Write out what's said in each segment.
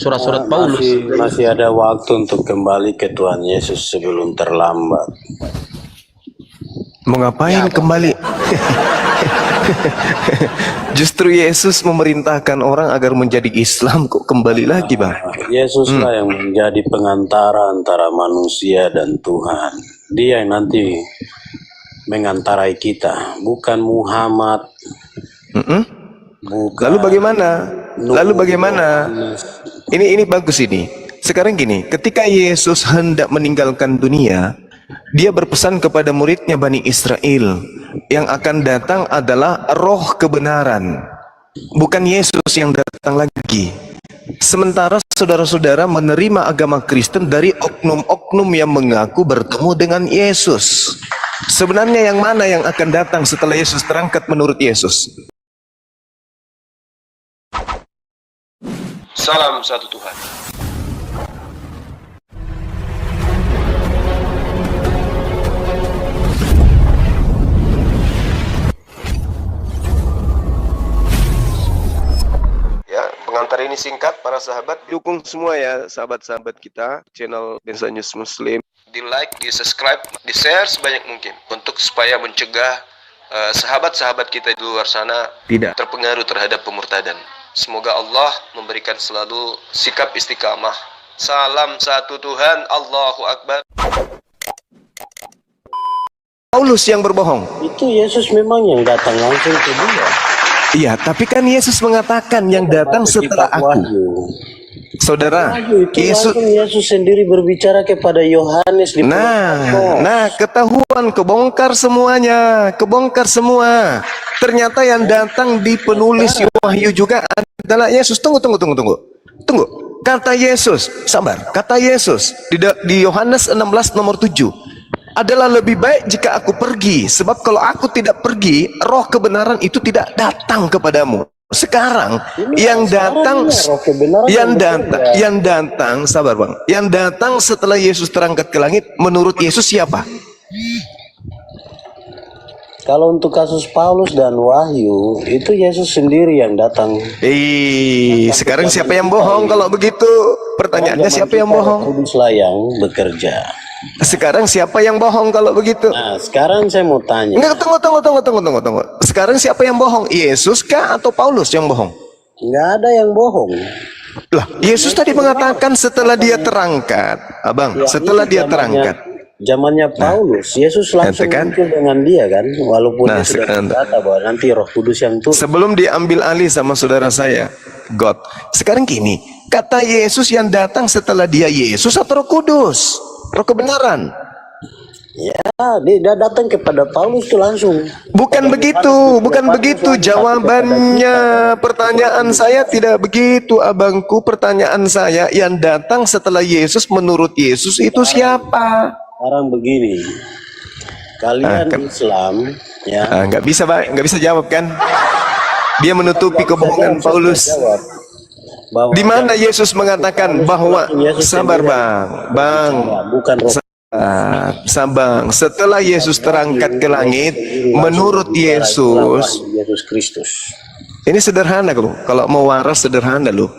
surat-surat Paulus. Masih ada waktu untuk kembali ke Tuhan Yesus sebelum terlambat. Mau ngapain kembali? Justru Yesus memerintahkan orang agar menjadi Islam, kok kembali lagi, Bang? Yesuslah yang menjadi pengantara antara manusia dan Tuhan. Dia yang nanti mengantarai kita, bukan Muhammad. Bukan. Lalu bagaimana? Ini bagus ini. Sekarang gini, ketika Yesus hendak meninggalkan dunia, dia berpesan kepada muridnya Bani Israel, yang akan datang adalah roh kebenaran, bukan Yesus yang datang lagi. Sementara saudara-saudara menerima agama Kristen dari oknum-oknum yang mengaku bertemu dengan Yesus. Sebenarnya yang mana yang akan datang setelah Yesus terangkat menurut Yesus? Salam satu Tuhan. Ya, pengantar ini singkat, para sahabat. Dukung semua ya, sahabat-sahabat kita, channel Bensa News Muslim. Di like, di subscribe, di share sebanyak mungkin, untuk supaya mencegah sahabat-sahabat kita di luar sana tidak terpengaruh terhadap pemurtadan. Semoga Allah memberikan selalu sikap istiqamah. Salam satu Tuhan, Allahu Akbar. Paulus yang berbohong. Itu Yesus memang yang datang langsung ke dia. Iya, tapi kan Yesus mengatakan yang datang setelah aku. Saudara, Yesus sendiri berbicara kepada Yohanes di ketahuan, kebongkar semuanya, kebongkar semua. Ternyata yang datang di penulis Wahyu juga adalah Yesus. Tunggu. Kata Yesus, sabar. Kata Yesus di Yohanes 16 nomor 7. Adalah lebih baik jika aku pergi, sebab kalau aku tidak pergi, roh kebenaran itu tidak datang kepadamu. Sekarang yang datang, sabar Bang, yang datang setelah Yesus terangkat ke langit, menurut Yesus siapa? Kalau untuk kasus Paulus dan Wahyu, itu Yesus sendiri yang datang. Sekarang siapa yang bohong kalau begitu? Pertanyaannya siapa yang bohong? Kuduslah yang bekerja. Sekarang siapa yang bohong kalau begitu? Nah, sekarang saya mau tanya. Enggak, tunggu. Sekarang siapa yang bohong? Yesus kah atau Paulus yang bohong? Enggak ada yang bohong. Lah, Yesus tadi mengatakan setelah dia terangkat, Abang, setelah dia terangkat. Zamannya Paulus, Yesus langsung muncul dengan dia kan, walaupun dia sudah berkata bahwa nanti Roh Kudus yang turun. Sebelum diambil alih sama saudara saya, God. Sekarang gini, kata Yesus yang datang setelah dia Yesus atau Roh Kudus? Roh kebenaran. Ya, dia datang kepada Paulus itu langsung. Bukan begitu jawabannya. Pertanyaan saya tidak begitu, abangku. Pertanyaan saya, yang datang setelah Yesus menurut Yesus itu siapa? Sekarang begini, kalian Islam, ya. Nggak bisa jawab kan? Dia menutupi kebohongan Paulus. Di mana Yesus mengatakan bahwa sabar bang, sabar. Setelah Yesus terangkat ke langit, menurut Yesus Kristus. Ini sederhana kalau mau waras sederhana loh.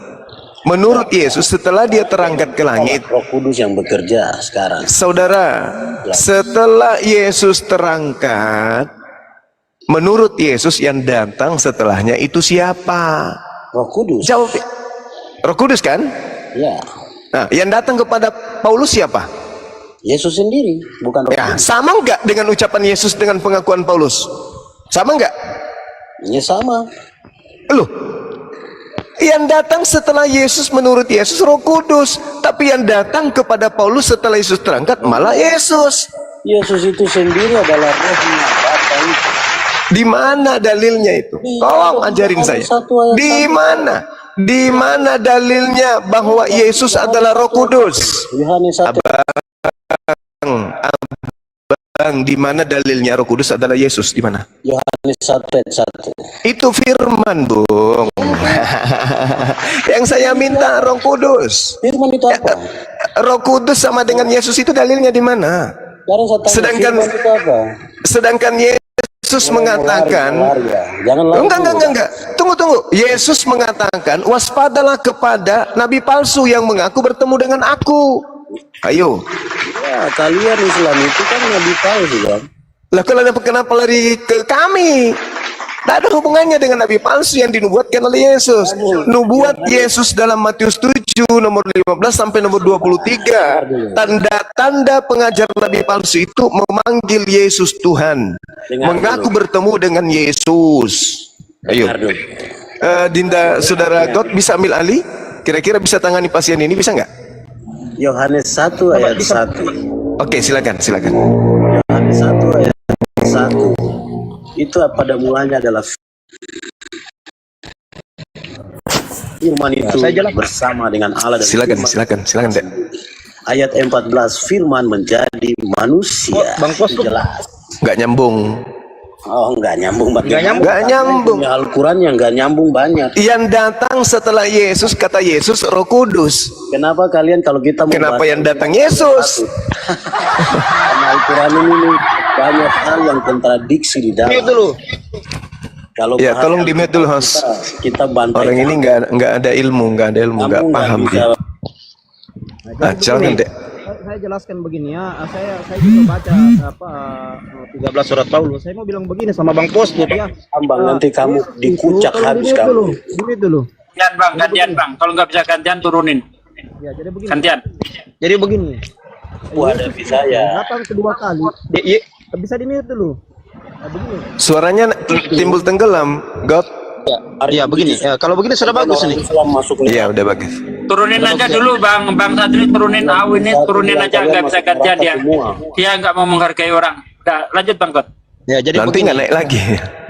Menurut Yesus setelah dia terangkat ke langit, Roh Kudus yang bekerja sekarang. Saudara, setelah Yesus terangkat, menurut Yesus yang datang setelahnya itu siapa? Roh Kudus. Jawab. Roh Kudus kan? Ya. Nah, yang datang kepada Paulus siapa? Yesus sendiri, bukan Roh ya, Kudus. sama enggak dengan ucapan Yesus dengan pengakuan Paulus? Sama enggak? Ya sama. Loh, yang datang setelah Yesus menurut Yesus Roh Kudus, tapi yang datang kepada Paulus setelah Yesus terangkat malah Yesus. Yesus itu sendiri adalah Roh yang datang. Di mana dalilnya itu? Tolong ajarin saya. Di mana? Di mana dalilnya bahwa Yesus adalah Roh Kudus? Yohanes 1. Abang, di mana dalilnya Roh Kudus adalah Yesus? Di mana? Yohanes 1:1. Itu firman, Bung. Yang saya minta Roh Kudus. Firman itu apa? Roh Kudus sama dengan Yesus itu dalilnya di mana? Sedangkan Yesus Yesus mengatakan, Jangan lari. enggak. Tunggu. Yesus mengatakan, waspadalah kepada nabi palsu yang mengaku bertemu dengan aku. Ayo. Ya, kalian Islam itu kan nabi palsu kan. Lah kalau kenapa lari ke kami? Tidak ada hubungannya dengan nabi palsu yang dinubuatkan oleh Yesus. Nubuat Yesus dalam Matius 7 nomor 15 sampai nomor 23. Tanda-tanda pengajar nabi palsu itu memanggil Yesus Tuhan, mengaku bertemu dengan Yesus. Ayo. Dinda, saudara God bisa ambil alih? Kira-kira bisa tangani pasien ini, bisa nggak? Yohanes 1 ayat 1. Oke, silakan. Yohanes 1 ayat 1. Itu pada mulanya adalah firman itu bersama dengan Allah dan silakan Dek. Ayat 14, firman menjadi manusia. Bang Pos tuh Jelas. Nggak nyambung. Oh, nggak nyambung. Nggak nyambung. Al-Quran yang nggak nyambung banyak. Yang datang setelah Yesus, kata Yesus, Roh Kudus. Kenapa kalian kalau kita Kenapa yang datang Yesus? Karena Al-Quran ini banyak hal yang kontradiksi di dalam. mute dulu. Kalau Ya, tolong di mute dulu, host. kita bantai. Orang ini nggak ada ilmu, nggak paham dia. Silakan Dek. Saya jelaskan begini ya, saya juga baca 13 surat Paulus. Saya mau bilang begini sama Bang Pos tuh ya. Bang, nanti kamu dikucak habis kamu. Dulu. Gantian bang, kalau nggak bisa gantian turunin. Ya, jadi begini. Gantian. Jadi begini. Ada saya. Datang kedua kali. Bisa di mute dulu. Nah, begini. Suaranya timbul tenggelam, God. Ya, begini. Ya, kalau begini sudah bagus ini. Islam masuk Iya, udah bagus. Turunin aja dulu bang Sadri, turunin ini turunin aja, nggak bisa gantian dia. Dia nggak mau menghargai orang. Udah, lanjut bang God. Ya, jadi Nanti begini. nggak naik lagi.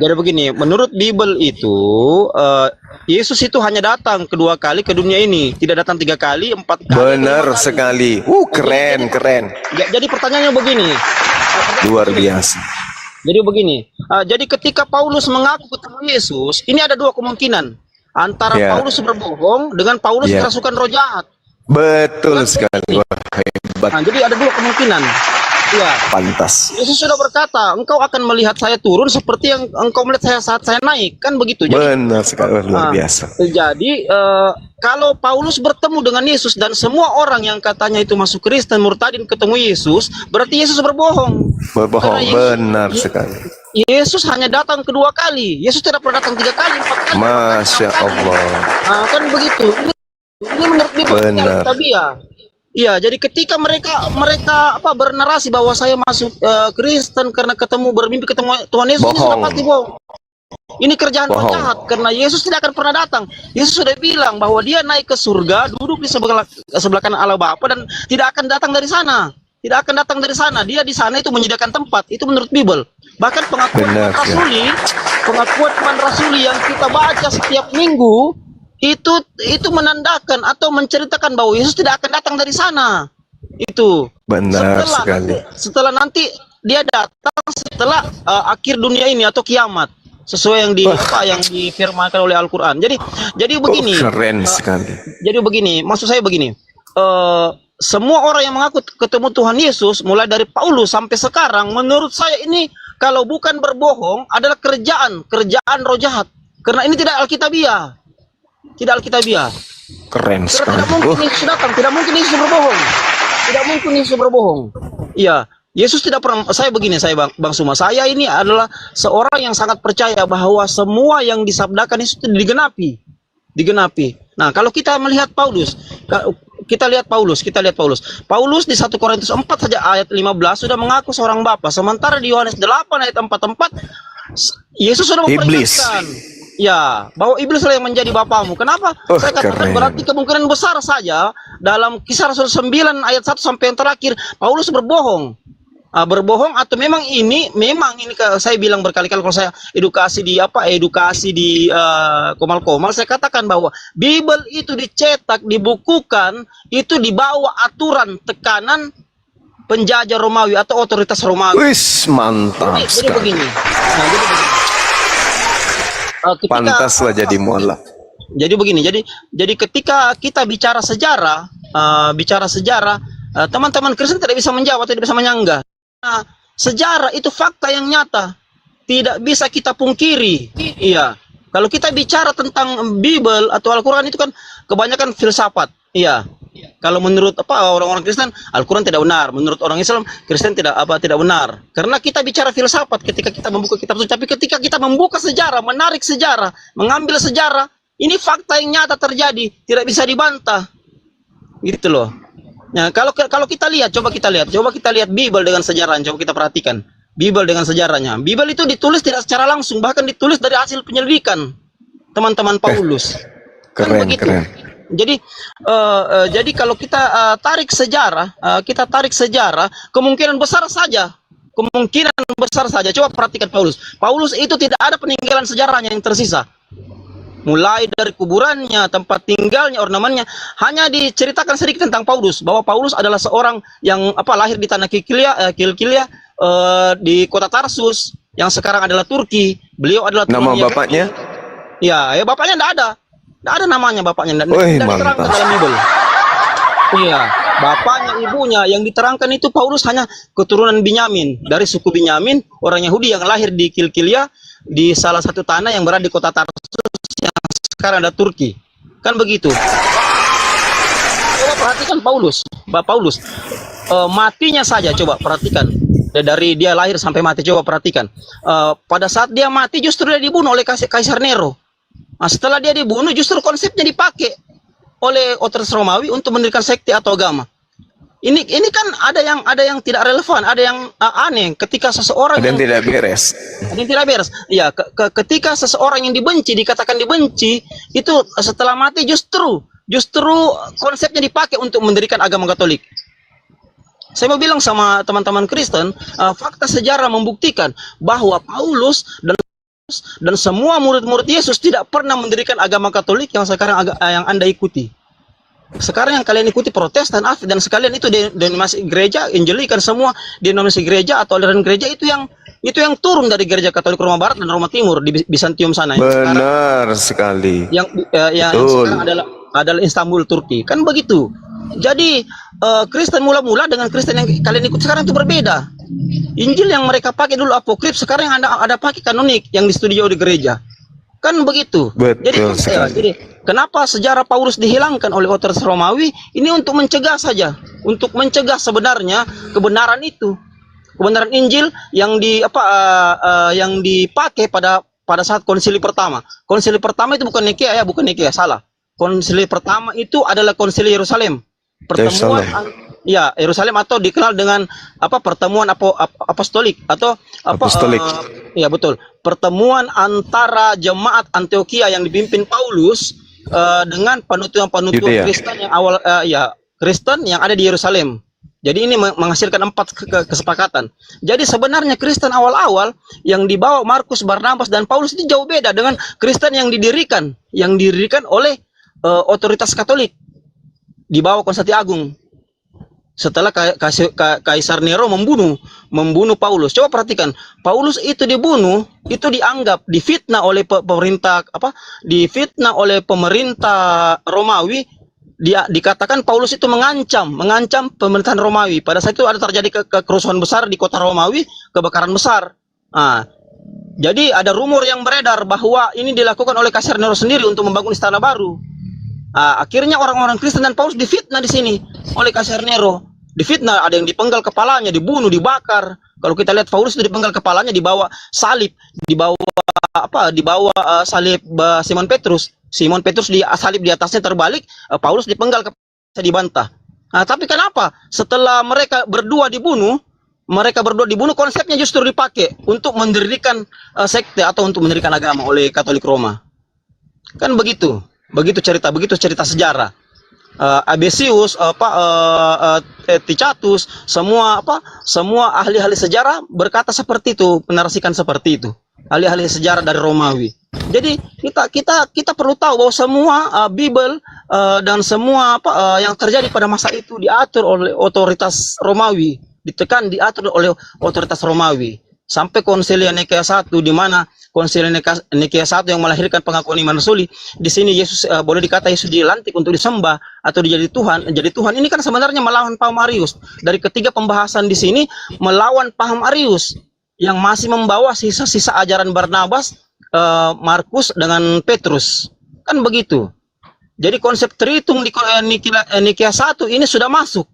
Jadi begini, menurut Bible itu Yesus itu hanya datang kedua kali ke dunia ini, tidak datang 3 kali, 4 kali. Benar sekali. Keren. Jadi pertanyaannya begini. Luar biasa. Jadi begini. Jadi ketika Paulus mengaku ketemu Yesus, ini ada 2 kemungkinan. Antara Ya. Paulus berbohong dengan Paulus Ya. kerasukan roh jahat. Betul sekali. Wah, hebat. Nah, jadi ada 2 kemungkinan. Ya. Pantas. Yesus sudah berkata, engkau akan melihat saya turun seperti yang engkau melihat saya saat saya naik. Kan begitu. Jadi, Benar sekali. Luar biasa. Jadi kalau Paulus bertemu dengan Yesus dan semua orang yang katanya itu masuk Kristen murtadin ketemu Yesus, berarti Yesus berbohong. Berbohong. Karena Yesus- Benar sekali. Yesus hanya datang kedua kali. Yesus tidak pernah datang 3 kali, 4 kali. Masya Allah. Nah, kan begitu. Ini menurut Bible Benar. tabiah. Iya, jadi ketika mereka bernarasi bahwa saya masuk Kristen karena bermimpi ketemu Tuhan Yesus, ini sudah Bohong. pasti bohong. Ini kerjaan roh Bohong. jahat karena Yesus tidak akan pernah datang. Yesus sudah bilang bahwa dia naik ke surga, duduk di sebelah kanan Allah Bapa dan tidak akan datang dari sana. Tidak akan datang dari sana. Dia di sana itu menyediakan tempat. Itu menurut Bible. Bahkan pengakuan Benar, pengakuan iman rasuli yang kita baca setiap minggu itu menandakan atau menceritakan bahwa Yesus tidak akan datang dari sana. Itu. Benar sekali. Setelah nanti dia datang setelah akhir dunia ini atau kiamat. Sesuai yang yang difirmankan oleh Al-Qur'an. Jadi begini. Keren sekali. Jadi begini, maksud saya begini. Semua orang yang mengaku ketemu Tuhan Yesus mulai dari Paulus sampai sekarang, menurut saya ini kalau bukan berbohong adalah kerjaan roh jahat. Karena ini tidak alkitabiah. Tidak alkitabiah. Keren Karena sekali. tidak mungkin Yesus datang, tidak mungkin Yesus berbohong. Tidak mungkin Yesus berbohong. Iya, Yesus tidak pernah. Bang Suma, saya ini adalah seorang yang sangat percaya bahwa semua yang disabdakan Yesus itu digenapi. Nah, kalau kita melihat Paulus, kita lihat Paulus. Paulus di 1 Korintus 4 saja ayat 15 sudah mengaku seorang bapa. Sementara di Yohanes 8 ayat 44 Yesus sudah memperingatkan. Ya, bahwa iblis lah yang menjadi bapamu. Kenapa? Saya katakan keren. berarti kemungkinan besar saja dalam Kisah Rasul 9 ayat 1 sampai yang terakhir Paulus berbohong. Berbohong atau memang ini saya bilang berkali-kali kalau saya edukasi di Komal-Komal, saya katakan bahwa Bible itu dicetak, dibukukan itu di bawah aturan tekanan penjajah Romawi atau otoritas Romawi. Wis, mantap Jadi sekali. begini. Nah, jadi begini. Pantaslah jadi mualaf. Jadi begini, jadi ketika kita bicara sejarah, teman-teman Kristen tidak bisa menjawab, tidak bisa menyanggah. Nah, sejarah itu fakta yang nyata. tidak bisa kita pungkiri. Iya. Kalau kita bicara tentang Bible atau Al-Quran itu kan kebanyakan filsafat. Iya. Kalau menurut orang-orang Kristen Al-Quran tidak benar, menurut orang Islam Kristen tidak benar. Karena kita bicara filsafat ketika kita membuka kitab suci, tapi ketika kita membuka sejarah, menarik sejarah, mengambil sejarah, ini fakta yang nyata terjadi, tidak bisa dibantah. Gitu loh. Nah, kalau kita lihat, coba kita lihat Bible dengan sejarahnya, coba kita perhatikan. Bible dengan sejarahnya. Bible itu ditulis tidak secara langsung, bahkan ditulis dari hasil penyelidikan teman-teman Paulus. Keren, keren. Jadi kalau kita tarik sejarah, kemungkinan besar saja. Coba perhatikan Paulus. Paulus itu tidak ada peninggalan sejarahnya yang tersisa. Mulai dari kuburannya, tempat tinggalnya, ornamannya, hanya diceritakan sedikit tentang Paulus, bahwa Paulus adalah seorang yang lahir di tanah Kilkilia, di kota Tarsus, yang sekarang adalah Turki. Beliau adalah nama bapaknya? Ya, bapaknya tidak ada namanya bapaknya, tidak diterangkan dalam Bible. Iya, bapaknya, ibunya yang diterangkan itu Paulus hanya keturunan Binyamin, dari suku Binyamin, orang Yahudi yang lahir di Kilkilia, di salah satu tanah yang berada di kota Tarsus yang sekarang ada Turki. Kan begitu. Coba perhatikan Paulus. Matinya saja coba perhatikan. Dari dia lahir sampai mati, coba perhatikan. Pada saat dia mati justru dia dibunuh oleh Kaisar Nero. Nah, setelah dia dibunuh justru konsepnya dipakai oleh otoritas Romawi untuk mendirikan sekte atau agama. Ini kan ada yang tidak relevan, ada yang aneh ketika seseorang ada yang tidak beres. Ada yang tidak beres. Ya, ketika seseorang yang dibenci dikatakan dibenci, itu setelah mati justru konsepnya dipakai untuk mendirikan agama Katolik. Saya mau bilang sama teman-teman Kristen, fakta sejarah membuktikan bahwa Paulus dan semua murid-murid Yesus tidak pernah mendirikan agama Katolik yang sekarang yang Anda ikuti. Sekarang yang kalian ikuti Protestan, dan sekalian itu denominasi gereja, Anglikan, semua denominasi gereja atau aliran gereja itu yang turun dari gereja Katolik Roma Barat dan Roma Timur di Bizantium sana. Benar sekali. Yang sekarang adalah Istanbul, Turki. Kan begitu. Jadi Kristen mula-mula dengan Kristen yang kalian ikut sekarang itu berbeda. Injil yang mereka pakai dulu apokrif, sekarang yang ada pakai kanonik yang disetujui di gereja. Kan begitu. Betul jadi kenapa sejarah Paulus dihilangkan oleh otoritas Romawi? Ini untuk mencegah saja, untuk mencegah sebenarnya kebenaran itu, kebenaran Injil yang dipakai pada saat konsili pertama. Konsili pertama itu bukan Nikea, salah. Konsili pertama itu adalah konsili Yerusalem. Pertemuan Yerusalem atau dikenal dengan pertemuan apostolik atau apostolik. Ya betul. Pertemuan antara jemaat Antioquia yang dipimpin Paulus dengan penutuan Kristen yang awal Kristen yang ada di Yerusalem. Jadi ini menghasilkan 4 kesepakatan. Jadi sebenarnya Kristen awal-awal yang dibawa Markus, Barnabas dan Paulus itu jauh beda dengan Kristen yang didirikan oleh otoritas Katolik di bawah Konstantin Agung. Setelah Kaisar Nero membunuh Paulus. Coba perhatikan, Paulus itu dibunuh, itu dianggap difitnah oleh pemerintah difitnah oleh pemerintah Romawi. Dikatakan Paulus itu mengancam pemerintahan Romawi. Pada saat itu ada terjadi kerusuhan besar di kota Romawi, kebakaran besar. Jadi ada rumor yang beredar bahwa ini dilakukan oleh Kaisar Nero sendiri untuk membangun istana baru. Akhirnya orang-orang Kristen dan Paulus difitnah di sini oleh Kaisar Nero. Difitnah, ada yang dipenggal kepalanya, dibunuh, dibakar. Kalau kita lihat Paulus itu dipenggal kepalanya, dibawa salib, dibawa salib Simon Petrus. Simon Petrus salib di atasnya terbalik, Paulus dipenggal kepalanya, dibantah. Tapi kenapa setelah mereka berdua dibunuh, konsepnya justru dipakai untuk mendirikan sekte atau untuk mendirikan agama oleh Katolik Roma. Kan begitu. Begitu cerita sejarah. Abesius, Ticatus, semua ahli-ahli sejarah berkata seperti itu, menarasikan seperti itu. Ahli-ahli sejarah dari Romawi. Jadi kita perlu tahu bahwa semua Bible dan semua yang terjadi pada masa itu diatur oleh otoritas Romawi, diatur oleh otoritas Romawi. Sampai konsili Nikea I, di mana konsili Nikea I yang melahirkan pengakuan iman rasuli. Di sini Yesus boleh dikata Yesus dilantik untuk disembah atau dijadi Tuhan. Jadi Tuhan ini kan sebenarnya melawan paham Arius. Dari ketiga pembahasan di sini melawan paham Arius yang masih membawa sisa-sisa ajaran Barnabas, Markus dengan Petrus. Kan begitu. Jadi konsep Tritung di Nikea 1 ini sudah masuk.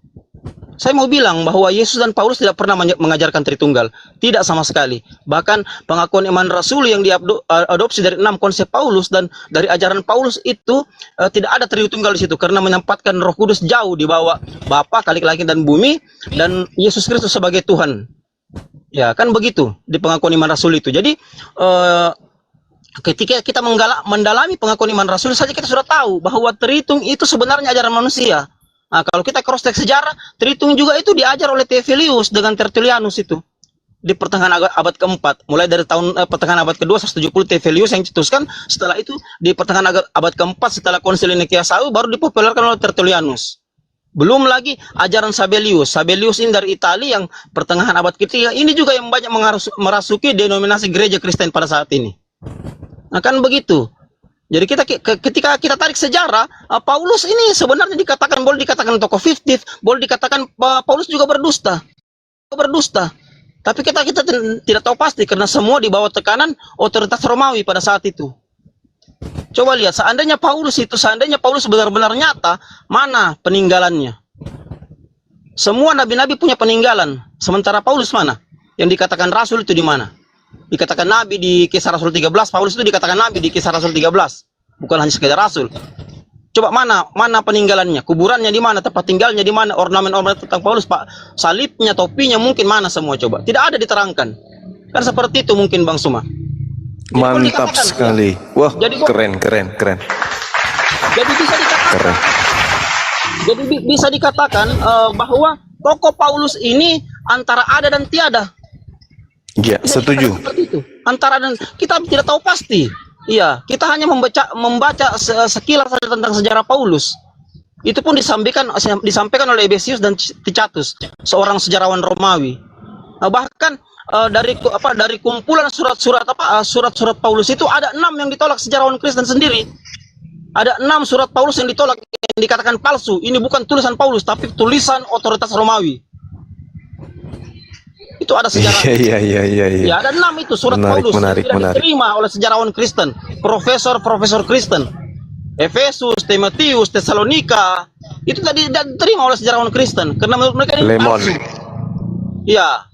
Saya mau bilang bahwa Yesus dan Paulus tidak pernah mengajarkan Tritunggal. Tidak sama sekali. Bahkan pengakuan iman Rasul yang diadopsi dari 6 konsep Paulus dan dari ajaran Paulus itu tidak ada Tritunggal di situ. Karena menempatkan Roh Kudus jauh di bawah Bapa, Khalik langit dan bumi, dan Yesus Kristus sebagai Tuhan. Ya, kan begitu di pengakuan iman Rasul itu. Jadi, ketika kita mendalami pengakuan iman Rasul saja kita sudah tahu bahwa Tritung itu sebenarnya ajaran manusia. Nah, kalau kita cross check sejarah, Tritung juga itu diajar oleh Tevelius dengan Tertullianus itu di pertengahan abad ke-4. Mulai dari tahun pertengahan abad ke-2 170 Tevelius yang cetuskan, setelah itu di pertengahan abad ke-4 setelah Konsili Nikea I baru dipopulerkan oleh Tertullianus. Belum lagi ajaran Sabellius. Sabellius ini dari Italia yang pertengahan abad ke-3. Ini juga yang banyak merasuki denominasi gereja Kristen pada saat ini. Nah, kan begitu. Jadi ketika kita tarik sejarah, Paulus ini sebenarnya boleh dikatakan tokoh fiktif, boleh dikatakan Paulus juga berdusta. Tapi kita tidak tahu pasti karena semua di bawah tekanan otoritas Romawi pada saat itu. Coba lihat, seandainya Paulus benar-benar nyata, mana peninggalannya? Semua nabi-nabi punya peninggalan, sementara Paulus mana? Yang dikatakan rasul itu di mana? Dikatakan nabi di Kisah Rasul 13, Paulus itu dikatakan nabi di Kisah Rasul 13, bukan hanya sekedar rasul. Coba mana peninggalannya, kuburannya di mana, tempat tinggalnya di mana, ornamen-ornamen tentang Paulus, Pak, salibnya, topinya mungkin mana semua, coba. Tidak ada diterangkan. Kan seperti itu mungkin Bang Suma. Jadi Mantap sekali. Wah, keren. Jadi bisa dikatakan bahwa tokoh Paulus ini antara ada dan tiada. Ya, setuju. Seperti itu. Antara dan kita tidak tahu pasti. Iya, kita hanya membaca sekilas saja tentang sejarah Paulus. Itu pun disampaikan oleh Ebesius dan Tichatus, seorang sejarawan Romawi. Bahkan dari kumpulan surat-surat Paulus itu ada 6 yang ditolak sejarawan Kristen sendiri. Ada 6 surat Paulus yang ditolak, yang dikatakan palsu. Ini bukan tulisan Paulus, tapi tulisan otoritas Romawi. Itu ada sejarah. Iya. Ya, ada 6 itu surat Paulus menarik. diterima oleh sejarawan Kristen, profesor Kristen. Efesus, Timotius, Tesalonika, itu tidak diterima oleh sejarawan Kristen karena menurut mereka ini palsu. Iya.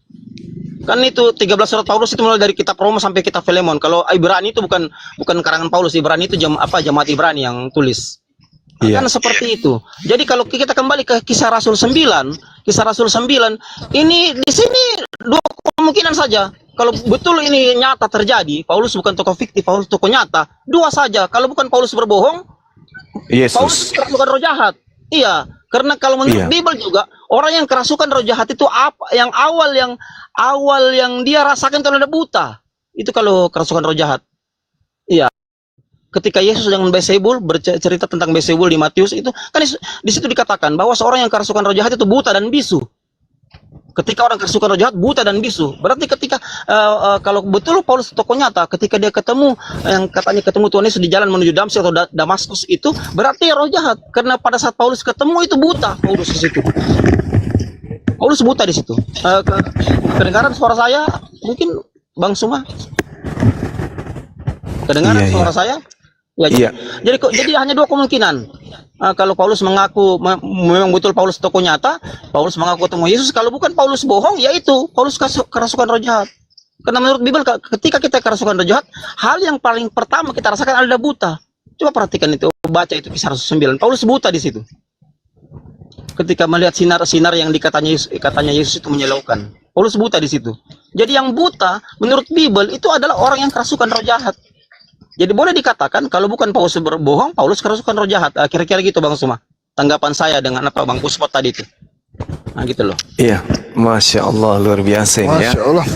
Kan itu 13 surat Paulus itu mulai dari kitab Roma sampai kitab Filemon. Kalau Ibrani itu bukan karangan Paulus, Ibrani itu jemaat Ibrani yang tulis. Kan seperti itu. Jadi kalau kita kembali ke Kisah Rasul 9, ini di sini 2 kemungkinan saja. Kalau betul ini nyata terjadi, Paulus bukan tokoh fiktif, Paulus tokoh nyata. 2 saja. Kalau bukan Paulus berbohong, Paulus kerasukan roh jahat. Iya, karena kalau menurut Bible juga orang yang kerasukan roh jahat itu apa? Yang awal yang dia rasakan kalau ada buta. Itu kalau kerasukan roh jahat. Iya. Ketika Yesus dengan Beelzebul bercerita tentang Beelzebul di Matius itu kan di situ dikatakan bahwa seorang yang kerasukan roh jahat itu buta dan bisu. Ketika orang kerasukan roh jahat buta dan bisu, berarti ketika kalau betul Paulus tokoh nyata, ketika dia ketemu yang katanya ketemu Tuhan Yesus di jalan menuju Damsyik atau Damaskus itu berarti roh jahat, karena pada saat Paulus ketemu itu buta Paulus di situ. Paulus buta di situ. Kedengaran suara saya mungkin Bang Suma? Kedengaran suara saya? Ya, jadi hanya 2 kemungkinan. Kalau Paulus mengaku memang betul Paulus tokoh nyata, Paulus mengaku ketemu Yesus. Kalau bukan Paulus bohong, yaitu Paulus kerasukan roh jahat. Karena menurut Bible ketika kita kerasukan roh jahat, hal yang paling pertama kita rasakan adalah buta. Coba perhatikan itu, baca itu Kisah Rasul 9. Paulus buta di situ. Ketika melihat sinar yang katanya Yesus itu menyilaukan. Paulus buta di situ. Jadi yang buta menurut Bible itu adalah orang yang kerasukan roh jahat. Jadi boleh dikatakan kalau bukan Paulus berbohong, Paulus kerasukan roh jahat. Kira-kira gitu Bang Suma. Tanggapan saya dengan apa Bang Puspot tadi itu. Nah gitu loh. Iya, Masya Allah, luar biasa ini ya. Masya Allah.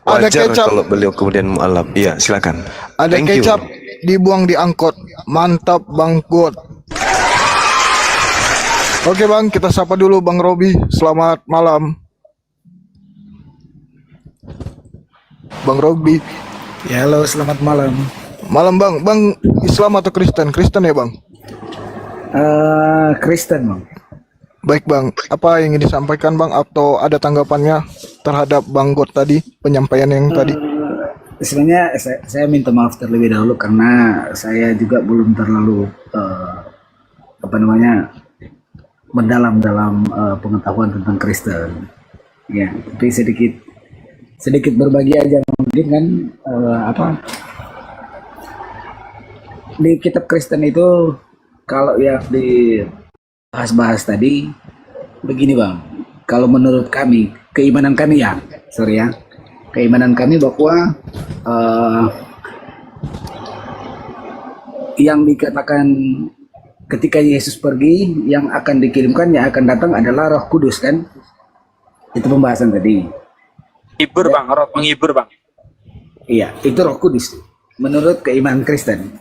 Wajar Ada kecap, kalau beliau kemudian mu'alaf. Iya, silakan. ada Thank you. kecap dibuang di angkot. Mantap Bang Kuat. Oke Bang, kita sapa dulu Bang Robi. Selamat malam. Bang Robi. Ya, halo, selamat malam. Malam Bang. Bang Islam atau Kristen? Kristen ya Bang? Kristen, Bang. Baik Bang, apa yang ingin disampaikan Bang atau ada tanggapannya terhadap Bang God tadi, penyampaian yang tadi? Sebenarnya saya minta maaf terlebih dahulu karena saya juga belum terlalu mendalam dalam pengetahuan tentang Kristen. Ya, tapi sedikit berbagi aja mungkin kan di kitab Kristen itu kalau yang dibahas-bahas tadi begini Bang. Kalau menurut kami, keimanan kami keimanan kami bahwa yang dikatakan ketika Yesus pergi, yang akan dikirimkan, yang akan datang adalah Roh Kudus kan? Itu pembahasan tadi. Hibur bang, roh penghibur bang. Iya, itu Roh Kudus. Menurut keimanan Kristen.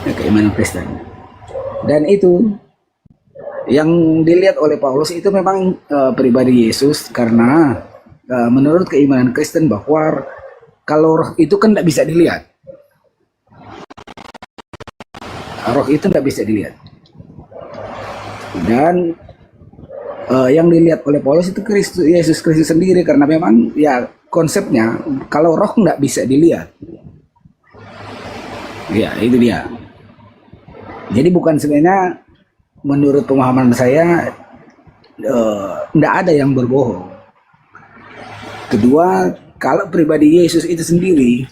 Keimanan Kristen. Dan itu yang dilihat oleh Paulus itu memang pribadi Yesus karena menurut keimanan Kristen bahwa kalau roh itu kan tidak bisa dilihat. Roh itu tidak bisa dilihat. Dan yang dilihat oleh Paulus itu Yesus Kristus sendiri karena memang ya konsepnya kalau roh tidak bisa dilihat. Ya itu dia. Jadi bukan sebenarnya menurut pemahaman saya tidak ada yang berbohong. Kedua, kalau pribadi Yesus itu sendiri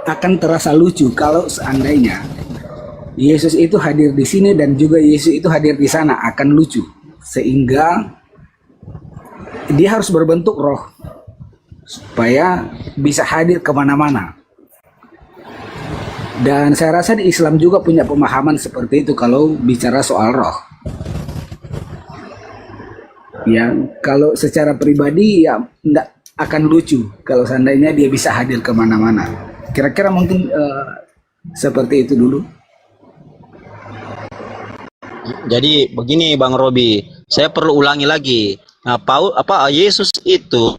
akan terasa lucu kalau seandainya Yesus itu hadir di sini dan juga Yesus itu hadir di sana, akan lucu. Sehingga dia harus berbentuk roh supaya bisa hadir kemana-mana. Dan saya rasa di Islam juga punya pemahaman seperti itu kalau bicara soal roh. Ya, kalau secara pribadi ya enggak akan lucu kalau seandainya dia bisa hadir kemana-mana. Kira-kira mungkin seperti itu dulu. Jadi begini Bang Robi, saya perlu ulangi lagi. Nah, Yesus itu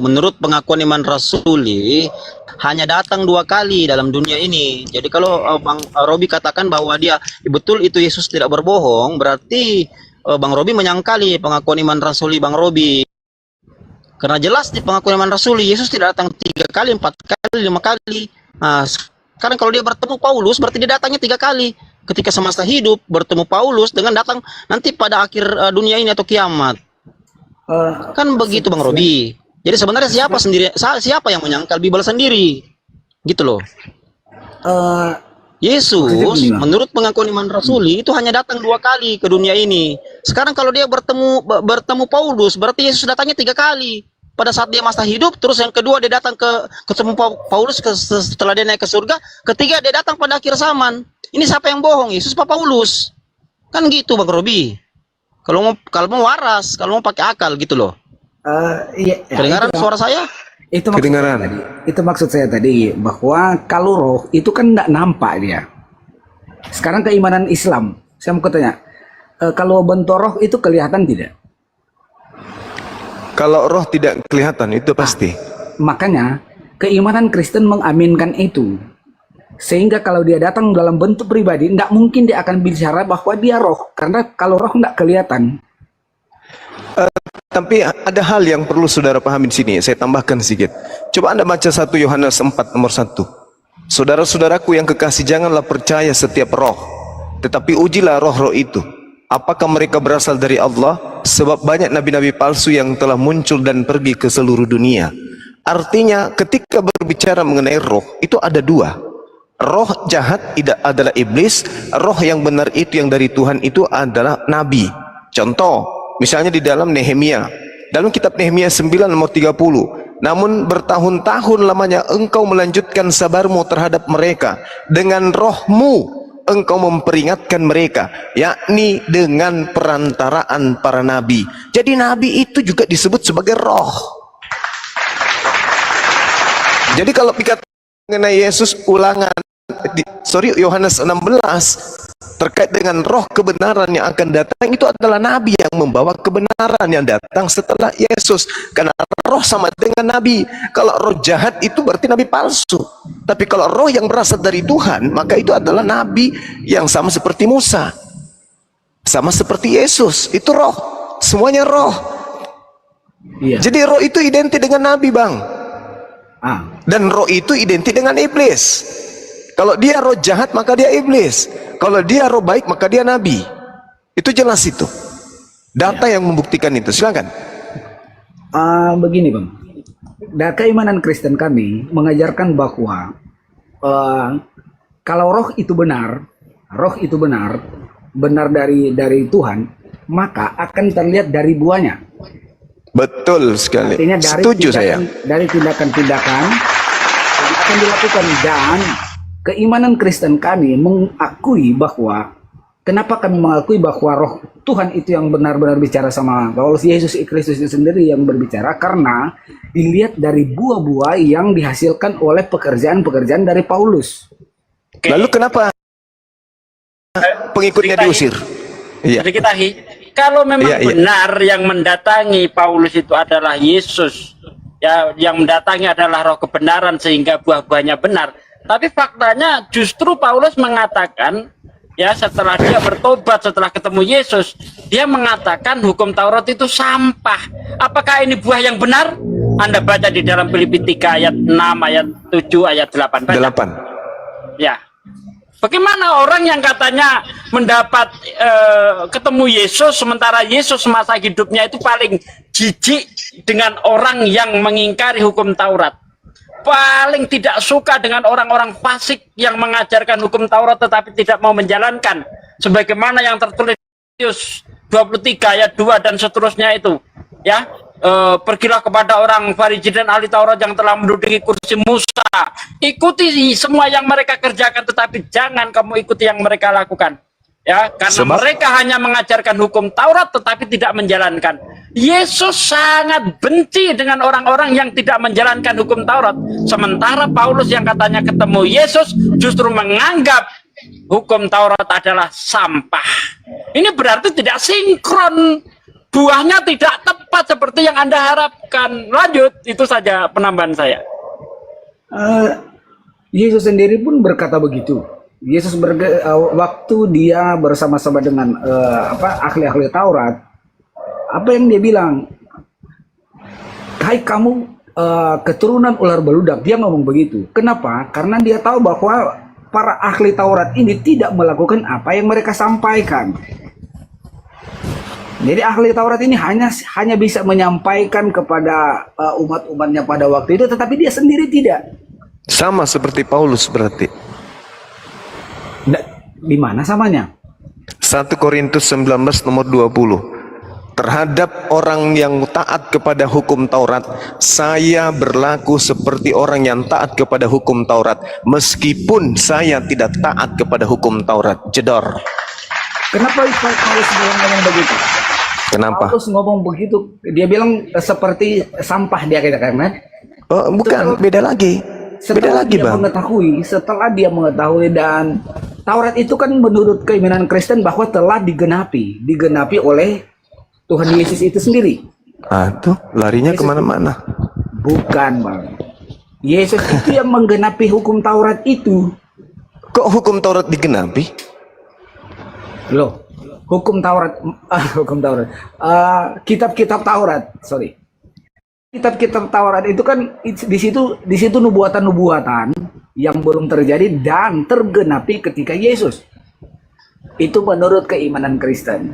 menurut pengakuan iman rasuli hanya datang 2 kali dalam dunia ini. Jadi kalau Bang Robi katakan bahwa dia betul itu Yesus tidak berbohong, berarti Bang Robi menyangkali pengakuan iman rasuli Bang Robi. Karena jelas di pengakuan iman rasuli Yesus tidak datang 3 kali, 4 kali, 5 kali. Nah, sekarang kalau dia bertemu Paulus berarti dia datangnya 3 kali. Ketika semasa hidup bertemu Paulus dengan datang nanti pada akhir dunia ini atau kiamat. Kan begitu Bang Robi. Jadi sebenarnya siapa yang menyangkal Bible sendiri? Gitu loh. Yesus menurut pengakuan iman rasuli itu hanya datang 2 kali ke dunia ini. Sekarang kalau dia bertemu Paulus berarti Yesus datangnya 3 kali. Pada saat dia masa hidup, terus yang kedua dia datang ketemu Paulus setelah dia naik ke surga, ketiga dia datang pada akhir zaman. Ini siapa yang bohong? Yesus apa Paulus? Kan gitu Bang Robi. Kalau mau waras, kalau mau pakai akal gitu loh. Iya, kedengaran suara saya? Itu maksud saya tadi bahwa kalau roh itu kan tidak nampak dia. Sekarang keimanan Islam, saya mau tanya, kalau bentuk roh itu kelihatan tidak? Kalau roh tidak kelihatan itu pasti. Makanya keimanan Kristen mengaminkan itu. Sehingga kalau dia datang dalam bentuk pribadi, tidak mungkin dia akan bicara bahwa dia roh. Karena kalau roh tidak kelihatan. Tapi ada hal yang perlu saudara pahami di sini. Saya tambahkan sedikit. Coba Anda baca 1 Yohanes 4 nomor 1. Saudara-saudaraku yang kekasih, janganlah percaya setiap roh, tetapi ujilah roh-roh itu. Apakah mereka berasal dari Allah? Sebab banyak nabi-nabi palsu yang telah muncul dan pergi ke seluruh dunia. Artinya ketika berbicara mengenai roh, itu ada 2. Roh jahat adalah iblis. Roh yang benar itu yang dari Tuhan itu adalah nabi. Contoh, misalnya di dalam Nehemia, dalam kitab Nehemia 9 nomor 30, namun bertahun-tahun lamanya engkau melanjutkan sabarmu terhadap mereka, dengan rohmu engkau memperingatkan mereka, yakni dengan perantaraan para nabi. Jadi nabi itu juga disebut sebagai roh. Jadi kalau dikatakan mengenai Yesus Yohanes 16 terkait dengan roh kebenaran yang akan datang, itu adalah nabi yang membawa kebenaran yang datang setelah Yesus. Karena roh sama dengan nabi. Kalau roh jahat itu berarti nabi palsu. Tapi kalau roh yang berasal dari Tuhan, maka itu adalah nabi yang sama seperti Musa, sama seperti Yesus. Itu roh, semuanya roh. Iya. Jadi roh itu identik dengan nabi, Bang. Dan roh itu identik dengan iblis. Kalau dia roh jahat maka dia iblis. Kalau dia roh baik maka dia nabi. Itu jelas itu. Data yang membuktikan itu. Silakan. Begini Bang, keimanan Kristen kami mengajarkan bahwa kalau roh itu benar dari Tuhan, maka akan terlihat dari buahnya. Betul sekali. Artinya dari Setuju saya. Dari tindakan-tindakan yang akan dilakukan, dan keimanan Kristen kami mengakui bahwa kenapa kami mengakui bahwa roh Tuhan itu yang benar-benar bicara sama Paulus, Yesus Kristus itu sendiri yang berbicara, karena dilihat dari buah-buah yang dihasilkan oleh pekerjaan-pekerjaan dari Paulus. Lalu kenapa pengikutnya diusir? Iya. Sedikit lagi, kalau memang benar yang mendatangi Paulus itu adalah Yesus, ya, yang mendatangi adalah roh kebenaran sehingga buah-buahnya benar. Tapi faktanya justru Paulus mengatakan, ya, setelah dia bertobat, setelah ketemu Yesus, dia mengatakan hukum Taurat itu sampah. Apakah ini buah yang benar? Anda baca di dalam Filipi 3 ayat 6, ayat 7, ayat 8. Baca. 8. Ya. Bagaimana orang yang katanya mendapat ketemu Yesus, sementara Yesus semasa hidupnya itu paling jijik dengan orang yang mengingkari hukum Taurat, paling tidak suka dengan orang-orang fasik yang mengajarkan hukum Taurat tetapi tidak mau menjalankan, sebagaimana yang tertulis di Matius 23 ayat 2 dan seterusnya itu, ya. Pergilah kepada orang Farisi dan ahli Taurat yang telah menduduki kursi Musa, ikuti semua yang mereka kerjakan, tetapi jangan kamu ikuti yang mereka lakukan, ya, karena mereka hanya mengajarkan hukum Taurat tetapi tidak menjalankan. Yesus sangat benci dengan orang-orang yang tidak menjalankan hukum Taurat, sementara Paulus yang katanya ketemu Yesus justru menganggap hukum Taurat adalah sampah. Ini berarti tidak sinkron, buahnya tidak tepat seperti yang Anda harapkan. Lanjut, itu saja penambahan saya. Yesus sendiri pun berkata begitu. Yesus waktu dia bersama-sama dengan ahli-ahli Taurat, apa yang dia bilang? Hai kamu keturunan ular beludak. Dia ngomong begitu. Kenapa? Karena dia tahu bahwa para ahli Taurat ini tidak melakukan apa yang mereka sampaikan. Jadi ahli Taurat ini hanya bisa menyampaikan kepada umat-umatnya pada waktu itu, tetapi dia sendiri tidak. Sama seperti Paulus berarti. Di mana samanya? 1 Korintus 19 nomor 20. Terhadap orang yang taat kepada hukum Taurat, saya berlaku seperti orang yang taat kepada hukum Taurat, meskipun saya tidak taat kepada hukum Taurat. Jedor. Kenapa Paulus ngomong begitu? Kenapa? Paulus ngomong begitu, dia bilang seperti sampah, dia katakan. Oh, bukan, beda lagi. Beda lagi, Bang. Setelah dia mengetahui, dan Taurat itu kan menurut keimanan Kristen bahwa telah digenapi oleh Tuhan Yesus itu sendiri. Tuh larinya kemana-mana. Bukan, Bang. Yesus itu yang menggenapi hukum Taurat itu. Kok hukum Taurat digenapi? Loh, hukum Taurat, kitab-kitab Taurat, sorry. Kitab-kitab Taurat itu kan di situ nubuatan-nubuatan yang belum terjadi dan tergenapi ketika Yesus. Itu menurut keimanan Kristen.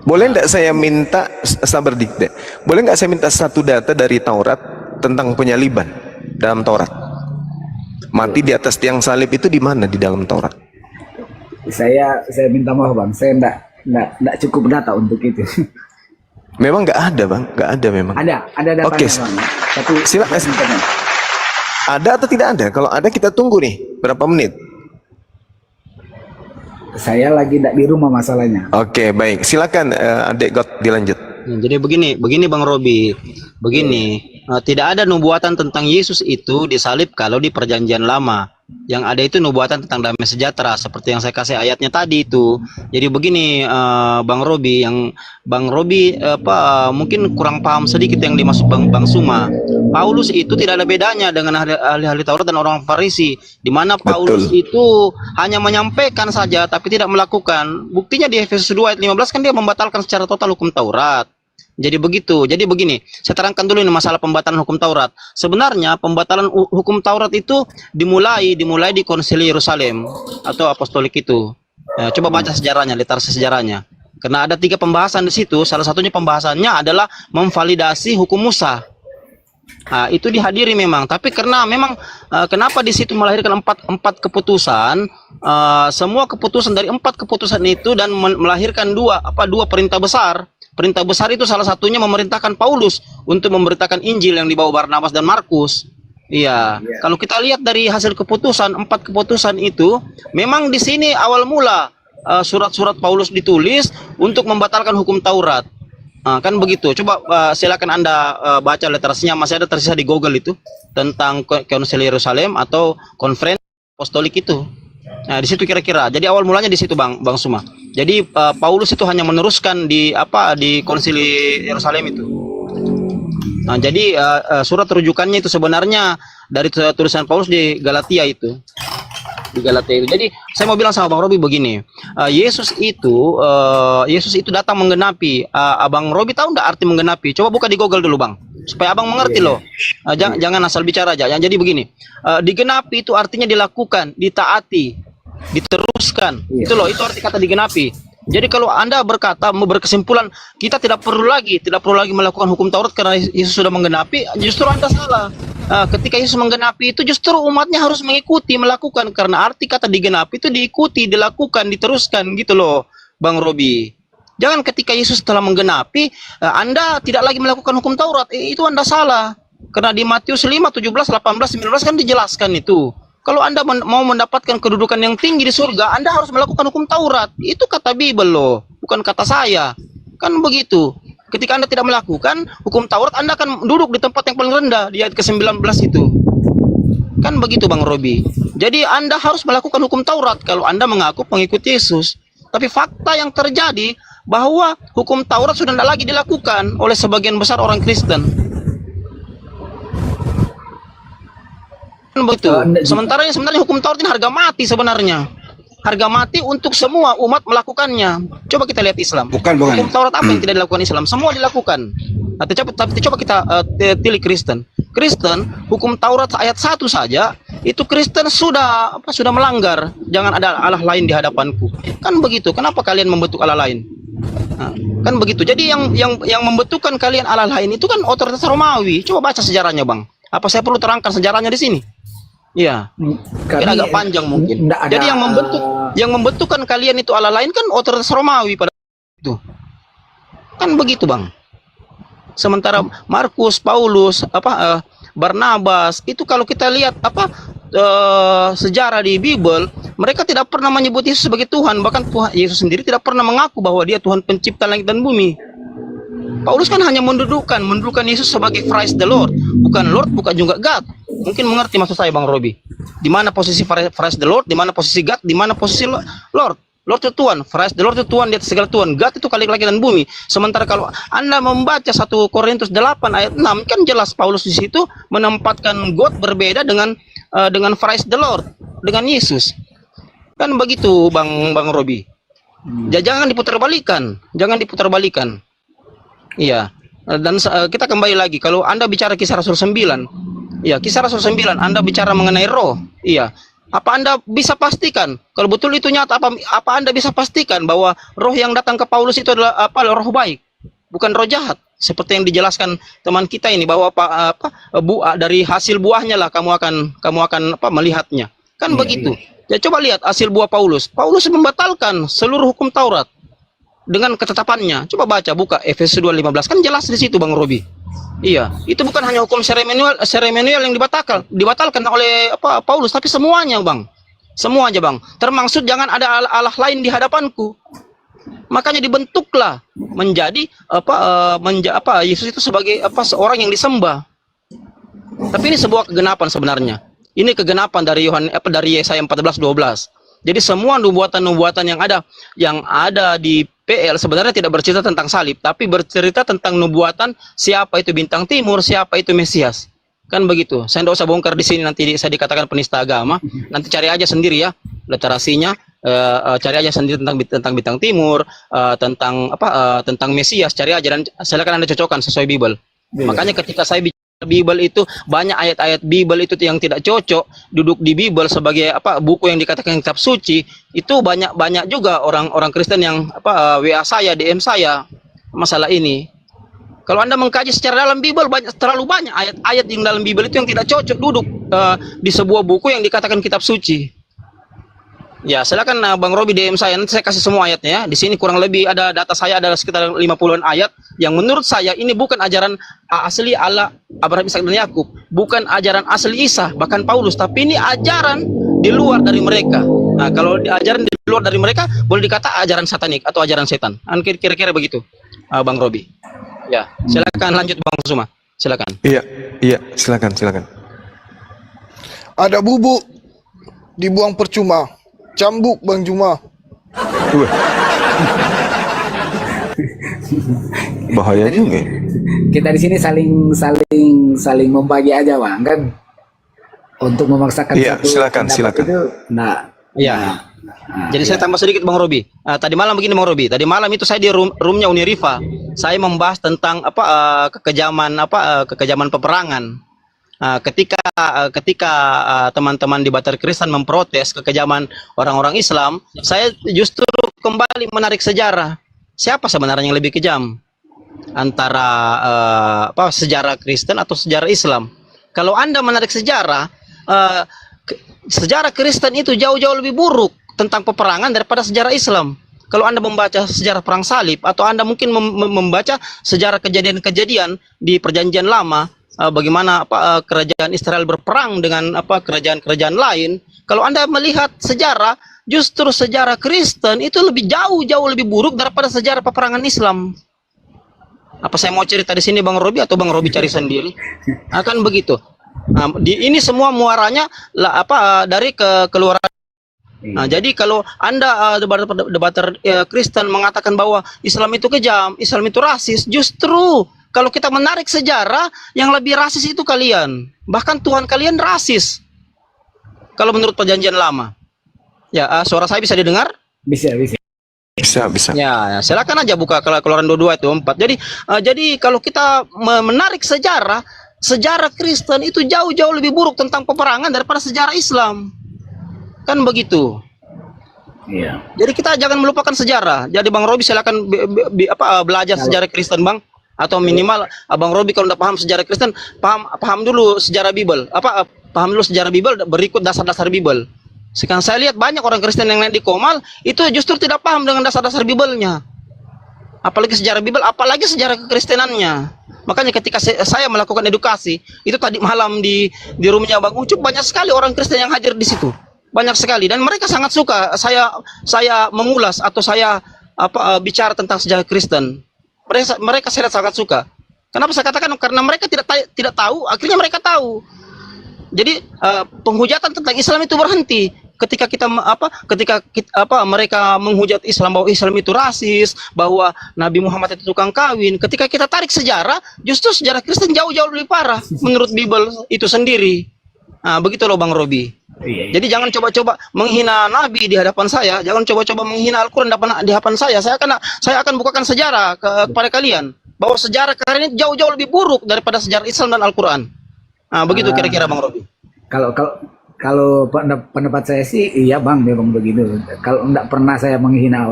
Boleh nggak saya minta, sabar dikit, boleh nggak saya minta satu data dari Taurat tentang penyaliban dalam Taurat? Mati di atas tiang salib itu di mana di dalam Taurat? Saya minta maaf, Bang, saya enggak cukup data untuk itu. Memang nggak ada, Bang, nggak ada memang. Ada datanya, Oke, Bang. Tapi silakan. Ada atau tidak ada? Kalau ada kita tunggu nih berapa menit. Saya lagi tidak di rumah masalahnya. Oke, baik. Silakan Adik God dilanjut. Jadi begini Bang Robi, tidak ada nubuatan tentang Yesus itu disalib kalau di Perjanjian Lama. Yang ada itu nubuatan tentang damai sejahtera, seperti yang saya kasih ayatnya tadi itu. Jadi begini, Bang Robi, mungkin kurang paham sedikit yang dimaksud Bang Suma. Paulus itu tidak ada bedanya dengan ahli-ahli Taurat dan orang Farisi, di mana Paulus itu hanya menyampaikan saja tapi tidak melakukan. Buktinya di Efesus 2 ayat 15 kan dia membatalkan secara total hukum Taurat. Jadi begitu. Jadi begini, saya terangkan dulu ini masalah pembatalan hukum Taurat. Sebenarnya pembatalan hukum Taurat itu dimulai di Konsili Yerusalem atau apostolik itu. Coba baca sejarahnya, literasi sejarahnya. Karena ada 3 pembahasan di situ. Salah satunya pembahasannya adalah memvalidasi hukum Musa. Itu dihadiri memang. Tapi karena memang kenapa di situ melahirkan empat keputusan, semua keputusan dari 4 keputusan itu dan melahirkan dua perintah besar. Perintah besar itu salah satunya memerintahkan Paulus untuk memberitakan Injil yang dibawa Barnabas dan Markus. Iya. Kalau kita lihat dari hasil keputusan, 4 keputusan itu, memang di sini awal mula surat-surat Paulus ditulis untuk membatalkan hukum Taurat. Kan begitu. Coba silakan Anda baca literasinya, masih ada tersisa di Google itu tentang Konsil Yerusalem atau konferensi apostolik itu. Nah, di situ kira-kira. Jadi awal mulanya di situ Bang Suma. Jadi Paulus itu hanya meneruskan di Konsil Yerusalem itu. Nah, jadi surat rujukannya itu sebenarnya dari tulisan Paulus di Galatia itu. Di Galatia itu. Jadi saya mau bilang sama Bang Robi begini, Yesus itu datang menggenapi. Abang Robi tahu nggak arti menggenapi? Coba buka di Google dulu Bang, supaya Abang mengerti loh. Jangan asal bicara aja. Jadi begini, digenapi itu artinya dilakukan, ditaati, diteruskan. Itu loh, itu arti kata digenapi. Jadi kalau Anda berkesimpulan kita tidak perlu lagi melakukan hukum Taurat karena Yesus sudah menggenapi, justru Anda salah. Ketika Yesus menggenapi itu justru umatnya harus mengikuti, melakukan, karena arti kata digenapi itu diikuti, dilakukan, diteruskan gitu loh Bang Robi. Jangan ketika Yesus telah menggenapi Anda tidak lagi melakukan hukum Taurat, itu Anda salah. Karena di Matius 5, 17, 18, 19 kan dijelaskan itu. Kalau Anda mau mendapatkan kedudukan yang tinggi di surga, Anda harus melakukan hukum Taurat. Itu kata Bible loh, bukan kata saya. Kan begitu. Ketika Anda tidak melakukan hukum Taurat, Anda akan duduk di tempat yang paling rendah, di ayat ke-19 itu. Kan begitu Bang Robi. Jadi Anda harus melakukan hukum Taurat kalau Anda mengaku pengikut Yesus. Tapi fakta yang terjadi bahwa hukum Taurat sudah tidak lagi dilakukan oleh sebagian besar orang Kristen. Begitu. Sementara hukum Taurat ini harga mati sebenarnya. Harga mati untuk semua umat melakukannya. Coba kita lihat Islam. Hukum Taurat apa yang tidak dilakukan Islam? Semua dilakukan. Tapi coba kita pilih Kristen. Kristen, hukum Taurat ayat 1 saja, itu Kristen sudah melanggar. Jangan ada Allah lain di hadapanku. Kan begitu. Kenapa kalian membentuk Allah lain? Kan begitu. Jadi yang membentukkan kalian Allah lain itu kan otoritas Romawi. Coba baca sejarahnya Bang. Apa saya perlu terangkan sejarahnya di sini? Iya, mungkin agak panjang mungkin. Jadi yang membentukkan kalian itu Allah lain kan otoritas Romawi pada itu. Kan begitu Bang. Sementara Markus, Paulus, Barnabas itu kalau kita lihat sejarah di Bible, mereka tidak pernah menyebut Yesus sebagai Tuhan. Bahkan Tuhan Yesus sendiri tidak pernah mengaku bahwa Dia Tuhan pencipta langit dan bumi. Paulus kan hanya mendudukkan Yesus sebagai Christ the Lord, bukan Lord, bukan juga God. Mungkin mengerti maksud saya Bang Robi. Di mana posisi Christ the Lord, di mana posisi God, di mana posisi Lord. Lord itu Tuhan, Christ the Lord itu Tuhan di atas segala Tuhan, God itu kali langit dan bumi. Sementara kalau Anda membaca 1 Korintus 8 ayat 6 kan jelas Paulus di situ menempatkan God berbeda dengan Christ the Lord, dengan Yesus. Kan begitu Bang Robi. Jangan diputar-balikan, Iya. Dan kita kembali lagi, kalau Anda bicara Kisah Rasul 9, iya, Kisah Rasul 9, Anda bicara mengenai roh, iya. Apa Anda bisa pastikan kalau betul itu nyata? Apa Anda bisa pastikan bahwa roh yang datang ke Paulus itu adalah roh baik, bukan roh jahat? Seperti yang dijelaskan teman kita ini bahwa dari hasil buahnya lah kamu akan melihatnya. Kan begitu. Ya coba lihat hasil buah Paulus. Paulus membatalkan seluruh hukum Taurat dengan ketetapannya. Coba buka Efesus 2:15, kan jelas di situ Bang Robi. Iya, itu bukan hanya hukum seremonial yang dibatalkan oleh Paulus, tapi semuanya Bang. Semuanya Bang. Termaksud jangan ada Allah lain di hadapanku. Makanya dibentuklah menjadi Yesus itu sebagai seorang yang disembah. Tapi ini sebuah kegenapan sebenarnya. Ini kegenapan dari Yesaya 14:12. Jadi semua nubuatan-nubuatan yang ada di PL sebenarnya tidak bercerita tentang salib, tapi bercerita tentang nubuatan siapa itu bintang timur, siapa itu Mesias. Kan begitu. Saya tidak usah bongkar di sini, nanti saya dikatakan penista agama. Nanti cari aja sendiri ya literasinya, cari aja sendiri tentang bintang timur, tentang Mesias, cari aja dan silakan Anda cocokkan sesuai Bible. Makanya ketika saya bicara Bible itu banyak ayat-ayat Bible itu yang tidak cocok duduk di Bible sebagai buku yang dikatakan kitab suci, itu banyak juga orang Kristen yang WA saya, DM saya masalah ini. Kalau Anda mengkaji secara dalam Bible terlalu banyak ayat-ayat yang dalam Bible itu yang tidak cocok duduk di sebuah buku yang dikatakan kitab suci. Ya, silakan Bang Robi DM saya, nanti saya kasih semua ayatnya ya. Di sini kurang lebih ada data saya ada sekitar 50-an ayat yang menurut saya ini bukan ajaran asli Allah Abraham, Ishak dan Yakub, bukan ajaran asli Isa bahkan Paulus, tapi ini ajaran di luar dari mereka. Nah, kalau ajaran di luar dari mereka boleh dikata ajaran satanik atau ajaran setan. Kira-kira begitu, Bang Robi. Ya, silakan lanjut Bang Suma. Silakan. Iya, silakan. Ada bubuk dibuang percuma. Cambuk Bang Juma. Wah. Bahaya juga. Kita di sini saling membagi aja Bang, kan untuk memaksakan Iya, silakan. itu Iya. Jadi saya tambah sedikit Bang Robi. Tadi malam begini Bang Robi. Tadi malam itu saya di roomnya Uniriva. Saya membahas tentang kekejaman peperangan. Ketika teman-teman di Batar Kristen memprotes kekejaman orang-orang Islam, saya justru kembali menarik sejarah. Siapa sebenarnya yang lebih kejam antara sejarah Kristen atau sejarah Islam? Kalau Anda menarik sejarah, sejarah Kristen itu jauh-jauh lebih buruk tentang peperangan daripada sejarah Islam. Kalau Anda membaca sejarah perang salib atau Anda mungkin membaca sejarah kejadian-kejadian di Perjanjian Lama, bagaimana kerajaan Israel berperang dengan kerajaan-kerajaan lain. Kalau Anda melihat sejarah, justru sejarah Kristen itu jauh lebih buruk daripada sejarah peperangan Islam. Apa saya mau cerita di sini Bang Robi atau Bang Robi cari sendiri? Akan begitu. Ini semua muaranya dari keluaran. Nah, jadi kalau Anda debater Kristen mengatakan bahwa Islam itu kejam, Islam itu rasis, justru kalau kita menarik sejarah, yang lebih rasis itu kalian. Bahkan Tuhan kalian rasis. Kalau menurut Perjanjian Lama. Ya, suara saya bisa didengar? Bisa. Bisa. Ya, silakan aja buka Keluaran 22 itu 4. Jadi kalau kita menarik sejarah Kristen itu jauh-jauh lebih buruk tentang peperangan daripada sejarah Islam. Kan begitu. Iya. Jadi kita jangan melupakan sejarah. Jadi Bang Robi silakan belajar sejarah Kristen Bang, atau minimal Abang Robi kalau udah paham sejarah Kristen, paham dulu sejarah Bible. Paham dulu sejarah Bible, berikut dasar-dasar Bible. Sekarang saya lihat banyak orang Kristen yang naik di Komal itu justru tidak paham dengan dasar-dasar Bible-nya. Apalagi sejarah Bible, apalagi sejarah kekristenannya. Makanya ketika saya melakukan edukasi, itu tadi malam di rumahnya Bang Ucup, banyak sekali orang Kristen yang hadir di situ. Banyak sekali, dan mereka sangat suka saya mengulas atau saya bicara tentang sejarah Kristen. Mereka sangat suka. Kenapa saya katakan? Karena mereka tidak tahu, akhirnya mereka tahu. Jadi penghujatan tentang Islam itu berhenti ketika mereka menghujat Islam bahwa Islam itu rasis, bahwa Nabi Muhammad itu tukang kawin. Ketika kita tarik sejarah, justru sejarah Kristen jauh-jauh lebih parah menurut Bible itu sendiri. Nah, begitu loh Bang Robi. Iya. Jadi jangan coba-coba menghina Nabi di hadapan saya, jangan coba-coba menghina Al-Quran di hadapan saya. Saya akan bukakan sejarah kepada kalian bahwa sejarah kalian ini jauh-jauh lebih buruk daripada sejarah Islam dan Al-Quran. Nah, begitu kira-kira Bang Robi. Kalau pendapat saya sih iya Bang, memang begitu. Kalau enggak pernah saya menghina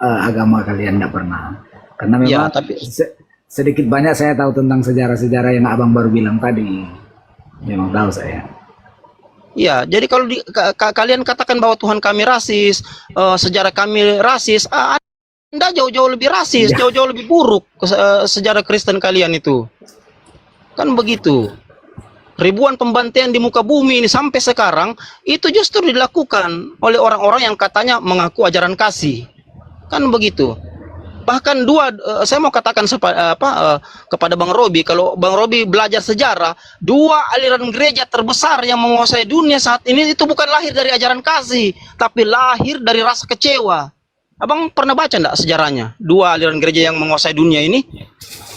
agama kalian, enggak pernah. Karena memang sedikit banyak saya tahu tentang sejarah-sejarah yang Abang baru bilang tadi. Memang tahu saya. Iya, jadi kalau kalian katakan bahwa Tuhan kami rasis, sejarah kami rasis, Anda jauh-jauh lebih rasis, jauh-jauh lebih buruk sejarah Kristen kalian itu. Kan begitu. Ribuan pembantaian di muka bumi ini sampai sekarang itu justru dilakukan oleh orang-orang yang katanya mengaku ajaran kasih. Kan begitu. Bahkan saya mau katakan kepada Bang Robi, kalau Bang Robi belajar sejarah, dua aliran gereja terbesar yang menguasai dunia saat ini itu bukan lahir dari ajaran kasih, tapi lahir dari rasa kecewa. Abang pernah baca enggak sejarahnya? Dua aliran gereja yang menguasai dunia ini?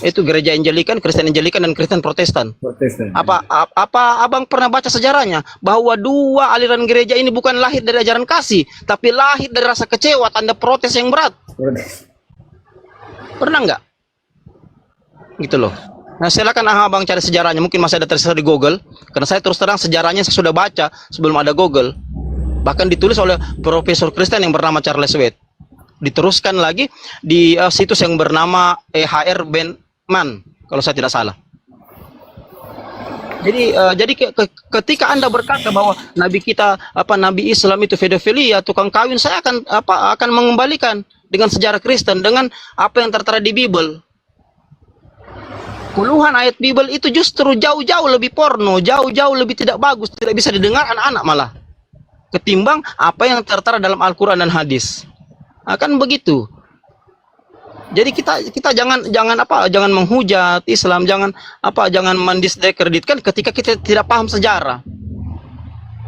Itu gereja Anglikan, Kristen Anglikan, dan Kristen Protestan. Protestan. Apa abang pernah baca sejarahnya bahwa dua aliran gereja ini bukan lahir dari ajaran kasih, tapi lahir dari rasa kecewa, tanda protes yang berat? Pernah nggak? Gitu loh. Nah, silakan abang cari sejarahnya, mungkin masih ada tersisa di Google, karena saya terus terang sejarahnya saya sudah baca sebelum ada Google, bahkan ditulis oleh profesor Kristen yang bernama Charles Wade, diteruskan lagi di situs yang bernama H.R. Benman kalau saya tidak salah. Jadi ketika Anda berkata bahwa nabi kita, nabi Islam itu pedofilia, tukang kawin, saya akan mengembalikan dengan sejarah Kristen, dengan apa yang tertera di Bible. Puluhan ayat Bible itu justru jauh-jauh lebih porno, jauh-jauh lebih tidak bagus, tidak bisa didengar anak-anak malah, ketimbang apa yang tertera dalam Al-Quran dan hadis. Akan begitu. Jadi kita jangan menghujat Islam, jangan mendiskreditkan ketika kita tidak paham sejarah.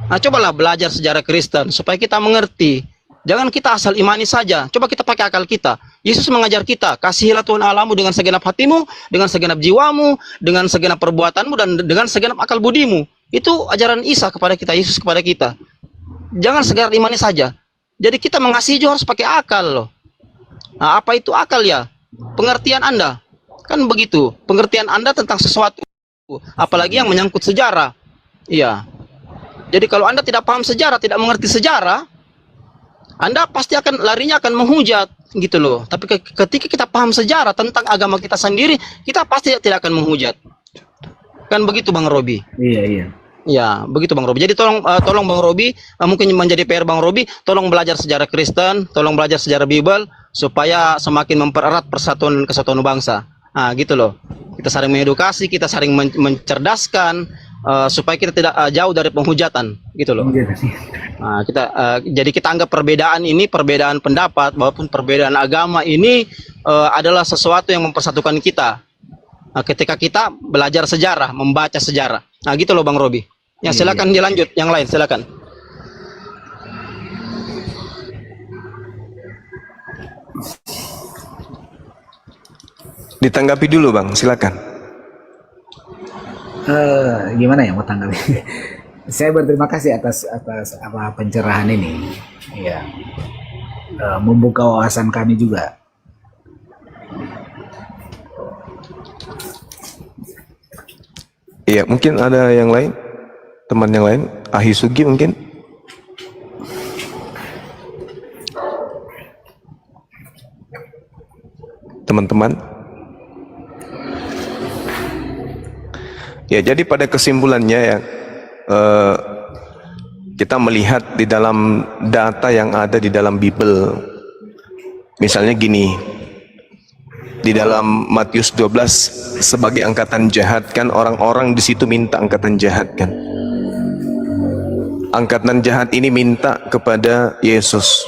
Nah, cobalah belajar sejarah Kristen supaya kita mengerti. Jangan kita asal imani saja. Coba kita pakai akal kita. Yesus mengajar kita, kasihilah Tuhan Allahmu dengan segenap hatimu, dengan segenap jiwamu, dengan segenap perbuatanmu, dan dengan segenap akal budimu. Itu ajaran Isa kepada kita, Yesus kepada kita. Jangan sekedar imani saja. Jadi kita mengasihi juga harus pakai akal loh. Nah, apa itu akal ya? Pengertian Anda. Kan begitu. Pengertian Anda tentang sesuatu. Apalagi yang menyangkut sejarah. Iya. Jadi kalau Anda tidak paham sejarah, tidak mengerti sejarah, Anda pasti larinya akan menghujat gitu loh. Tapi ketika kita paham sejarah tentang agama kita sendiri, kita pasti tidak akan menghujat. Kan begitu Bang Robi? Iya. Ya, begitu Bang Robi. Jadi tolong Bang Robi, mungkin menjadi PR Bang Robi, tolong belajar sejarah Kristen, tolong belajar sejarah Bible supaya semakin mempererat persatuan dan kesatuan bangsa. Nah, gitu loh. Kita saling mengedukasi, kita saling mencerdaskan supaya kita tidak jauh dari penghujatan, gitu loh. Nah, jadi kita anggap perbedaan ini, perbedaan pendapat maupun perbedaan agama ini adalah sesuatu yang mempersatukan kita. Nah, ketika kita belajar sejarah, membaca sejarah. Nah, gitu loh Bang Robi. Ya, silakan dilanjut yang lain, silakan. Ditanggapi dulu Bang, silakan. Gimana ya mau tanggapi? Saya berterima kasih atas apa pencerahan ini. Ya, membuka wawasan kami juga. Iya, mungkin ada yang lain, teman yang lain, Ahi Sugi mungkin. Teman-teman. Ya, jadi pada kesimpulannya ya, kita melihat di dalam data yang ada di dalam Bible, misalnya gini, di dalam Matius 12 sebagai angkatan jahat kan, orang-orang di situ minta angkatan jahat kan. Angkatan jahat ini minta kepada Yesus,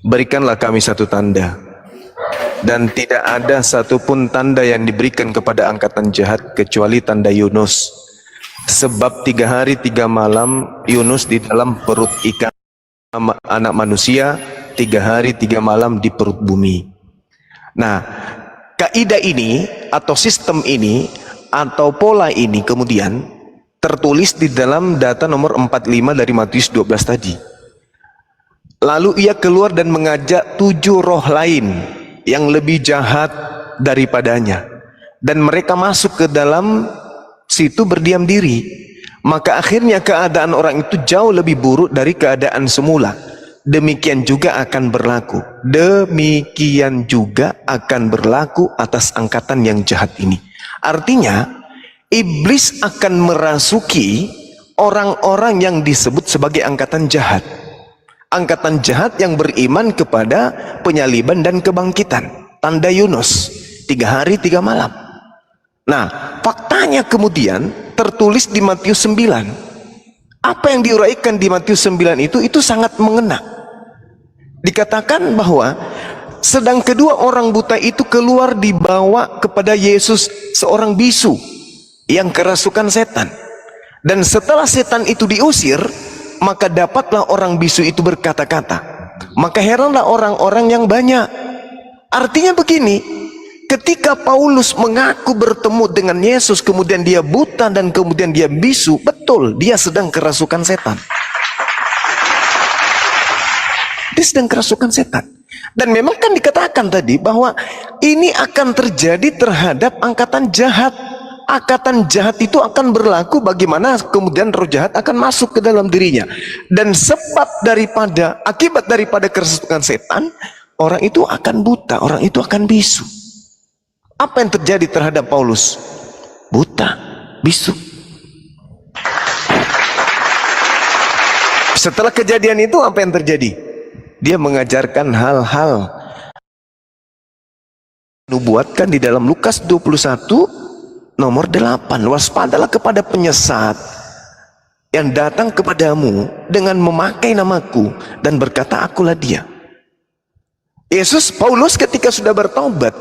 berikanlah kami satu tanda. Dan tidak ada satupun tanda yang diberikan kepada angkatan jahat kecuali tanda Yunus. Sebab 3 hari 3 malam Yunus di dalam perut ikan anak manusia, 3 hari 3 malam di perut bumi. Nah, kaidah ini atau sistem ini atau pola ini kemudian tertulis di dalam data nomor 45 dari Matius 12 tadi. Lalu ia keluar dan mengajak 7 roh lain yang lebih jahat daripadanya, dan mereka masuk ke dalam situ berdiam diri. Maka akhirnya keadaan orang itu jauh lebih buruk dari keadaan semula. Demikian juga akan berlaku. Demikian juga akan berlaku atas angkatan yang jahat ini. Artinya, iblis akan merasuki orang-orang yang disebut sebagai angkatan jahat. Angkatan jahat yang beriman kepada penyaliban dan kebangkitan. Tanda Yunus, 3 hari 3 malam. Nah, faktanya kemudian tertulis di Matius 9. Apa yang diuraikan di Matius 9 itu sangat mengena. Dikatakan bahwa sedang kedua orang buta itu keluar dibawa kepada Yesus seorang bisu yang kerasukan setan. Dan setelah setan itu diusir, maka dapatlah orang bisu itu berkata-kata. Maka heranlah orang-orang yang banyak. Artinya begini, ketika Paulus mengaku bertemu dengan Yesus, kemudian dia buta dan kemudian dia bisu, betul, dia sedang kerasukan setan. Dia sedang kerasukan setan. Dan memang kan dikatakan tadi bahwa ini akan terjadi terhadap angkatan jahat. Angkatan jahat itu akan berlaku bagaimana kemudian roh jahat akan masuk ke dalam dirinya. Dan akibat daripada kerasukan setan, orang itu akan buta, orang itu akan bisu. Apa yang terjadi terhadap Paulus? Buta, bisu. Setelah kejadian itu apa yang terjadi? Dia mengajarkan hal-hal nubuatkan di dalam Lukas 21 nomor 8. Waspadalah kepada penyesat yang datang kepadamu dengan memakai namaku dan berkata, akulah dia. Paulus ketika sudah bertobat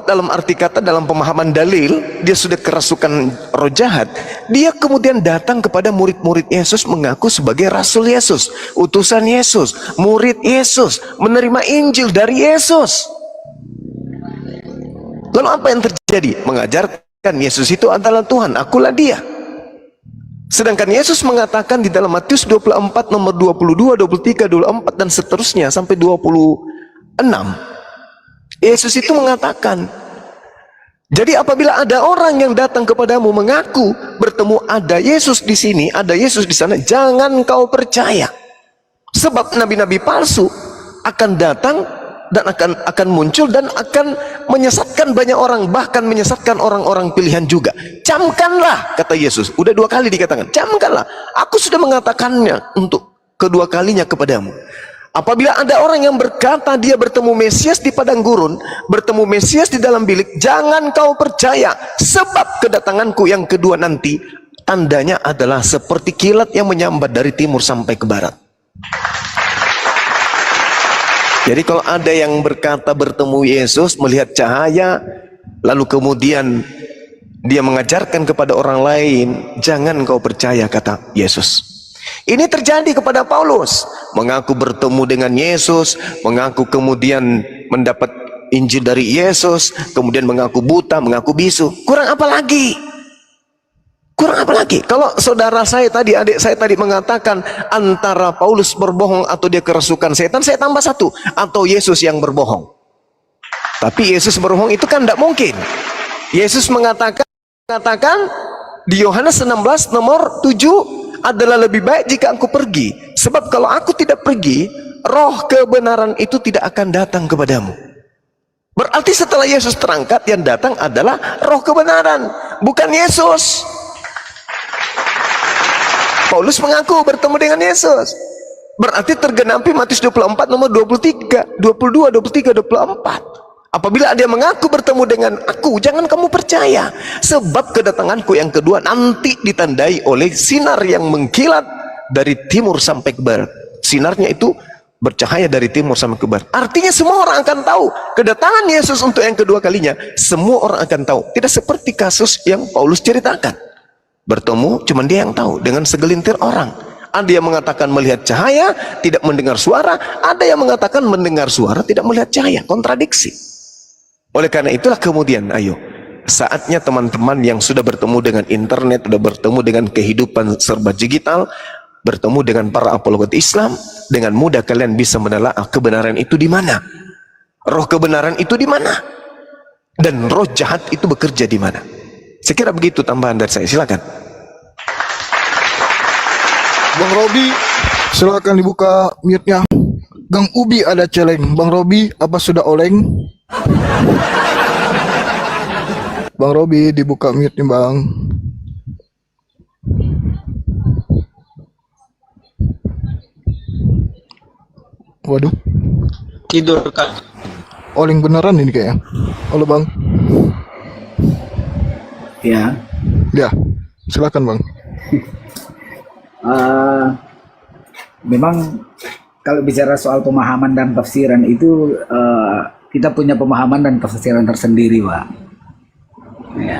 dalam arti kata, dalam pemahaman dalil, dia sudah kerasukan roh jahat, dia kemudian datang kepada murid-murid Yesus, mengaku sebagai rasul Yesus, utusan Yesus, murid Yesus, menerima Injil dari Yesus. Lalu apa yang terjadi? Mengajarkan Yesus itu adalah Tuhan, akulah dia. Sedangkan Yesus mengatakan di dalam Matius 24 nomor 22, 23, 24 dan seterusnya sampai 26, Yesus itu mengatakan, jadi apabila ada orang yang datang kepadamu mengaku bertemu ada Yesus di sini, ada Yesus di sana, jangan kau percaya. Sebab nabi-nabi palsu akan datang dan akan muncul dan akan menyesatkan banyak orang, bahkan menyesatkan orang-orang pilihan juga. Camkanlah, kata Yesus. Udah 2 kali dikatakan, camkanlah. Aku sudah mengatakannya untuk kedua kalinya kepadamu. Apabila ada orang yang berkata dia bertemu Mesias di padang gurun, bertemu Mesias di dalam bilik, jangan kau percaya, sebab kedatanganku yang kedua nanti tandanya adalah seperti kilat yang menyambar dari timur sampai ke barat. Jadi kalau ada yang berkata bertemu Yesus, melihat cahaya, lalu kemudian dia mengajarkan kepada orang lain, jangan kau percaya, kata Yesus. Ini terjadi kepada Paulus, mengaku bertemu dengan Yesus, mengaku kemudian mendapat Injil dari Yesus, kemudian mengaku buta, mengaku bisu. Kurang apa lagi? Kurang apa lagi? Kalau saudara saya tadi, adik saya tadi mengatakan antara Paulus berbohong atau dia kerasukan setan, saya tambah satu, atau Yesus yang berbohong. Tapi Yesus berbohong itu kan tidak mungkin. Yesus mengatakan di Yohanes 16 nomor 7, adalah lebih baik jika aku pergi, sebab kalau aku tidak pergi, roh kebenaran itu tidak akan datang kepadamu. Berarti setelah Yesus terangkat, yang datang adalah roh kebenaran, bukan Yesus. Paulus mengaku bertemu dengan Yesus, berarti tergenapi Matius 24 nomor 23, 22, 23, 24. Apabila dia mengaku bertemu dengan aku, jangan kamu percaya, sebab kedatanganku yang kedua nanti ditandai oleh sinar yang mengkilat dari timur sampai ke barat. Sinarnya itu bercahaya dari timur sampai ke barat. Artinya semua orang akan tahu kedatangan Yesus untuk yang kedua kalinya. Semua orang akan tahu. Tidak seperti kasus yang Paulus ceritakan. Bertemu cuma dia yang tahu dengan segelintir orang. Ada yang mengatakan melihat cahaya, tidak mendengar suara. Ada yang mengatakan mendengar suara, tidak melihat cahaya. Kontradiksi. Oleh karena itulah kemudian, ayo, saatnya teman-teman yang sudah bertemu dengan internet, sudah bertemu dengan kehidupan serba digital, bertemu dengan para apologet Islam, dengan mudah kalian bisa menelaah kebenaran itu di mana, roh kebenaran itu di mana, dan roh jahat itu bekerja di mana. Saya kira begitu tambahan dari saya. Silakan. Bang Robi, silakan dibuka mute-nya. Gang Ubi ada celeng. Bang Robi, apa sudah oleng? Bang Robi, dibuka mute nih, Bang. Waduh, Tidur kan. oleng beneran ini kayaknya. Halo, Bang. Ya, Ya, silakan, Bang. memang kalau bicara soal pemahaman dan tafsiran itu kita punya pemahaman dan tafsiran tersendiri, Pak. Ya.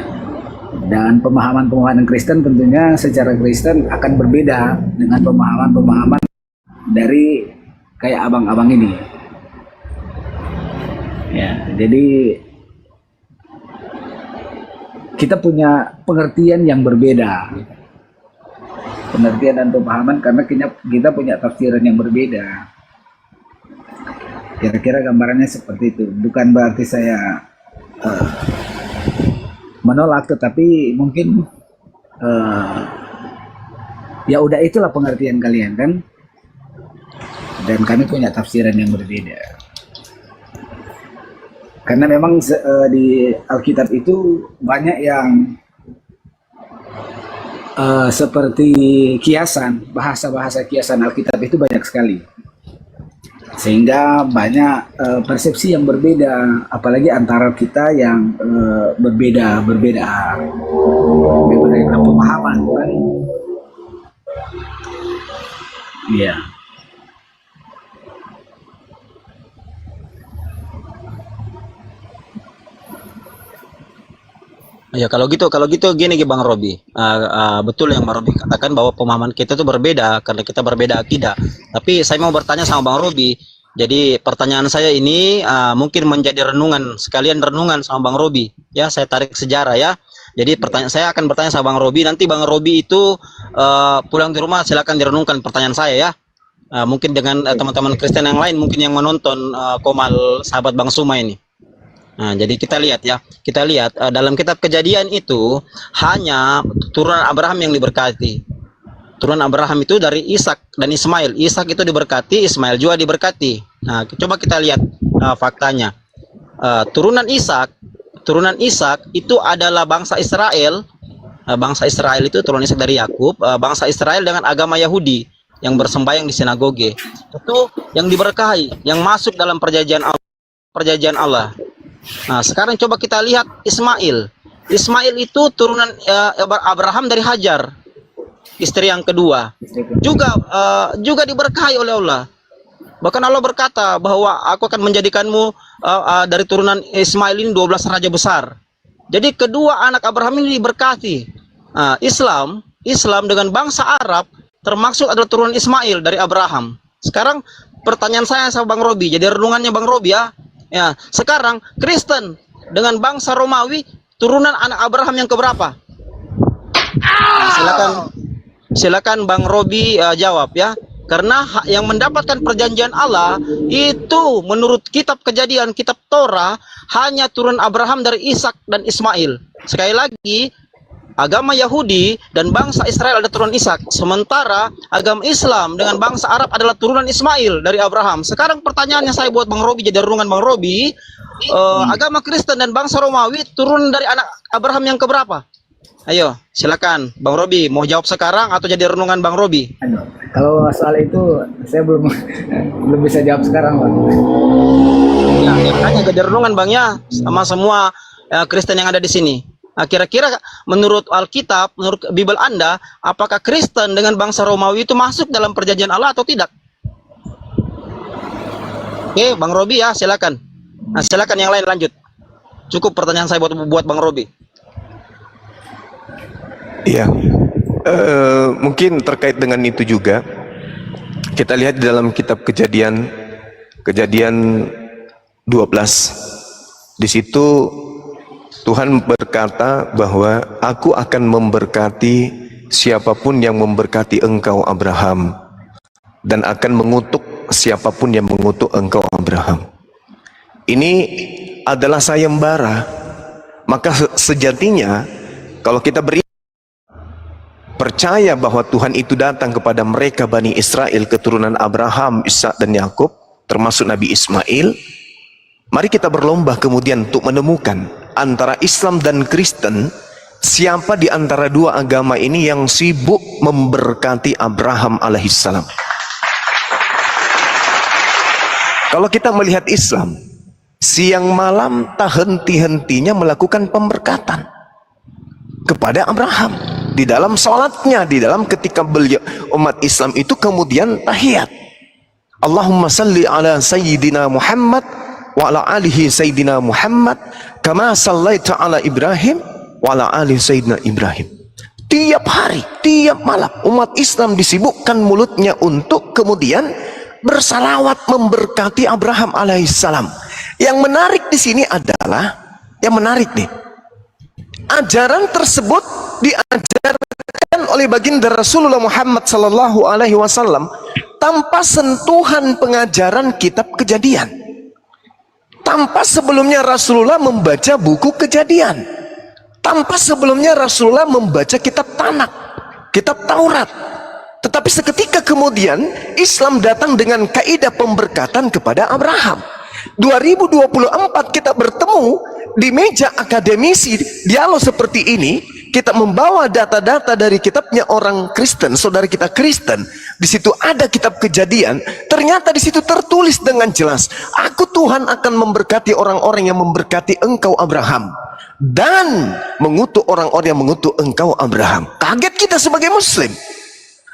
Dan pemahaman-pemahaman Kristen tentunya secara Kristen akan berbeda dengan pemahaman-pemahaman dari kayak abang-abang ini. Ya, jadi kita punya pengertian yang berbeda, pengertian dan pemahaman karena kita punya tafsiran yang berbeda. Kira-kira gambarannya seperti itu. Bukan berarti saya menolak, tetapi mungkin ya udah itulah pengertian kalian kan, dan kami punya tafsiran yang berbeda. Karena memang di Alkitab itu banyak yang seperti kiasan, bahasa-bahasa kiasan Alkitab itu banyak sekali. Sehingga banyak persepsi yang berbeda, apalagi antara kita yang berbeda pemahaman kan. Iya. Ya kalau gitu gini Bang Robi, betul yang Bang Robi katakan bahwa pemahaman kita itu berbeda karena kita berbeda akidah. Tapi saya mau bertanya sama Bang Robi, jadi pertanyaan saya ini mungkin menjadi renungan, sekalian renungan sama Bang Robi. Ya, saya tarik sejarah ya. Jadi saya akan bertanya sama Bang Robi, nanti Bang Robi itu pulang di rumah silakan direnungkan pertanyaan saya ya. Mungkin dengan teman-teman Kristen yang lain mungkin yang menonton Komal sahabat Bang Suma ini. Nah, jadi kita lihat dalam kitab Kejadian itu hanya turunan Abraham yang diberkati. Turunan Abraham itu dari Ishak dan Ismail. Ishak itu diberkati, Ismail juga diberkati. Nah, coba kita lihat faktanya. Turunan Ishak itu adalah bangsa Israel. Bangsa Israel itu turunan Ishak dari Yakub. Bangsa Israel dengan agama Yahudi yang bersembahyang di sinagoge. Itu yang diberkahi, yang masuk dalam perjanjian Allah. Nah, sekarang coba kita lihat Ismail. Ismail itu turunan Abraham dari Hajar, istri yang kedua. Juga diberkahi oleh Allah. Bahkan Allah berkata bahwa aku akan menjadikanmu dari turunan Ismail ini 12 raja besar. Jadi kedua anak Abraham ini diberkati. Islam dengan bangsa Arab termasuk adalah turunan Ismail dari Abraham. Sekarang pertanyaan saya sama Bang Robi, jadi renungannya Bang Robi ya. Ya, sekarang Kristen dengan bangsa Romawi turunan anak Abraham yang keberapa? Nah, silakan Bang Robi jawab ya. Karena yang mendapatkan perjanjian Allah itu menurut kitab Kejadian, kitab Torah hanya turun Abraham dari Ishak dan Ismail. Sekali lagi, agama Yahudi dan bangsa Israel ada turunan Ishak, sementara agama Islam dengan bangsa Arab adalah turunan Ismail dari Abraham. Sekarang pertanyaannya saya buat Bang Robi, jadi renungan Bang Robi, agama Kristen dan bangsa Romawi turun dari anak Abraham yang keberapa? Ayo, silakan Bang Robi, mau jawab sekarang atau jadi renungan Bang Robi? Kalau soal itu saya belum bisa jawab sekarang, Bang. Ya, makanya jadi renungan Bang ya, sama semua Kristen yang ada di sini. Nah, kira-kira menurut Alkitab, menurut Bible Anda, apakah Kristen dengan bangsa Romawi itu masuk dalam perjanjian Allah atau tidak? Oke, Bang Robi ya, silakan. Nah, silakan yang lain lanjut. Cukup pertanyaan saya buat Bang Robi. Iya, mungkin terkait dengan itu juga kita lihat di dalam kitab Kejadian 12. Di situ Tuhan berkata bahwa aku akan memberkati siapapun yang memberkati engkau Abraham, dan akan mengutuk siapapun yang mengutuk engkau Abraham. Ini adalah sayembara. Maka sejatinya kalau kita percaya bahwa Tuhan itu datang kepada mereka Bani Israel, keturunan Abraham, Ishak dan Yakub, termasuk Nabi Ismail, mari kita berlomba kemudian untuk menemukan antara Islam dan Kristen, siapa di antara dua agama ini yang sibuk memberkati Abraham alaihissalam. Kalau kita melihat Islam, siang malam tak henti-hentinya melakukan pemberkatan kepada Abraham. Di dalam sholatnya, di dalam ketika beliau umat Islam itu kemudian tahiyat, Allahumma salli ala Sayyidina Muhammad wa ala alihi Sayyidina Muhammad kama sallaita ala Ibrahim wa ala alihi Sayyidina Ibrahim. Tiap hari, tiap malam umat Islam disibukkan mulutnya untuk kemudian bersalawat memberkati Abraham alaihissalam. Yang menarik di sini adalah, yang menarik nih, ajaran tersebut diajarkan oleh baginda Rasulullah Muhammad sallallahu alaihi wasallam tanpa sentuhan pengajaran kitab Kejadian. Tanpa sebelumnya Rasulullah membaca buku Kejadian. Tanpa sebelumnya Rasulullah membaca kitab Tanak, kitab Taurat. Tetapi seketika kemudian Islam datang dengan kaidah pemberkatan kepada Abraham. 2024 kita bertemu di meja akademisi dialog seperti ini, kita membawa data-data dari kitabnya orang Kristen, saudara kita Kristen. Di situ ada kitab Kejadian, ternyata di situ tertulis dengan jelas, aku Tuhan akan memberkati orang-orang yang memberkati engkau Abraham dan mengutuk orang-orang yang mengutuk engkau Abraham. Kaget kita sebagai muslim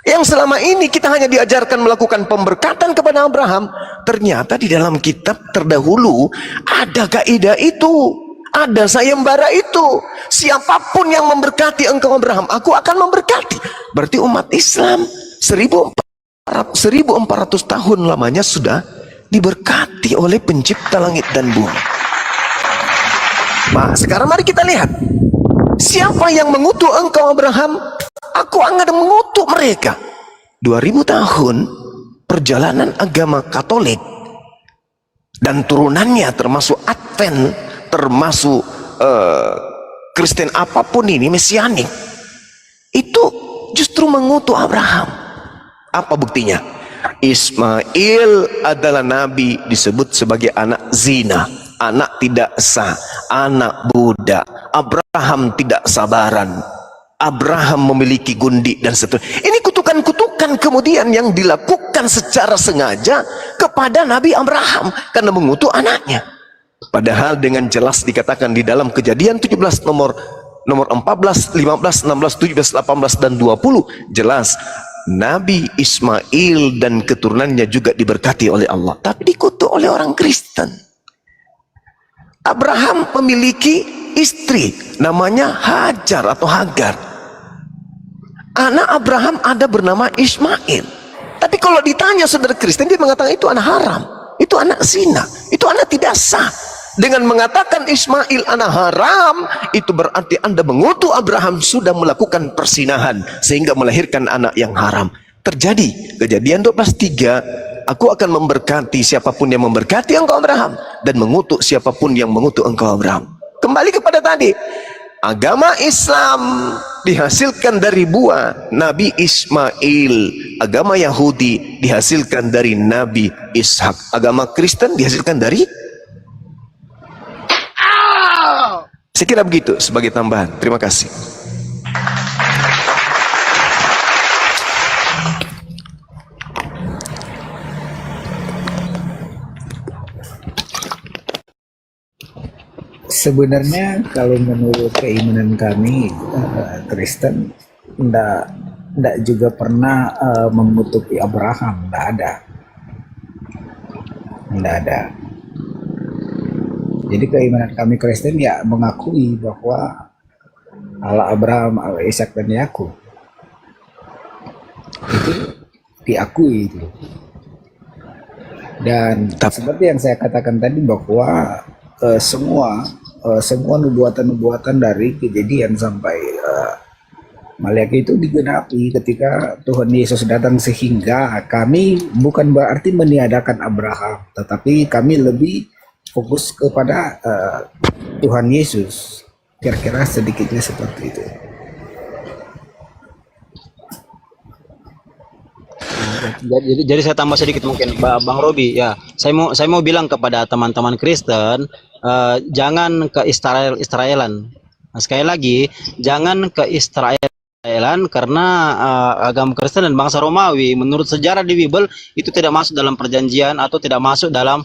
yang selama ini kita hanya diajarkan melakukan pemberkatan kepada Abraham. Ternyata di dalam kitab terdahulu ada kaidah itu, ada sayembara itu. Siapapun yang memberkati engkau Abraham, aku akan memberkati. Berarti umat Islam 1400 tahun lamanya sudah diberkati oleh pencipta langit dan bumi. Nah, sekarang mari kita lihat, siapa yang mengutuk engkau Abraham, aku akan mengutuk mereka. 2000 tahun perjalanan agama Katolik dan turunannya, termasuk Advent, termasuk Kristen apapun ini, Mesianik, itu justru mengutuk Abraham. Apa buktinya? Ismail adalah nabi disebut sebagai anak zina, anak tidak sah, anak budak. Abraham tidak sabaran, Abraham memiliki gundi dan seterusnya. Ini kutukan-kutukan kemudian yang dilakukan secara sengaja kepada Nabi Abraham karena mengutuk anaknya. Padahal dengan jelas dikatakan di dalam Kejadian 17 nomor 14, 15, 16, 17, 18 dan 20 jelas Nabi Ismail dan keturunannya juga diberkati oleh Allah, tapi dikutuk oleh orang Kristen. Abraham memiliki istri namanya Hajar atau Hagar. Anak Abraham ada bernama Ismail. Tapi kalau ditanya saudara Kristen, dia mengatakan itu anak haram, itu anak zina, itu anak tidak sah. Dengan mengatakan Ismail anak haram, itu berarti Anda mengutuk Abraham sudah melakukan persinahan sehingga melahirkan anak yang haram. Terjadi Kejadian 12:3, aku akan memberkati siapapun yang memberkati engkau Abraham dan mengutuk siapapun yang mengutuk engkau Abraham. Kembali kepada tadi, agama Islam dihasilkan dari buah Nabi Ismail, agama Yahudi dihasilkan dari Nabi Ishak, agama Kristen dihasilkan dari, saya kira begitu sebagai tambahan. Terima kasih. Sebenarnya kalau menurut keimanan kami Kristen, ndak juga pernah mengutuki Abraham, ndak ada. Jadi keimanan kami Kristen ya mengakui bahwa Allah Abraham, Allah Ishak dan Yakub itu diakui itu. Dan seperti yang saya katakan tadi bahwa semua nubuatan-nubuatan dari Kejadian sampai Maliaki itu digenapi ketika Tuhan Yesus datang, sehingga kami bukan berarti meniadakan Abraham, tetapi kami lebih fokus kepada Tuhan Yesus. Kira-kira sedikitnya seperti itu. Jadi saya tambah sedikit mungkin, Bang Robi ya. Saya mau bilang kepada teman-teman Kristen, jangan ke Israelan. Nah, sekali lagi, jangan ke Israelan karena agama Kristen dan bangsa Romawi menurut sejarah di Bible itu tidak masuk dalam perjanjian atau tidak masuk dalam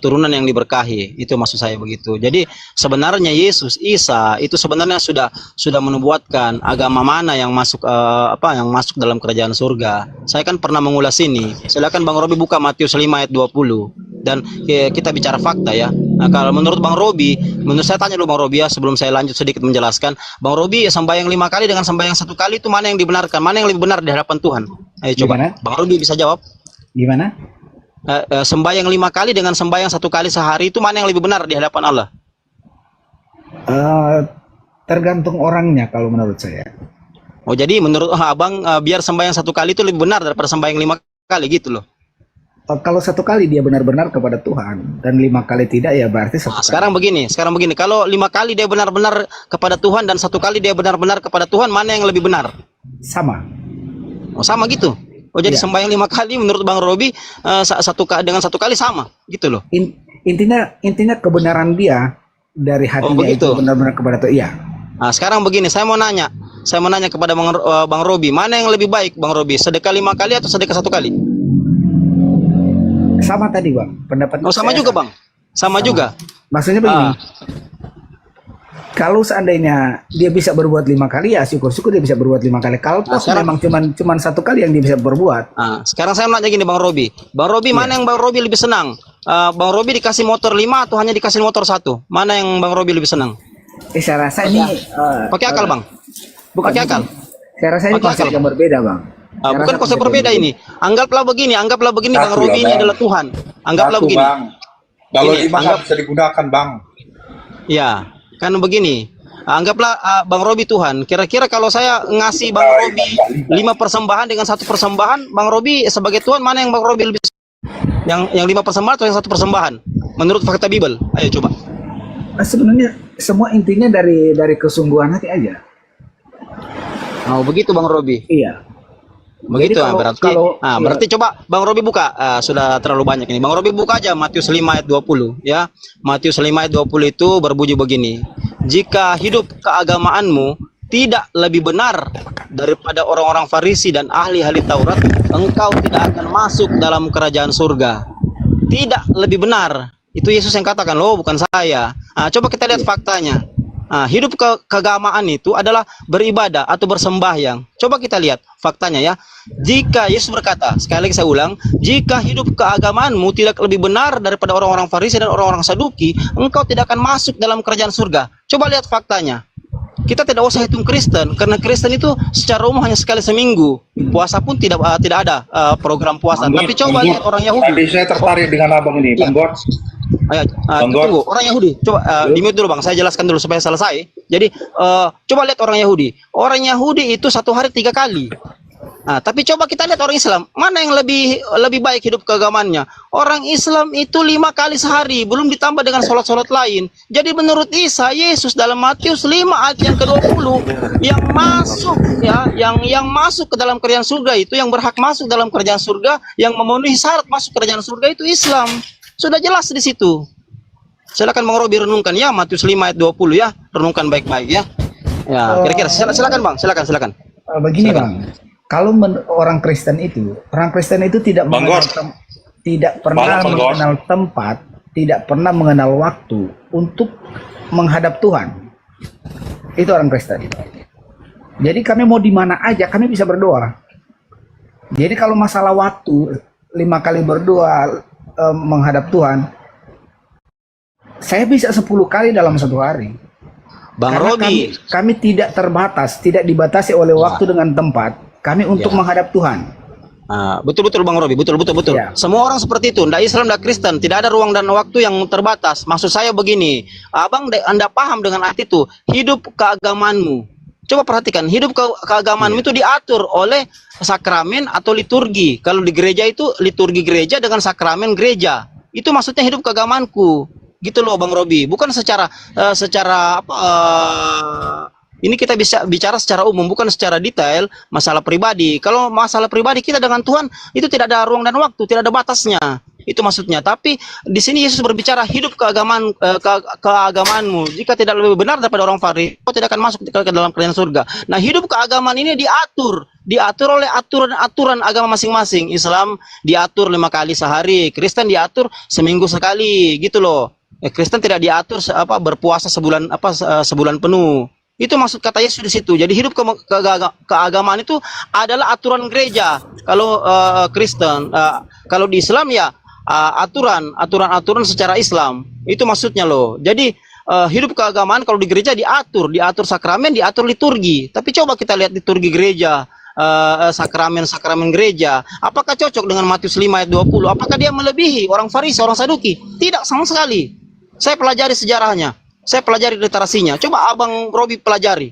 turunan yang diberkahi. Itu maksud saya begitu. Jadi sebenarnya Yesus Isa itu sebenarnya sudah menubuatkan agama mana yang masuk yang masuk dalam kerajaan surga. Saya kan pernah mengulas ini. Silakan Bang Robi buka Matius 5 ayat 20 dan kita bicara fakta ya. Nah, kalau menurut Bang Robi, menurut saya tanya dulu Bang Robi ya sebelum saya lanjut sedikit menjelaskan. Bang Robi, sembahyang 5 kali dengan sembahyang 1 kali itu mana yang dibenarkan? Mana yang lebih benar di hadapan Tuhan? Ayo coba. Gimana? Bang Robi bisa jawab? Gimana? sembahyang 5 kali dengan sembahyang 1 kali sehari itu mana yang lebih benar di hadapan Allah? Tergantung orangnya kalau menurut saya. Oh, jadi menurut abang biar sembahyang 1 kali itu lebih benar daripada sembahyang 5 kali gitu loh. Kalau 1 kali dia benar-benar kepada Tuhan dan 5 kali tidak, ya berarti 1 kali. Sekarang begini, kalau 5 kali dia benar-benar kepada Tuhan dan 1 kali dia benar-benar kepada Tuhan, mana yang lebih benar? Sama. Oh, sama gitu. Oh, jadi Iya. sembahyang 5 kali menurut Bang Robi dengan 1 kali sama gitu loh. Intinya kebenaran dia dari hatinya begitu. itu benar-benar kepada Tuhan. Iya. Nah, sekarang begini, saya mau nanya kepada Bang Robi, mana yang lebih baik Bang Robi, sedekah 5 kali atau sedekah 1 kali? Sama tadi, Bang. Pendapat Oh, sama saya juga Bang, sama juga. Maksudnya begini. Ah. Kalau seandainya dia bisa berbuat 5 kali, ya syukur-syukur dia bisa berbuat 5 kali. Kalau toh sekarang- memang cuman 1 kali yang dia bisa berbuat, Nah, sekarang saya mau nanya gini Bang Robi, mana yang Bang Robi lebih senang? Bang Robi dikasih motor 5 atau hanya dikasih motor 1? Mana yang Bang Robi lebih senang? saya rasa ini Pakai akal Bang, pakai akal. Saya rasa ini Pakai konsep akal. yang berbeda, Bang. Saya Bukan rasa konsep berbeda ini. Anggaplah begini Bang Satu Robi lah, ini Bang. adalah Tuhan. Anggaplah Satu, begini. Bang. Kalau Ini, 5 nggak bisa digunakan, Bang. Ya, kan begini. Anggaplah Bang Robi Tuhan. Kira-kira kalau saya ngasih Bang Robi 5 persembahan dengan 1 persembahan, Bang Robi sebagai Tuhan mana yang Bang Robi lebih yang 5 persembahan atau yang 1 persembahan? Menurut fakta Bible. Ayo coba. Sebenarnya semua intinya dari kesungguhan hati aja. Oh, begitu Bang Robi. Iya. Begitu Jadi berarti coba Bang Robi buka, sudah terlalu banyak ini. Bang Robi buka aja Matius 5 ayat 20 ya. Matius 5 ayat 20 itu berbunyi begini. Jika hidup keagamaanmu tidak lebih benar daripada orang-orang Farisi dan ahli-ahli Taurat, engkau tidak akan masuk dalam kerajaan surga. Tidak lebih benar. Itu Yesus yang katakan loh, bukan saya. Coba kita lihat faktanya. Hidup keagamaan itu adalah beribadah atau bersembahyang. Coba kita lihat faktanya ya. Jika Yesus berkata, sekali lagi saya ulang, jika hidup keagamaanmu tidak lebih benar daripada orang-orang Farisi dan orang-orang Saduki, engkau tidak akan masuk dalam kerajaan surga. Coba lihat faktanya. Kita tidak usah hitung Kristen, karena Kristen itu secara umum hanya sekali seminggu. Puasa pun tidak ada program puasa. Tapi coba lihat orang Yahudi. Tadi saya tertarik dengan abang ini, Iya. Bang God. Ayo, Bang God. tunggu, orang Yahudi. Coba di mute dulu Bang, saya jelaskan dulu supaya selesai. Jadi coba lihat orang Yahudi. Orang Yahudi itu 1 hari 3 kali. Tapi coba kita lihat orang Islam, mana yang lebih baik hidup keagamaannya? Orang Islam itu 5 kali sehari, belum ditambah dengan sholat-sholat lain. Jadi menurut Yesus dalam Matius 5 ayat yang ke-20, yang masuk ya, yang masuk ke dalam kerajaan surga itu, yang berhak masuk dalam kerajaan surga, yang memenuhi syarat masuk kerajaan surga itu Islam. Sudah jelas di situ. Silakan Bang Robi renungkan ya Matius 5 ayat 20 ya, renungkan baik-baik ya. Ya, kira-kira silakan Bang, silakan. Begini, Bang. Kalau orang Kristen itu tidak Bang mengenal God. tidak pernah Bang God. mengenal tempat, tidak pernah mengenal waktu untuk menghadap Tuhan. Itu orang Kristen. Jadi kami mau di mana aja kami bisa berdoa. Jadi kalau masalah waktu 5 kali berdoa menghadap Tuhan, saya bisa 10 kali dalam 1 hari. Bang Karena Robi. kami tidak terbatas, tidak dibatasi oleh waktu dengan tempat. Kami untuk menghadap Tuhan. Betul Bang Robi, betul. Ya. Semua orang seperti itu, ndak Islam, ndak Kristen, tidak ada ruang dan waktu yang terbatas. Maksud saya begini, Anda paham dengan arti itu, hidup keagamaanmu. Coba perhatikan, hidup keagamaanmu itu diatur oleh sakramen atau liturgi. Kalau di gereja itu liturgi gereja dengan sakramen gereja. Itu maksudnya hidup keagamaanku. Gitu loh Bang Robi, bukan secara ini kita bisa bicara secara umum, bukan secara detail masalah pribadi. Kalau masalah pribadi kita dengan Tuhan itu tidak ada ruang dan waktu, tidak ada batasnya. Itu maksudnya. Tapi di sini Yesus berbicara hidup keagamaanmu. Jika tidak lebih benar daripada orang Farisi, kau tidak akan masuk ke dalam kerajaan surga. Nah, hidup keagamaan ini diatur oleh aturan agama masing-masing. Islam diatur 5 kali sehari, Kristen diatur seminggu sekali, gitu loh. Kristen tidak diatur berpuasa sebulan penuh. Itu maksud kata Yesus di situ. Jadi hidup keagamaan itu adalah aturan gereja. Kalau Kristen, kalau di Islam ya aturan secara Islam. Itu maksudnya loh. Jadi hidup keagamaan kalau di gereja diatur sakramen, diatur liturgi. Tapi coba kita lihat liturgi gereja. sakramen gereja, apakah cocok dengan Matius 5 ayat 20? Apakah dia melebihi orang Farisi, orang Saduki? Tidak sama sekali. Saya pelajari sejarahnya, saya pelajari literasinya. Coba Abang Robi pelajari.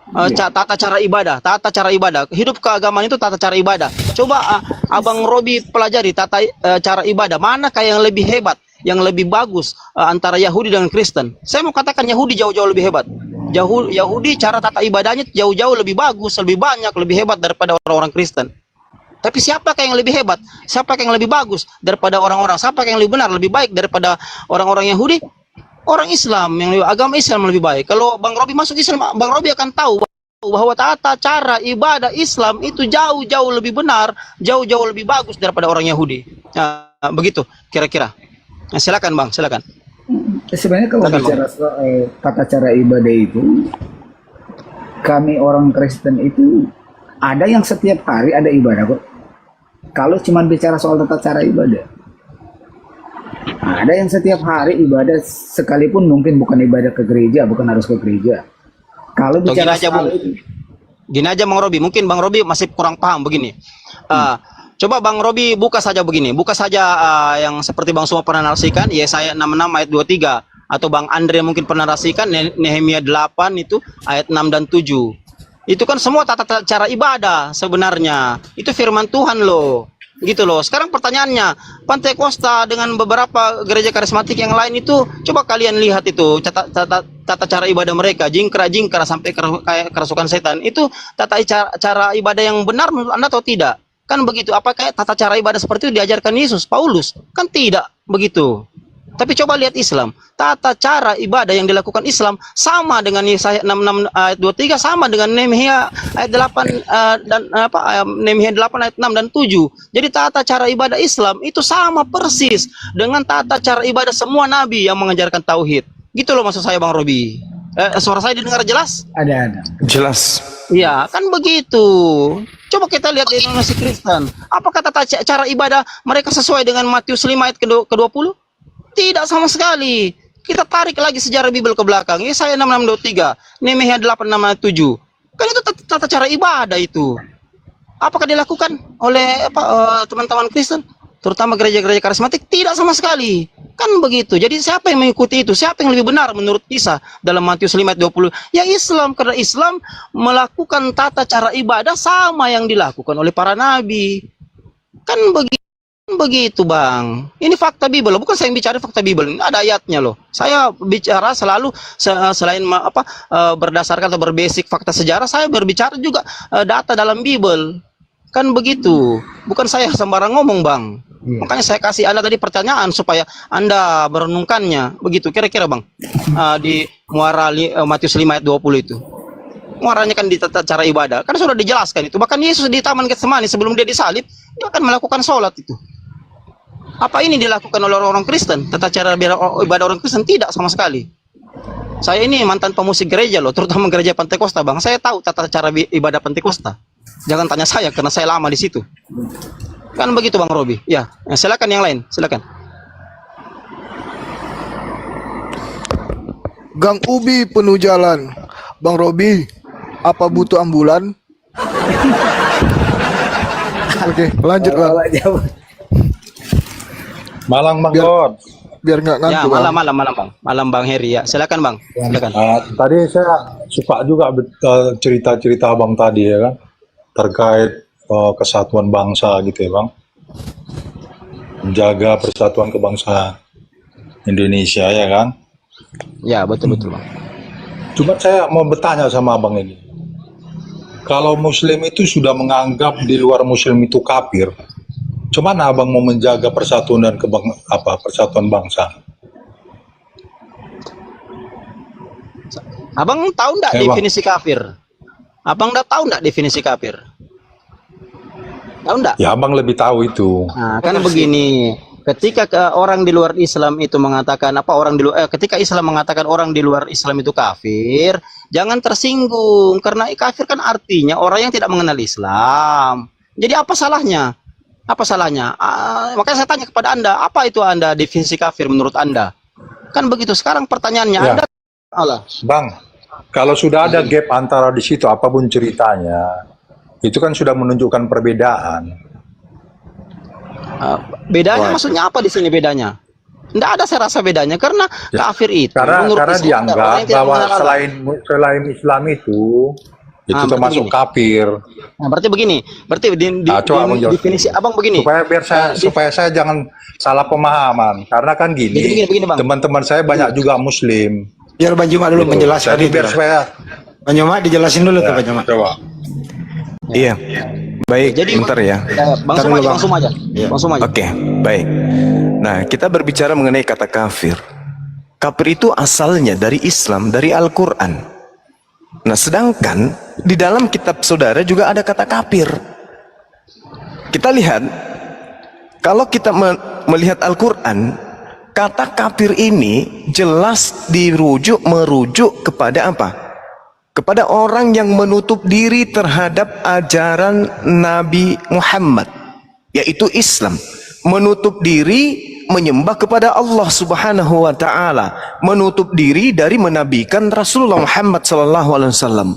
Tata cara ibadah, hidup keagamaan itu tata cara ibadah. Coba Abang Robi pelajari tata cara ibadah, manakah yang lebih hebat, yang lebih bagus antara Yahudi dengan Kristen? Saya mau katakan Yahudi jauh-jauh lebih hebat. Yahudi cara tata ibadahnya jauh-jauh lebih bagus, lebih banyak, lebih hebat daripada orang-orang Kristen. Tapi siapakah yang lebih hebat? Siapakah yang lebih bagus daripada orang-orang? Siapakah yang lebih benar, lebih baik daripada orang-orang Yahudi? Orang Islam, agama Islam lebih baik. Kalau Bang Robi masuk Islam, Bang Robi akan tahu bahwa tata cara ibadah Islam itu jauh-jauh lebih benar, jauh-jauh lebih bagus daripada orang Yahudi. Begitu kira-kira. Nah, silakan Bang, silakan. Sebenarnya kalau bicara soal tata cara ibadah itu, kami orang Kristen itu ada yang setiap hari ada ibadah kok. Kalau cuma bicara soal tata cara ibadah, ada yang setiap hari ibadah, sekalipun mungkin bukan ibadah ke gereja, bukan harus ke gereja. Kalau bicara soal itu, gini aja Bang Robi, mungkin Bang Robi masih kurang paham begini. Coba Bang Robi buka saja begini, buka saja yang seperti Bang Suma pernah narasikan, Yesaya 66 ayat 23, atau Bang Andre mungkin pernah narasikan Nehemia 8 itu ayat 6 dan 7. Itu kan semua tata cara ibadah sebenarnya. Itu firman Tuhan loh. Gitu loh. Sekarang pertanyaannya, Pantai Kosta dengan beberapa gereja karismatik yang lain itu, coba kalian lihat itu tata cara ibadah mereka, jingkra sampai kayak kerasukan setan. Itu tata cara ibadah yang benar menurut Anda atau tidak? Kan begitu. Apakah tata cara ibadah seperti itu diajarkan Yesus, Paulus? Kan tidak begitu. Tapi coba lihat Islam, tata cara ibadah yang dilakukan Islam sama dengan Yesaya 66 ayat 23, sama dengan Nehemia ayat 8 Nehemia 8 ayat 6 dan 7. Jadi tata cara ibadah Islam itu sama persis dengan tata cara ibadah semua nabi yang mengajarkan tauhid. Gitu loh maksud saya Bang Robi. Suara saya didengar jelas? ada. Jelas. Iya, kan begitu. Coba kita lihat di Indonesia Kristen. Apakah tata cara ibadah mereka sesuai dengan Matius 5 ayat ke-20? Tidak sama sekali. Kita tarik lagi sejarah Bible ke belakang. Yesaya 66:23, Nehemia 8:6-7. Kan itu tata cara ibadah itu. Apakah dilakukan oleh teman-teman Kristen, terutama gereja-gereja karismatik? Tidak sama sekali. Kan begitu. Jadi siapa yang mengikuti itu? Siapa yang lebih benar menurut Isa dalam Matius 5:20? Ya Islam, karena Islam melakukan tata cara ibadah sama yang dilakukan oleh para nabi. Kan begitu Bang. Ini fakta Bible, bukan saya yang bicara fakta Bible. Ini ada ayatnya loh. Saya bicara selalu selain berdasarkan atau berbasic fakta sejarah, saya berbicara juga data dalam Bible. Kan begitu. Bukan saya sembarang ngomong Bang. Makanya saya kasih Anda tadi pertanyaan supaya Anda merenungkannya. Begitu kira-kira Bang. Di muara Matius 5 ayat 20 itu. Muaranya kan di tata cara ibadah. Kan sudah dijelaskan itu. Bahkan Yesus di Taman Getsemani sebelum dia disalib, dia akan melakukan sholat itu. Apa ini dilakukan oleh orang-orang Kristen? Tata cara ibadah orang Kristen? Tidak sama sekali. Saya ini mantan pemusik gereja loh, terutama gereja Pantai Kosta Bang. Saya tahu tata cara ibadah Pantai Kosta. Jangan tanya saya karena saya lama di situ. Kan begitu Bang Robi. Ya, silakan yang lain, silakan. Gang Ubi penuh jalan. Bang Robi, apa butuh ambulan? Oke, lanjut Bang. Malang Bang God. Biar nggak Ya, ngantuk. Bang. malam Bang. Malam Bang Heri ya. Silakan Bang. Silakan. Tadi saya suka juga cerita-cerita Abang tadi ya kan, terkait kesatuan bangsa gitu ya Bang. Menjaga persatuan kebangsaan Indonesia ya kan. Ya, betul Bang. Cuma saya mau bertanya sama Abang ini. Kalau Muslim itu sudah menganggap di luar Muslim itu kafir, cuman Abang mau menjaga persatuan dan persatuan bangsa? Abang tahu enggak definisi kafir? Abang enggak tahu enggak definisi kafir? Tahu enggak? Ya Abang lebih tahu itu. Nah, kan begini. Ketika orang di luar Islam itu mengatakan ketika Islam mengatakan orang di luar Islam itu kafir, jangan tersinggung karena kafir kan artinya orang yang tidak mengenal Islam. Jadi apa salahnya? Apa salahnya? Makanya saya tanya kepada Anda, apa itu Anda definisi kafir menurut Anda? Kan begitu. Sekarang pertanyaannya, Ya. Anda Allah. Bang, kalau sudah ada gap antara di situ apapun ceritanya, Itu kan sudah menunjukkan perbedaan. Bedanya maksudnya apa di sini bedanya? Tidak ada saya rasa bedanya karena kafir itu Karena menurut Islam dianggap orang yang tidak bahwa mengenal Allah. selain Islam itu berarti termasuk begini. kafir. Nah, berarti begini, berarti Coba Abang jelasin. definisi abang begini. Supaya saya jangan salah pemahaman. Karena kan gini, Begini, Bang. teman-teman saya banyak juga Muslim. Biar Bang Juma dulu menjelaskan Jadi itu. biar supaya Bang Juma dijelasin dulu tuh Bang Juma. coba. Iya. Baik, Jadi bentar ya. Bang Ntar Suma dulu, aja, Bang. Bang Suma aja. Oke, baik. Nah, kita berbicara mengenai kata kafir. Kafir itu asalnya dari Islam, dari Al-Quran. Nah, sedangkan di dalam kitab saudara juga ada kata kafir. Kita lihat, kalau kita melihat Al-Quran, kata kafir ini jelas merujuk kepada apa? Kepada orang yang menutup diri terhadap ajaran Nabi Muhammad, yaitu Islam. Menutup diri menyembah kepada Allah Subhanahu wa taala, menutup diri dari menabikan Rasulullah Muhammad sallallahu alaihi wasallam.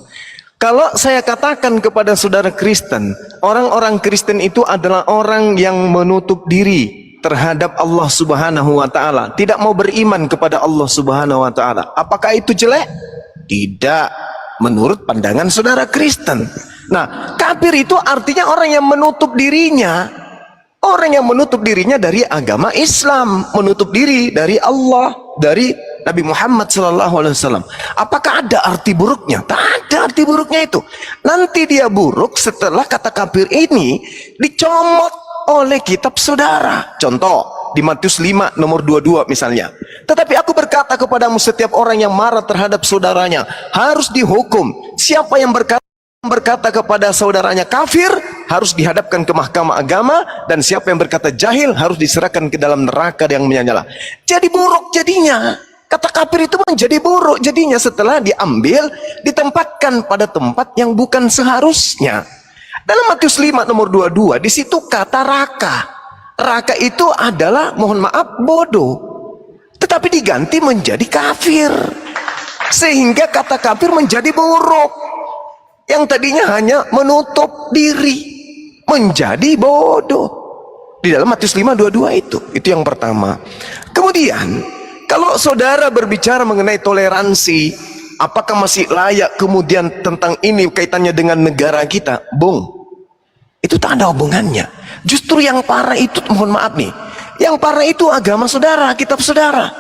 Kalau saya katakan kepada saudara Kristen, orang-orang Kristen itu adalah orang yang menutup diri terhadap Allah Subhanahu wa taala, tidak mau beriman kepada Allah Subhanahu wa taala. Apakah itu jelek? Tidak. Menurut pandangan saudara Kristen. Nah, kafir itu artinya orang yang menutup dirinya. Orang yang menutup dirinya dari agama Islam, menutup diri dari Allah, dari Nabi Muhammad SAW. Apakah ada arti buruknya? Tak ada arti buruknya itu. Nanti dia buruk setelah kata kafir ini dicomot oleh kitab saudara. Contoh, di Matius 5 nomor 22 misalnya. Tetapi aku berkata kepadamu, setiap orang yang marah terhadap saudaranya harus dihukum. Siapa yang berkata kepada saudaranya kafir harus dihadapkan ke mahkamah agama, dan siapa yang berkata jahil harus diserahkan ke dalam neraka yang menyala. Jadi buruk jadinya. Kata kafir itu menjadi buruk jadinya setelah diambil, ditempatkan pada tempat yang bukan seharusnya. Dalam Matius 5 nomor 22 di situ kata raka. Raka itu adalah, mohon maaf, bodoh. Tetapi diganti menjadi kafir. Sehingga kata kafir menjadi buruk. Yang tadinya hanya menutup diri menjadi bodoh. Di dalam Matius 5:22 itu yang pertama. Kemudian kalau saudara berbicara mengenai toleransi, apakah masih layak kemudian tentang ini kaitannya dengan negara kita? Bung, itu tak ada hubungannya. Justru yang parah itu, mohon maaf nih, yang parah itu agama saudara, kitab saudara.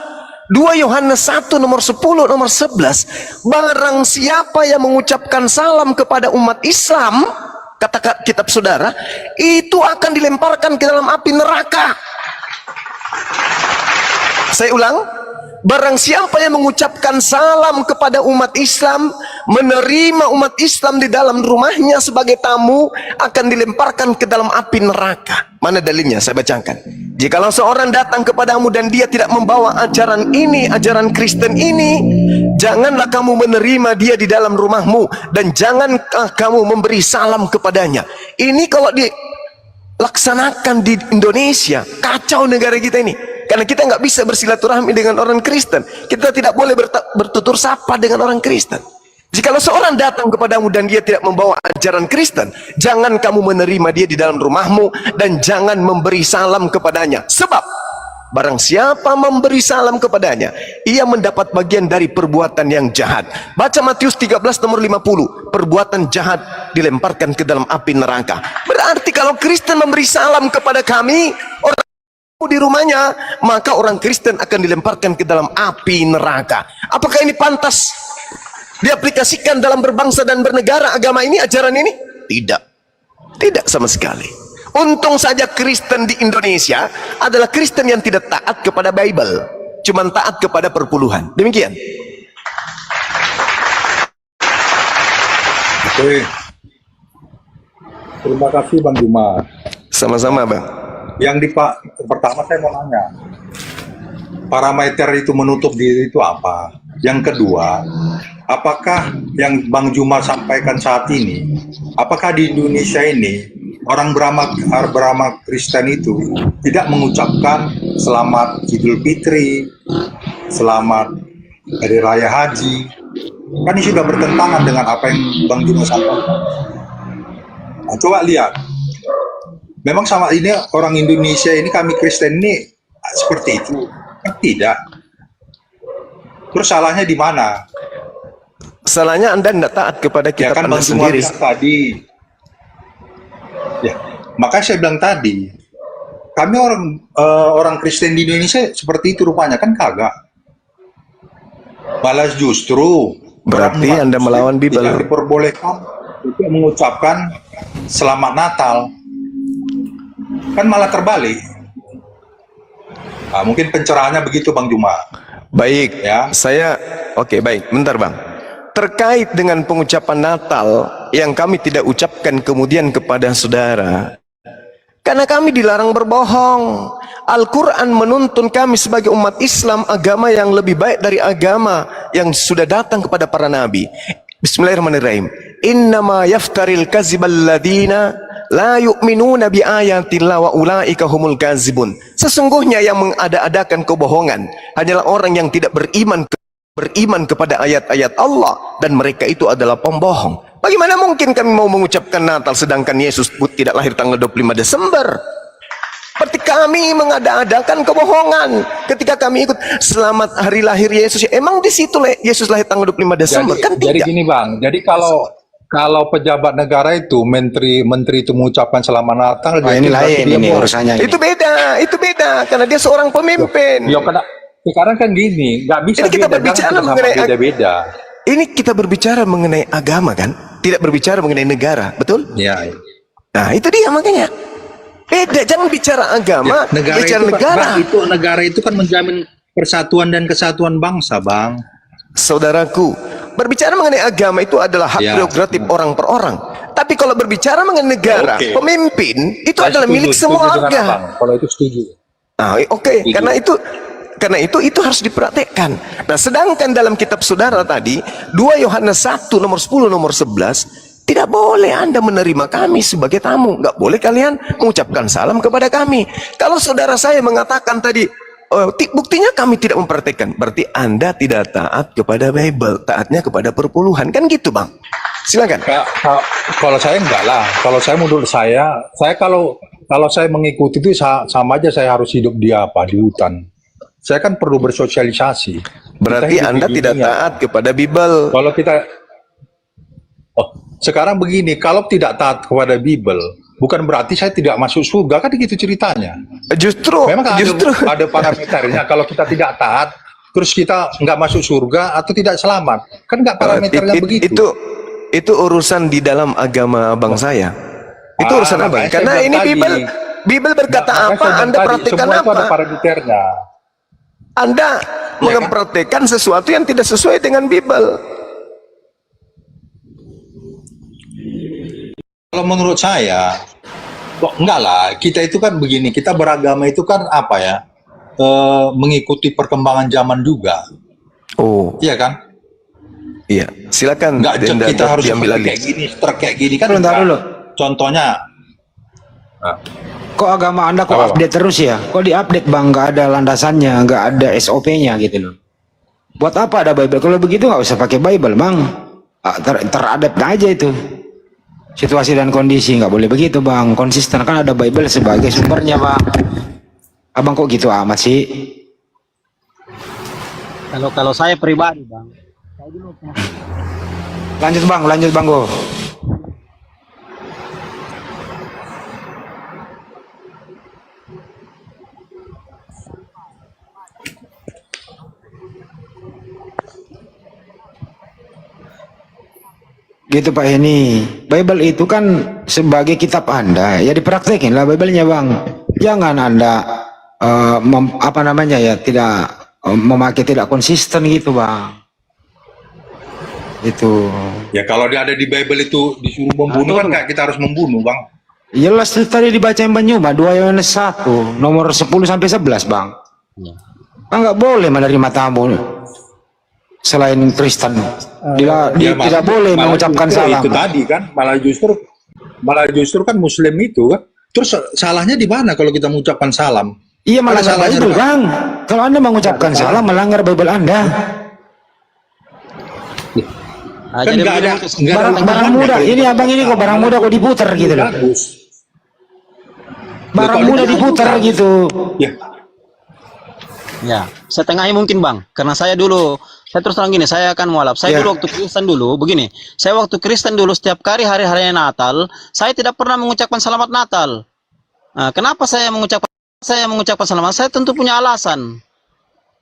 2 Yohanes 1 nomor 10 nomor 11, barang siapa yang mengucapkan salam kepada umat Islam, kata kitab saudara, itu akan dilemparkan ke dalam api neraka. Saya ulang, barang siapa yang mengucapkan salam kepada umat Islam, menerima umat Islam di dalam rumahnya sebagai tamu, akan dilemparkan ke dalam api neraka. Mana dalilnya? Saya bacakan. Jikalau seorang datang kepadamu dan dia tidak membawa ajaran ini, ajaran Kristen ini, janganlah kamu menerima dia di dalam rumahmu, dan jangan kamu memberi salam kepadanya. Ini kalau dilaksanakan di Indonesia, kacau negara kita ini. Karena kita nggak bisa bersilaturahmi dengan orang Kristen. Kita tidak boleh bertutur sapa dengan orang Kristen. Jikalau seorang datang kepadamu dan dia tidak membawa ajaran Kristen, jangan kamu menerima dia di dalam rumahmu, dan jangan memberi salam kepadanya. Sebab barang siapa memberi salam kepadanya, ia mendapat bagian dari perbuatan yang jahat. Baca Matius 13 nomor 50, perbuatan jahat dilemparkan ke dalam api neraka. Berarti kalau Kristen memberi salam kepada kami, orang di rumahnya, maka orang Kristen akan dilemparkan ke dalam api neraka. Apakah ini pantas diaplikasikan dalam berbangsa dan bernegara agama ini, ajaran ini? Tidak. Tidak sama sekali. Untung saja Kristen di Indonesia adalah Kristen yang tidak taat kepada Bible, cuman taat kepada perpuluhan. Demikian. Oke. Terima kasih Bang Juma. Sama-sama, Bang. Pertama saya mau nanya, parameter itu menutup diri itu apa? Yang kedua, apakah yang Bang Juma sampaikan saat ini, apakah di Indonesia ini orang beragama Kristen itu tidak mengucapkan selamat Idul Fitri, selamat Hari Raya Haji? Kan ini sudah bertentangan dengan apa yang Bang Juma sampaikan. Coba lihat. Memang sama ini orang Indonesia ini, kami Kristen ini seperti itu? Kan tidak. Terus salahnya di mana? Salahnya Anda tidak taat kepada Ya kitab kan Anda Bang sendiri. Jumar tadi. Ya, makanya saya bilang tadi, kami orang Kristen di Indonesia seperti itu rupanya, kan kagak. Malah justru Berarti orang Anda melawan Muslim Bible. tidak diperbolehkan untuk mengucapkan Selamat Natal. Kan malah terbalik. Nah, mungkin pencerahannya begitu Bang Juma. Baik, Ya. Oke, baik, bentar Bang. Terkait dengan pengucapan Natal yang kami tidak ucapkan kemudian kepada saudara, karena kami dilarang berbohong. Al-Quran menuntun kami sebagai umat Islam agama yang lebih baik dari agama yang sudah datang kepada para nabi. Bismillahirrahmanirrahim. Innama yaftaril kazibal ladina la yu'minuna bi ayatillah wa ulaika humul kazibun. Sesungguhnya yang mengada-adakan kebohongan hanyalah orang yang tidak beriman kepada ayat-ayat Allah, dan mereka itu adalah pembohong. Bagaimana mungkin kami mau mengucapkan Natal sedangkan Yesus tidak lahir tanggal 25 Desember? Berarti kami mengada-adakan kebohongan ketika kami ikut selamat hari lahir Yesus. Emang di situ Yesus lahir tanggal 25 Desember? Kan Jadi tidak. gini Bang, jadi kalau pejabat negara itu, menteri itu mengucapkan Selamat Natal, Oh, ini berarti lain dia ini bohong. urusannya ini. Itu beda karena dia seorang pemimpin. Ya sekarang kan gini, nggak bisa Ini kita beda, berbicara jangan sama mengenai beda-beda. Ini kita berbicara mengenai agama kan? Tidak berbicara mengenai negara, betul? Ya, Nah, itu dia makanya. Beda, jangan bicara agama, negara bicara itu, negara. Bang, negara itu kan menjamin persatuan dan kesatuan bangsa, Bang. Saudaraku, berbicara mengenai agama itu adalah hak Ya. prerogatif orang per orang. Tapi kalau berbicara mengenai negara, Oke. pemimpin itu Saya adalah milik setuju semua dengan warga. Abang. Kalau itu setuju. Nah, oke, karena itu harus diperhatikan. Nah, sedangkan dalam kitab saudara tadi 2 Yohanes 1 nomor 10 nomor 11, tidak boleh Anda menerima kami sebagai tamu. Nggak boleh kalian mengucapkan salam kepada kami. Kalau saudara saya mengatakan tadi, buktinya kami tidak memperhatikan, berarti Anda tidak taat kepada Bible, taatnya kepada perpuluhan. Kan gitu Bang. Silakan. Kalau saya enggak lah. Kalau saya menurut saya kalau saya mengikuti itu sama aja saya harus hidup di hutan. Saya kan perlu bersosialisasi. Berarti Kita hidup Anda di tidak dunia. taat kepada Bible. Kalau kita sekarang begini, kalau tidak taat kepada Bible, bukan berarti saya tidak masuk surga, kan gitu ceritanya. Justru Memang ada parameternya. Kalau kita tidak taat, terus kita nggak masuk surga atau tidak selamat, kan nggak parameternya begitu. Itu urusan di dalam agama abang saya. Itu urusan abang. Makanya saya Karena bilang ini tadi. Bible berkata Makanya saya apa, bilang Anda tadi, praktekkan semua itu ada apa? parameternya. Anda mempraktekkan sesuatu yang tidak sesuai dengan Bible. Kalau menurut saya, kok enggak lah. Kita itu kan begini, kita beragama itu kan apa ya? Mengikuti perkembangan zaman juga. Oh, Iya kan? iya. Silakan. Enggak kita harus diambil seperti alih. kayak gini, kayak gini kan. Bentar enggak. dulu. Contohnya, Kok agama Anda kok Apa, Bang? update terus ya? Kok diupdate Bang? Nggak ada landasannya, nggak ada SOP-nya gitu loh. Buat apa ada Bible? Kalau begitu nggak usah pakai Bible Bang. Teradapt aja itu. Situasi dan kondisi nggak boleh begitu Bang. Konsisten kan ada Bible sebagai sumbernya Bang. Abang kok gitu amat sih? Kalau saya pribadi Bang, Lanjut Bang Go. Gitu Pak Heni, Bible itu kan sebagai kitab Anda, ya dipraktekin lah Bible-nya Bang. Jangan Anda tidak memakai tidak konsisten gitu Bang. Itu. ya kalau dia ada di Bible itu disuruh membunuh kan kayak kita harus membunuh, Bang. Jelas tadi dibacain Bang Nyuma 2 Yohanes 1 nomor 10 sampai 11 Bang. Kan nggak boleh menerima tamu selain Kristen. Dia tidak boleh mengucapkan salam. Itu tadi kan malah justru kan Muslim itu kan. Terus salahnya di mana kalau kita mengucapkan salam? Iya melanggar salahnya Bible di mana? Bang. Kalau Anda mengucapkan salam melanggar Bible Anda. Kan jadi nggak ada begini, nggak ada Barang hubungannya muda, kalau ini kita abang ini kok barang muda kok diputer gitu loh. bagus. Barang Kalau muda kita diputer bagus. gitu. Ya, ya, setengahnya mungkin bang, karena saya dulu, saya terus terang gini, saya akan mualaf. Saya Ya. dulu waktu Kristen dulu, begini, saya waktu Kristen dulu setiap kali hari-hari Natal, saya tidak pernah mengucapkan selamat Natal. Nah, kenapa saya mengucapkan selamat? Saya tentu punya alasan.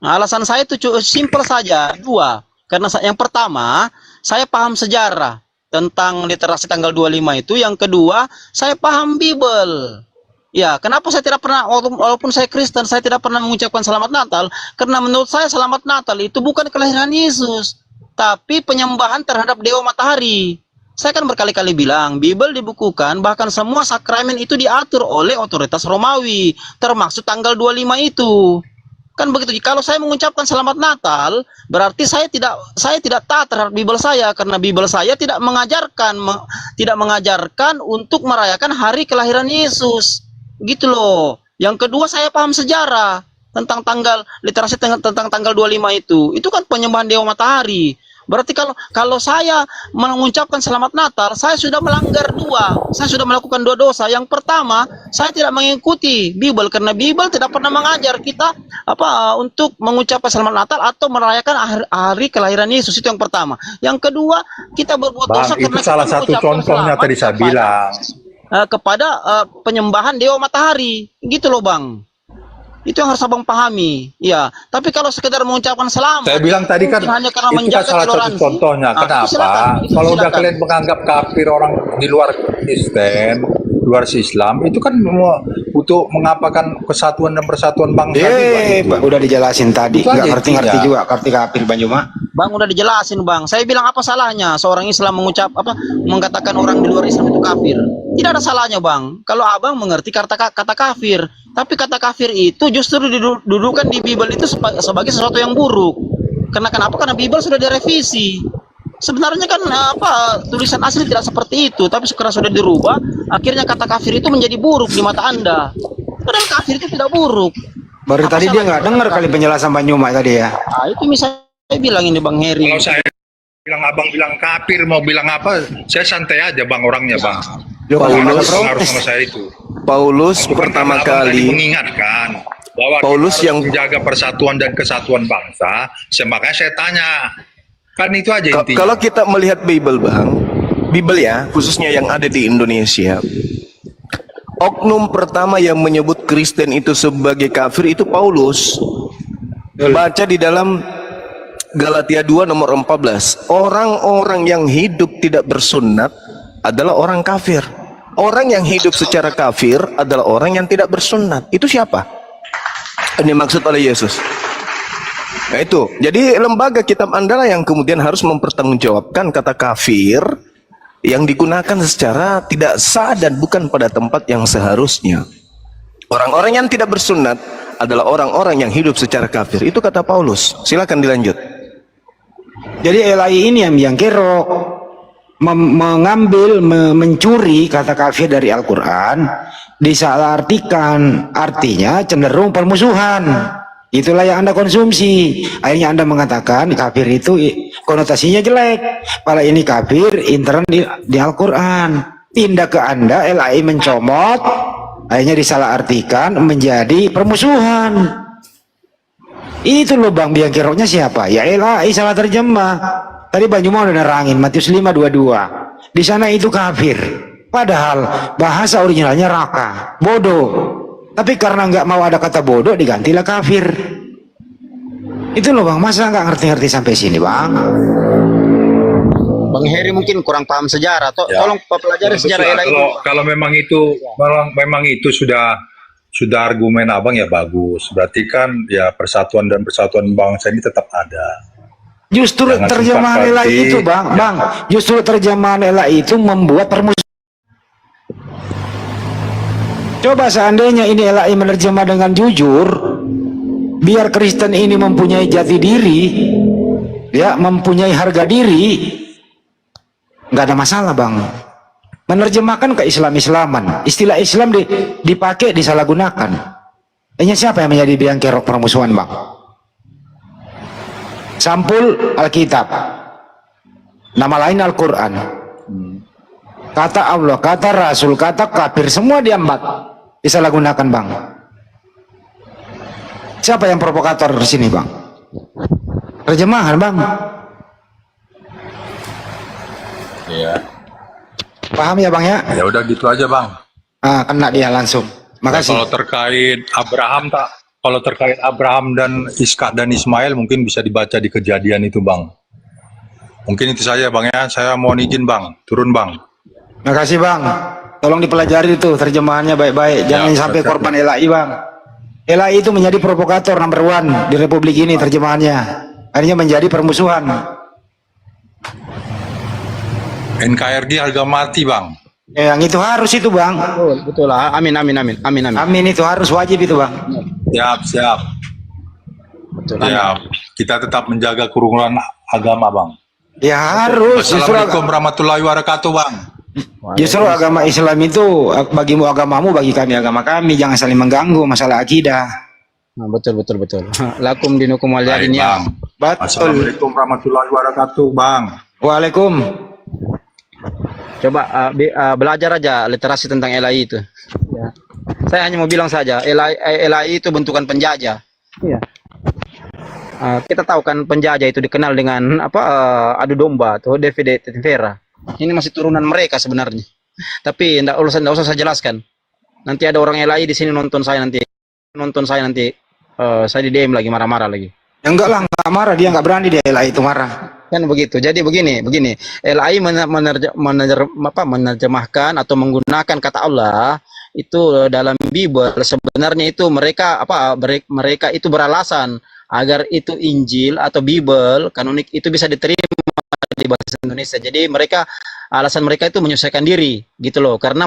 Nah, alasan saya itu simpel saja, dua. Karena yang pertama, saya paham sejarah tentang literasi tanggal 25 itu. Yang kedua, saya paham Bible. Ya, kenapa saya tidak pernah, walaupun saya Kristen, saya tidak pernah mengucapkan selamat Natal? Karena menurut saya selamat Natal itu bukan kelahiran Yesus, tapi penyembahan terhadap Dewa Matahari. Saya kan berkali-kali bilang, Bible dibukukan, bahkan semua sakramen itu diatur oleh otoritas Romawi, termasuk tanggal 25 itu. Kan begitu. Kalau saya mengucapkan selamat Natal, berarti saya tidak taat terhadap Bible saya, karena Bible saya tidak mengajarkan untuk merayakan hari kelahiran Yesus. Gitu loh. Yang kedua, saya paham sejarah tentang literasi tentang tanggal 25 itu. Itu kan penyembahan Dewa Matahari. Berarti kalau saya mengucapkan selamat Natal, saya sudah melanggar dua. Saya sudah melakukan dua dosa. Yang pertama, saya tidak mengikuti Bible, karena Bible tidak pernah mengajar kita untuk mengucapkan selamat Natal atau merayakan hari kelahiran Yesus. Itu yang pertama. Yang kedua, kita berbuat dosa Bang, itu karena salah kita satu mengucapkan contohnya selamat tadi saya bilang. kepada penyembahan Dewa Matahari. Gitu loh bang. Itu yang harus abang pahami. Ya, tapi kalau sekedar mengucapkan selamat, Saya bilang tadi kan mungkin hanya karena itu kan menjaga salah satu toleransi. contohnya. Itu Kenapa? silakan, itu Kalau udah silakan. kalian menganggap kafir orang di luar Kristen, luar Islam, itu kan untuk mengapakan kesatuan dan persatuan bangsa juga. Udah dijelasin tadi, Itu aja nggak ngerti-ngerti intinya. juga, ngerti kafir Bang Juma. Bang udah dijelasin bang. Saya bilang apa salahnya seorang Islam mengatakan orang di luar Islam itu kafir? Tidak ada salahnya bang. Kalau abang mengerti kata kafir, tapi kata kafir itu justru didudukan di Bible itu sebagai sesuatu yang buruk. Kenapa? Karena Bible sudah direvisi. Sebenarnya kan tulisan asli tidak seperti itu, tapi karena sudah dirubah, akhirnya kata kafir itu menjadi buruk di mata Anda. Padahal kafir itu tidak buruk. Baru Apa tadi dia salahnya nggak dengar kali penjelasan Bang Juma tadi ya. Nah, itu misalnya saya bilang ini Bang Heri. Kalau saya bilang abang bilang kafir mau bilang apa, saya santai aja bang orangnya bang. Paulus, Pengaruh sama saya itu. Paulus Bukan pertama karena abang tadi kali mengingatkan bahwa Paulus kita harus yang menjaga persatuan dan kesatuan bangsa. Makanya saya tanya, kan itu aja intinya. kalau kita melihat Bible bang, Bible ya khususnya yang ada di Indonesia, oknum pertama yang menyebut Kristen itu sebagai kafir itu Paulus. Baca di dalam Galatia 2 nomor 14, orang-orang yang hidup tidak bersunat adalah orang kafir. Orang yang hidup secara kafir adalah orang yang tidak bersunat. Itu siapa? Ini maksud oleh Yesus. Nah itu, jadi lembaga kitab Anda yang kemudian harus mempertanggungjawabkan kata kafir yang digunakan secara tidak sah dan bukan pada tempat yang seharusnya. Orang-orang yang tidak bersunat adalah orang-orang yang hidup secara kafir. Itu kata Paulus. Silakan dilanjut. Jadi LAI ini yang kerok mengambil, mencuri kata kafir dari Al-Quran, disalahartikan, artinya cenderung permusuhan. Itulah yang Anda konsumsi. Akhirnya Anda mengatakan kafir itu konotasinya jelek. Kalau ini kafir intern di Al-Quran. Pindah ke Anda, LAI mencomot, akhirnya disalahartikan menjadi permusuhan. Itu loh bang, biang keroknya siapa? Ya LAI salah terjemah. Tadi Bang Juma udah nerangin Matius 5:22. Di sana itu kafir. Padahal bahasa originalnya raka, bodoh. Tapi karena nggak mau ada kata bodoh, digantilah kafir. Itu loh bang, masa nggak ngerti-ngerti sampai sini bang? Bang Heri mungkin kurang paham sejarah. Ya. Tolong pelajari sejarah LAI. Kalau memang itu sudah argumen abang ya bagus. Berarti kan ya persatuan dan persatuan bangsa ini tetap ada. Justru Jangan terjemahan sepakati. LAI itu bang, justru terjemahan LAI itu membuat permusuhan. Coba seandainya ini LAI menerjemah dengan jujur, biar Kristen ini mempunyai jati diri, ya mempunyai harga diri, nggak ada masalah bang. Menerjemahkan ke Islam-Islaman, istilah Islam dipakai disalahgunakan. Ini siapa yang menjadi biang kerok permusuhan bang? Sampul Alkitab. Nama lain Al-Quran. Kata Allah, kata Rasul, kata kafir, semua diambat. Disalahgunakan, Bang. Siapa yang provokator di sini, Bang? Terjemahan, Bang. Iya. Paham ya, Bang ya? Ya udah gitu aja, Bang. Ah, kena dia langsung. Makasih. Kalau terkait Abraham kalau terkait Abraham dan Ishak dan Ismail mungkin bisa dibaca di Kejadian itu, Bang. Mungkin itu saja, Bang ya. Saya mohon izin, Bang. Turun, Bang. Makasih, Bang. Tolong dipelajari itu terjemahannya baik-baik. Jangan sampai siap. korban LAI, Bang. LAI itu menjadi provokator number one di Republik ini terjemahannya. Akhirnya menjadi permusuhan. NKRI harga mati, Bang. Yang itu harus itu, Bang. Betul, betul lah. Amin, amin, amin, amin, amin. Amin, itu harus wajib itu, Bang. Siap. Betul. Ya, kita tetap menjaga kerukunan agama, Bang. Ya harus. Assalamualaikum warahmatullahi wabarakatuh, Bang. Justru agama Islam itu bagimu agamamu, bagi kami agama kami. Jangan saling mengganggu masalah akidah. Nah, betul, betul, betul. Lakum dinukum Baik, waliyadin ya. Bang. Betul. Assalamualaikum warahmatullahi wabarakatuh, Bang. Waalaikum. Coba belajar aja literasi tentang LAI itu. Ya. Saya hanya mau bilang saja, LAI itu bentukan penjajah. Iya. Kita tahu kan penjajah itu dikenal dengan adu domba atau Davide Tenvera. Ini masih turunan mereka sebenarnya. Tapi enggak usah saya jelaskan. Nanti ada orang LAI di sini nonton saya nanti. Saya di DM lagi marah-marah lagi. Ya enggak lah, enggak marah, dia enggak berani dia LAI itu marah. Kan begitu. Jadi begini, LAI menerjemahkan atau menggunakan kata Allah itu dalam Bible. Sebenarnya itu mereka itu beralasan agar itu Injil atau Bible kanonik itu bisa diterima di bahasa Indonesia. Jadi alasan mereka itu menyesuaikan diri gitu loh. Karena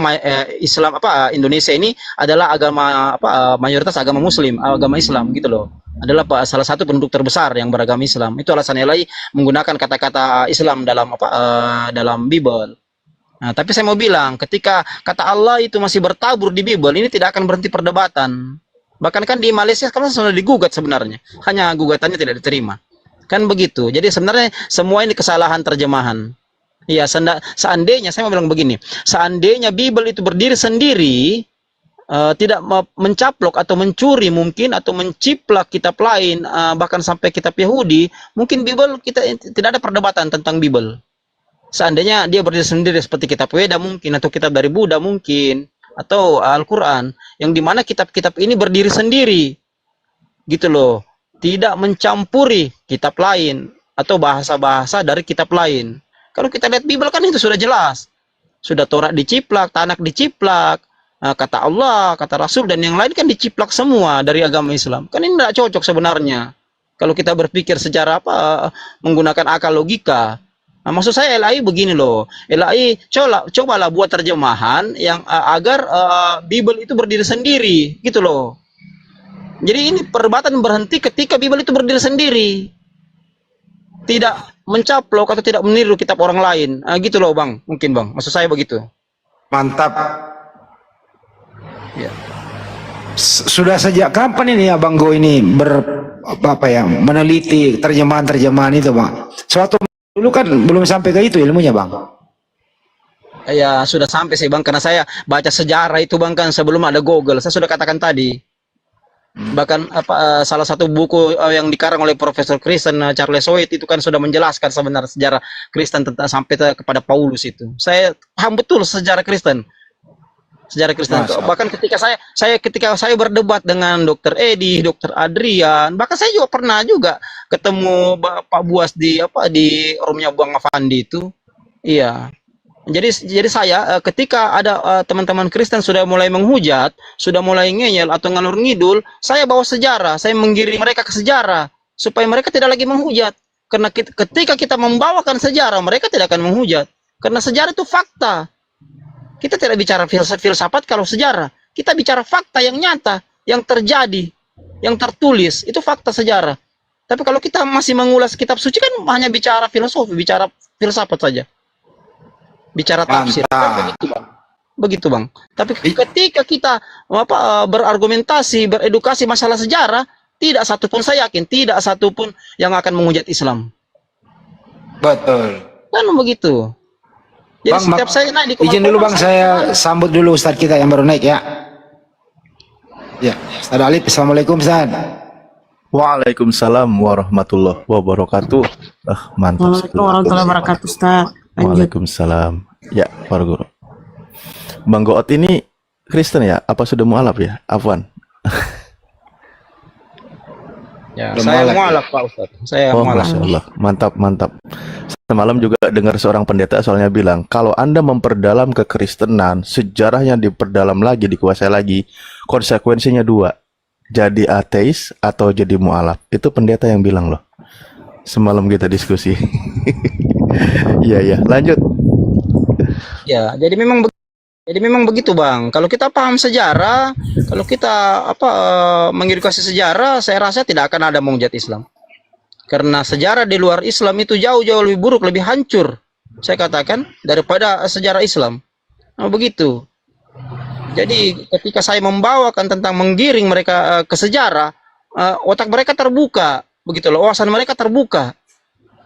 Indonesia ini adalah agama mayoritas agama Muslim, agama Islam gitu loh. Adalah salah satu penduduk terbesar yang beragama Islam. Itu alasan LAI menggunakan kata-kata Islam dalam Bible. Nah, tapi saya mau bilang, ketika kata Allah itu masih bertabur di Bible, ini tidak akan berhenti perdebatan. Bahkan kan di Malaysia kan sudah digugat sebenarnya, hanya gugatannya tidak diterima. Kan begitu. Jadi sebenarnya semua ini kesalahan terjemahan. Iya, seandainya saya mau bilang begini, seandainya Bible itu berdiri sendiri, tidak mencaplok atau mencuri mungkin atau menciplak kitab lain, bahkan sampai kitab Yahudi, mungkin Bible kita tidak ada perdebatan tentang Bible. Seandainya dia berdiri sendiri seperti kitab Weda mungkin, atau kitab dari Buddha mungkin, atau Al-Quran, yang dimana kitab-kitab ini berdiri sendiri gitu loh, tidak mencampuri kitab lain atau bahasa-bahasa dari kitab lain. Kalau kita lihat Bible kan itu sudah jelas, sudah Taurat diciplak, Tanak diciplak, kata Allah, kata Rasul, dan yang lain kan diciplak semua dari agama Islam. Kan ini tidak cocok sebenarnya kalau kita berpikir secara menggunakan akal logika. Nah, maksud saya LAI begini loh, LAI cobalah buat terjemahan yang agar Bible itu berdiri sendiri gitu loh. Jadi ini perdebatan berhenti ketika Bible itu berdiri sendiri, tidak mencaplok atau tidak meniru kitab orang lain, gitu loh Bang, mungkin Bang, maksud saya begitu. Mantap. Ya. Sudah sejak kapan ini Abang Go ini meneliti terjemahan itu, Bang? Suatu dulu kan belum sampai ke itu ilmunya, Bang. Ya sudah sampai sih Bang, karena saya baca sejarah itu Bang kan sebelum ada Google. Saya sudah katakan tadi. Bahkan salah satu buku yang dikarang oleh Profesor Kristen Charles White itu kan sudah menjelaskan sebenarnya sejarah Kristen tentang sampai kepada Paulus itu. Saya paham betul sejarah Kristen. Sejarah Kristen. Bahkan ketika saya berdebat dengan Dr. Edi, Dr. Adrian, bahkan saya juga pernah ketemu Pak Buas di rumahnya Bang Afandi itu. Iya. Jadi saya ketika ada teman-teman Kristen sudah mulai menghujat, sudah mulai ngeyel atau ngalur ngidul, saya bawa sejarah, saya menggiring mereka ke sejarah supaya mereka tidak lagi menghujat. Karena ketika kita membawakan sejarah, mereka tidak akan menghujat. Karena sejarah itu fakta. Kita tidak bicara filsafat kalau sejarah. Kita bicara fakta yang nyata, yang terjadi, yang tertulis. Itu fakta sejarah. Tapi kalau kita masih mengulas kitab suci kan hanya bicara filosofi, bicara filsafat saja. Bicara tafsir. Kan begitu Bang. Tapi ketika kita berargumentasi, beredukasi masalah sejarah, tidak satupun saya yakin, tidak satupun yang akan menghujat Islam. Betul. Kan begitu. Jadi Bang, setiap saya naik di izin dulu Bang, saya sambut dulu Ustadz kita yang baru naik ya. Ya, Ustadz Alif, Assalamualaikum Ustadz. Waalaikumsalam warahmatullahi wabarakatuh. Mantap. Waalaikumsalam warahmatullahi wabarakatuh, Ustaz. Lanjut. Waalaikumsalam. Ya, Pak Guru. Bang Goot ini Kristen ya? Apa sudah mualaf ya? Afwan. Ya, Udah saya mualaf, mualaf Pak Ustadz. Saya Oh, mualaf. Masya Allah. Mantap, mantap. Semalam juga dengar seorang pendeta soalnya bilang, kalau Anda memperdalam kekristenan, sejarahnya diperdalam lagi, dikuasai lagi, konsekuensinya dua. Jadi ateis atau jadi mualaf. Itu pendeta yang bilang loh. Semalam kita diskusi. Iya, iya. Lanjut. Ya, jadi memang begitu Bang. Kalau kita paham sejarah, kalau kita mengedukasi sejarah, saya rasa tidak akan ada mujizat Islam. Karena sejarah di luar Islam itu jauh-jauh lebih buruk, lebih hancur, saya katakan, daripada sejarah Islam. Nah, begitu. Jadi ketika saya membawakan tentang menggiring mereka ke sejarah, otak mereka terbuka, begitu loh, wawasan mereka terbuka.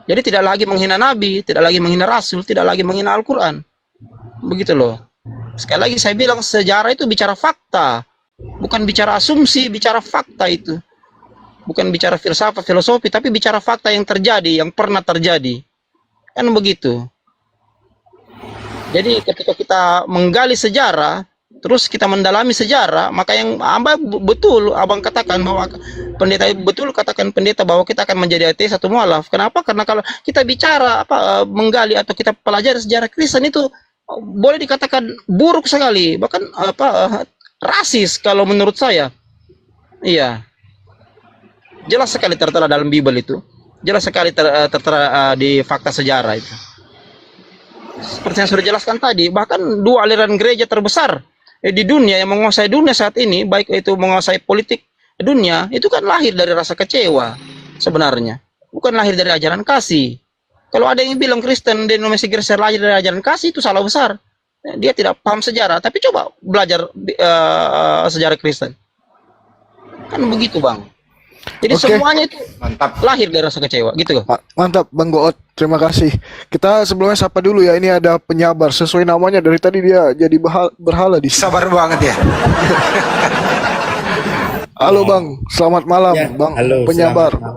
Jadi tidak lagi menghina Nabi, tidak lagi menghina Rasul, tidak lagi menghina Al-Quran. Begitu loh. Sekali lagi saya bilang sejarah itu bicara fakta, bukan bicara asumsi, bicara fakta itu. Bukan bicara filsafat, filosofi, tapi bicara fakta yang terjadi, yang pernah terjadi. Kan begitu. Jadi ketika kita menggali sejarah, terus kita mendalami sejarah, maka yang betul abang katakan bahwa pendeta betul katakan pendeta bahwa kita akan menjadi ateis atau mualaf. Kenapa? Karena kalau kita bicara menggali atau kita pelajari sejarah Kristen itu boleh dikatakan buruk sekali, bahkan rasis kalau menurut saya. Iya. Jelas sekali tertera dalam Bible itu. Jelas sekali tertera di fakta sejarah itu. Seperti yang sudah jelaskan tadi, bahkan dua aliran gereja terbesar di dunia yang menguasai dunia saat ini, baik itu menguasai politik dunia, itu kan lahir dari rasa kecewa sebenarnya. Bukan lahir dari ajaran kasih. Kalau ada yang bilang Kristen denominasi Kristen lahir dari ajaran kasih, itu salah besar. Dia tidak paham sejarah, tapi coba belajar sejarah Kristen. Kan begitu Bang. Jadi Oke. semuanya itu lahir dari rasa kecewa, gitu. Mantap Bang Goot, terima kasih. Kita sebelumnya sapa dulu ya, ini ada penyabar sesuai namanya, dari tadi dia jadi berhala di sini. Sabar banget ya. Halo Bang, selamat malam Ya, Bang halo, penyabar. selamat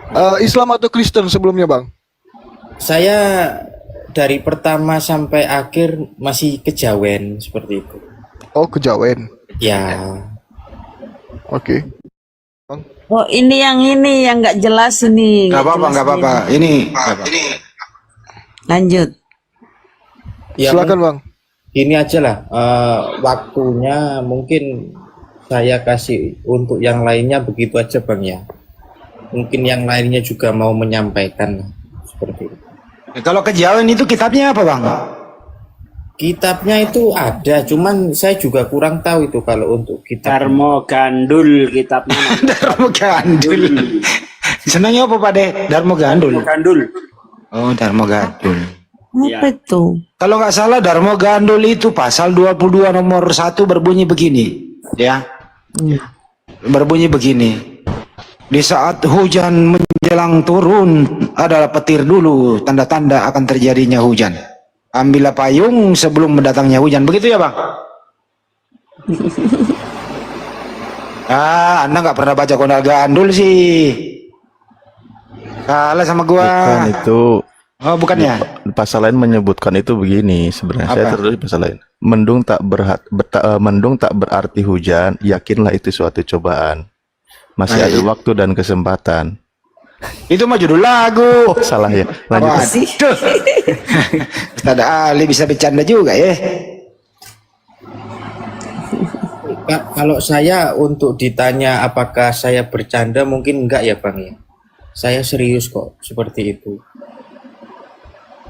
malam. Islam atau Kristen sebelumnya Bang? Saya dari pertama sampai akhir masih kejawen seperti itu. Oh, kejawen. Ya, Oke. Oh, ini yang nggak jelas ini. Nggak apa-apa, jelas nggak apa-apa. Ini Lanjut. ya Silakan Bang. ini aja lah. Waktunya mungkin saya kasih untuk yang lainnya begitu aja Bang ya. Mungkin yang lainnya juga mau menyampaikan seperti itu. kalau kejawen itu kitabnya apa Bang? Kitabnya itu ada, cuman saya juga kurang tahu itu kalau untuk kitab. Darmo Gandul kitabnya. Darmo Gandul. Senangnya apa Pak De? Darmo Gandul. Gandul. Oh, Darmo Gandul. Apa itu? Kalau nggak salah Darmo Gandul itu pasal 22 nomor 1 berbunyi begini, ya. Berbunyi begini. Di saat hujan menjelang turun adalah petir dulu, tanda-tanda akan terjadinya hujan. Ambillah payung sebelum mendatangnya hujan. Begitu ya Bang? Anda nggak pernah baca Kondal Gandul sih. Kalah sama gua. Bukan itu. Oh, bukannya. Pasal lain menyebutkan itu begini sebenarnya. Saya Apa? terus pasal lain. Mendung tak berarti hujan, yakinlah itu suatu cobaan. Masih ada waktu dan kesempatan. Itu mah judul lagu. Oh, salah ya. Lanjut. Waduh. Ustaz Ali bisa bercanda juga ya. Kalau saya untuk ditanya apakah saya bercanda mungkin enggak ya Bang ya. Saya serius kok seperti itu.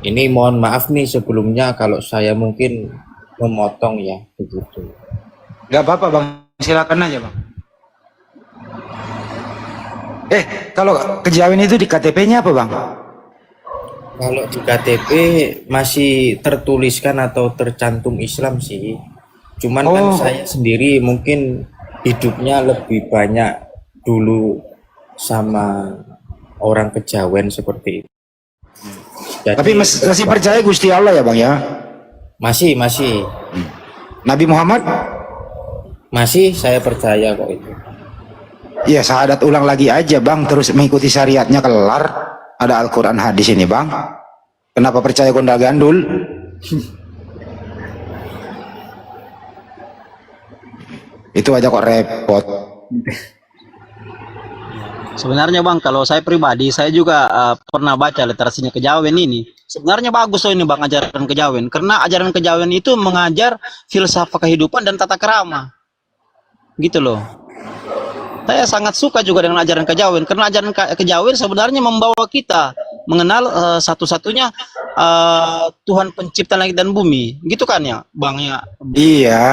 Ini mohon maaf nih sebelumnya kalau saya mungkin memotong ya begitu. Gak apa-apa Bang, silakan aja Bang. Kalau kejawen itu di KTP-nya apa Bang? Kalau di KTP masih tertuliskan atau tercantum Islam sih. Cuman kan saya sendiri mungkin hidupnya lebih banyak dulu sama orang kejawen seperti itu. Tapi masih percaya Gusti Allah ya Bang ya? Masih. Nabi Muhammad? Masih saya percaya kok itu. Iya, syahadat ulang lagi aja Bang, terus mengikuti syariatnya kelar. Ada Al-Quran hadis ini Bang. Kenapa percaya gonda gandul? Itu aja kok repot. Sebenarnya Bang, kalau saya pribadi, saya juga pernah baca literasinya kejawen ini. Sebenarnya bagus ini Bang, ajaran kejawen. Karena ajaran kejawen itu mengajar filsafat kehidupan dan tata kerama. Gitu loh. Saya sangat suka juga dengan ajaran kejawen. Karena ajaran kejawen sebenarnya membawa kita mengenal satu-satunya Tuhan pencipta langit dan bumi. Gitu kan ya Bang ya? Iya,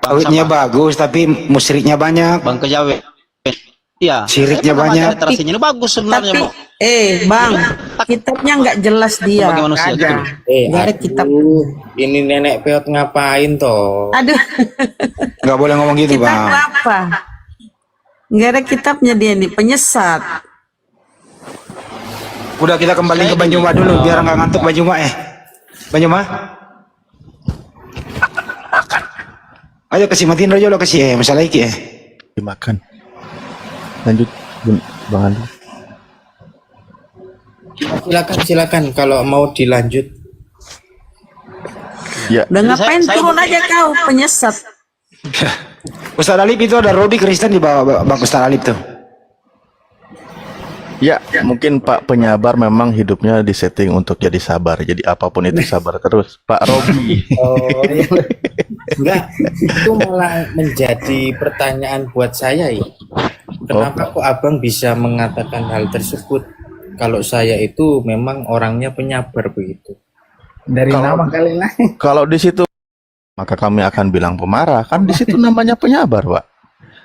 tauhidnya bagus tapi musyriknya banyak. Bang kejawen. Iya, Siriknya banyak. literasinya ini bagus sebenarnya, Tapi, Bang. Bang, kitabnya nggak jelas dia. Sebagai manusia, Nggak gitu ada. loh. Nggak ada kitab. Ini nenek peot ngapain toh? Aduh, Nggak boleh ngomong gitu kitab Bang. apa? Nggak ada kitabnya dia nih, penyesat. Udah kita kembali ke Banyuma dulu biar nggak ngantuk Banyuma Banyuma. Ayo kasih matiin aja lo kasih masalah iki Dimakan. Lanjut Bang Andi. Silakan kalau mau dilanjut. Ya, Udah ngapain turun aja kau, penyesat. Ustaz Alip itu ada Robi Kristen di bawah Bang Ustaz Alip tuh. ya mungkin Pak penyabar memang hidupnya disetting untuk jadi sabar. Jadi apapun itu sabar terus. Pak Robi. Oh, enggak, itu malah menjadi pertanyaan buat saya ya. Kenapa kok abang bisa mengatakan hal tersebut? Kalau saya itu memang orangnya penyabar begitu. Dari nama kali lah. Kalau di situ maka kami akan bilang pemarah. Kan di situ namanya penyabar, Pak.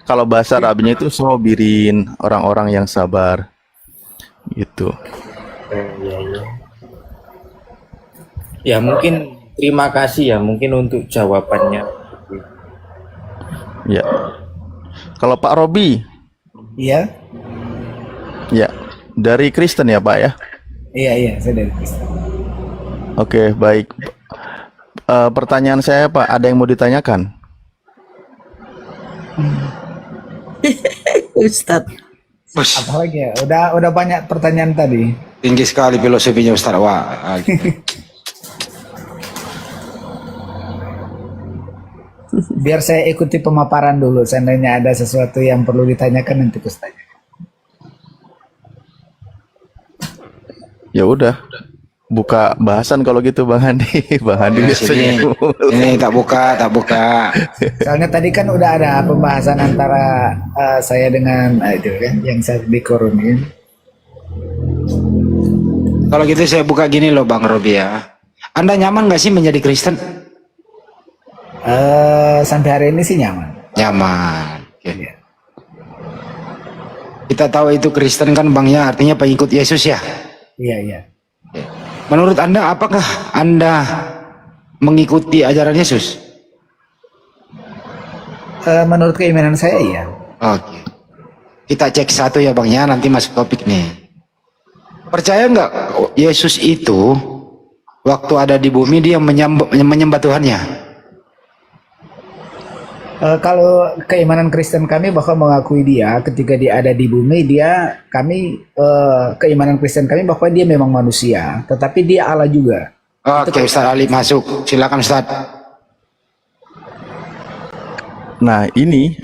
Kalau bahasa Arabinya itu sobirin, orang-orang yang sabar. Gitu. Ya mungkin terima kasih ya mungkin untuk jawabannya. Ya. Kalau Pak Robi, Iya, ya dari Kristen ya Pak ya. iya, saya dari Kristen. Oke, baik. Pertanyaan saya Pak, ada yang mau ditanyakan? Ustadz. Apalagi ya, udah banyak pertanyaan tadi. Tinggi sekali filosofinya Ustaz. Wah. Biar saya ikuti pemaparan dulu. Seandainya ada sesuatu yang perlu ditanyakan nanti aku tanya. Ya udah. Buka bahasan kalau gitu Bang Andi. Bang Andi biasanya. Ini tak buka. Soalnya tadi kan udah ada pembahasan antara saya dengan itu kan yang saya dikorunin. Kalau gitu saya buka gini loh Bang Robi ya. Anda nyaman nggak sih menjadi Kristen? Sampai hari ini sih nyaman. Nyaman. Oke. Kita tahu itu Kristen kan Bang ya, artinya pengikut Yesus ya. Iya. Menurut Anda apakah Anda mengikuti ajaran Yesus? Menurut keimanan saya iya. Oke. Kita cek satu ya Bang ya, nanti masuk topik nih. Percaya nggak Yesus itu waktu ada di bumi dia menyembah Tuhannya? Kalau keimanan Kristen kami bahwa mengakui dia ketika dia ada di bumi keimanan Kristen kami bahwa dia memang manusia, tetapi dia Allah juga. Oke, Ustaz Ali masuk. Silakan Ustaz. Nah, ini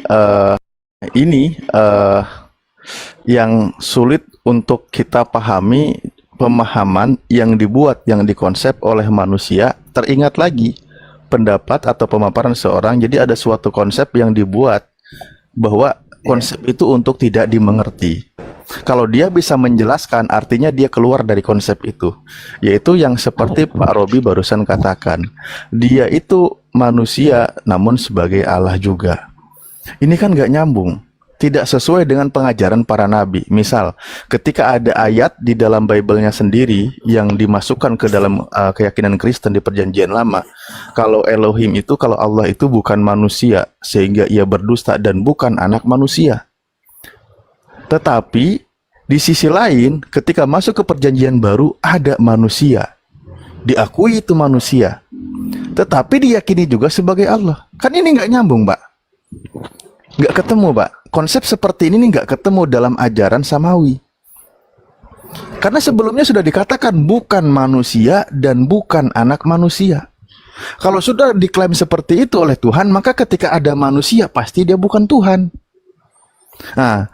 yang sulit untuk kita pahami, pemahaman yang dibuat, yang dikonsep oleh manusia. Teringat lagi pendapat atau pemaparan seorang. Jadi ada suatu konsep yang dibuat bahwa konsep itu untuk tidak dimengerti. Kalau dia bisa menjelaskan, artinya dia keluar dari konsep itu. Yaitu yang seperti Pak Robi barusan katakan. Dia itu manusia namun sebagai Allah juga. Ini kan gak nyambung. Tidak sesuai dengan pengajaran para nabi. Misal, ketika ada ayat di dalam Bible-nya sendiri yang dimasukkan ke dalam keyakinan Kristen di Perjanjian Lama, kalau Elohim itu, kalau Allah itu bukan manusia, sehingga ia berdusta dan bukan anak manusia. Tetapi di sisi lain, ketika masuk ke Perjanjian Baru, ada manusia diakui itu manusia, tetapi diyakini juga sebagai Allah. Kan ini nggak nyambung, Pak. Nggak ketemu, Pak. Konsep seperti ini nggak ketemu dalam ajaran samawi. Karena sebelumnya sudah dikatakan bukan manusia dan bukan anak manusia. Kalau sudah diklaim seperti itu oleh Tuhan, maka ketika ada manusia pasti dia bukan Tuhan. Nah,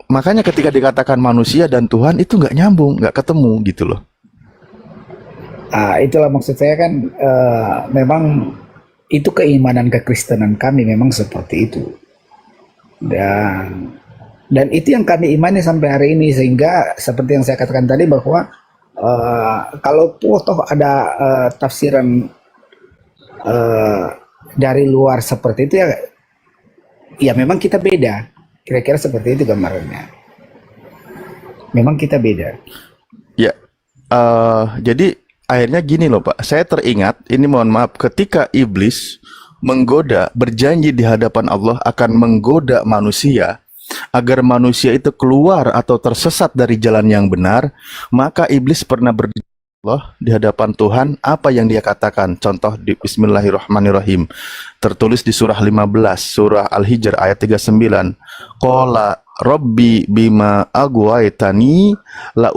makanya ketika dikatakan manusia dan Tuhan itu nggak nyambung, nggak ketemu gitu loh. Itulah maksud saya kan, memang itu keimanan kekristenan kami memang seperti itu. Dan itu yang kami imani sampai hari ini, sehingga seperti yang saya katakan tadi bahwa kalau toh ada tafsiran dari luar seperti itu, ya memang kita beda. Kira-kira seperti itu gambarannya. Memang kita beda. Ya, jadi akhirnya gini loh Pak, saya teringat, ini mohon maaf, ketika iblis menggoda, berjanji di hadapan Allah akan menggoda manusia, agar manusia itu keluar atau tersesat dari jalan yang benar, maka iblis pernah Allah di hadapan Tuhan, apa yang dia katakan? Contoh di Bismillahirrahmanirrahim, tertulis di surah 15, surah Al-Hijr ayat 39. Qala Rabbi bima agwaitani la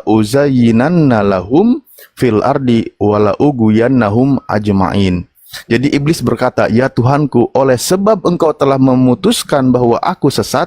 uzayyinanna lahum fil ardi wa la ugwiyannahum ajma'in. Jadi iblis berkata, ya Tuhanku, oleh sebab engkau telah memutuskan bahwa aku sesat,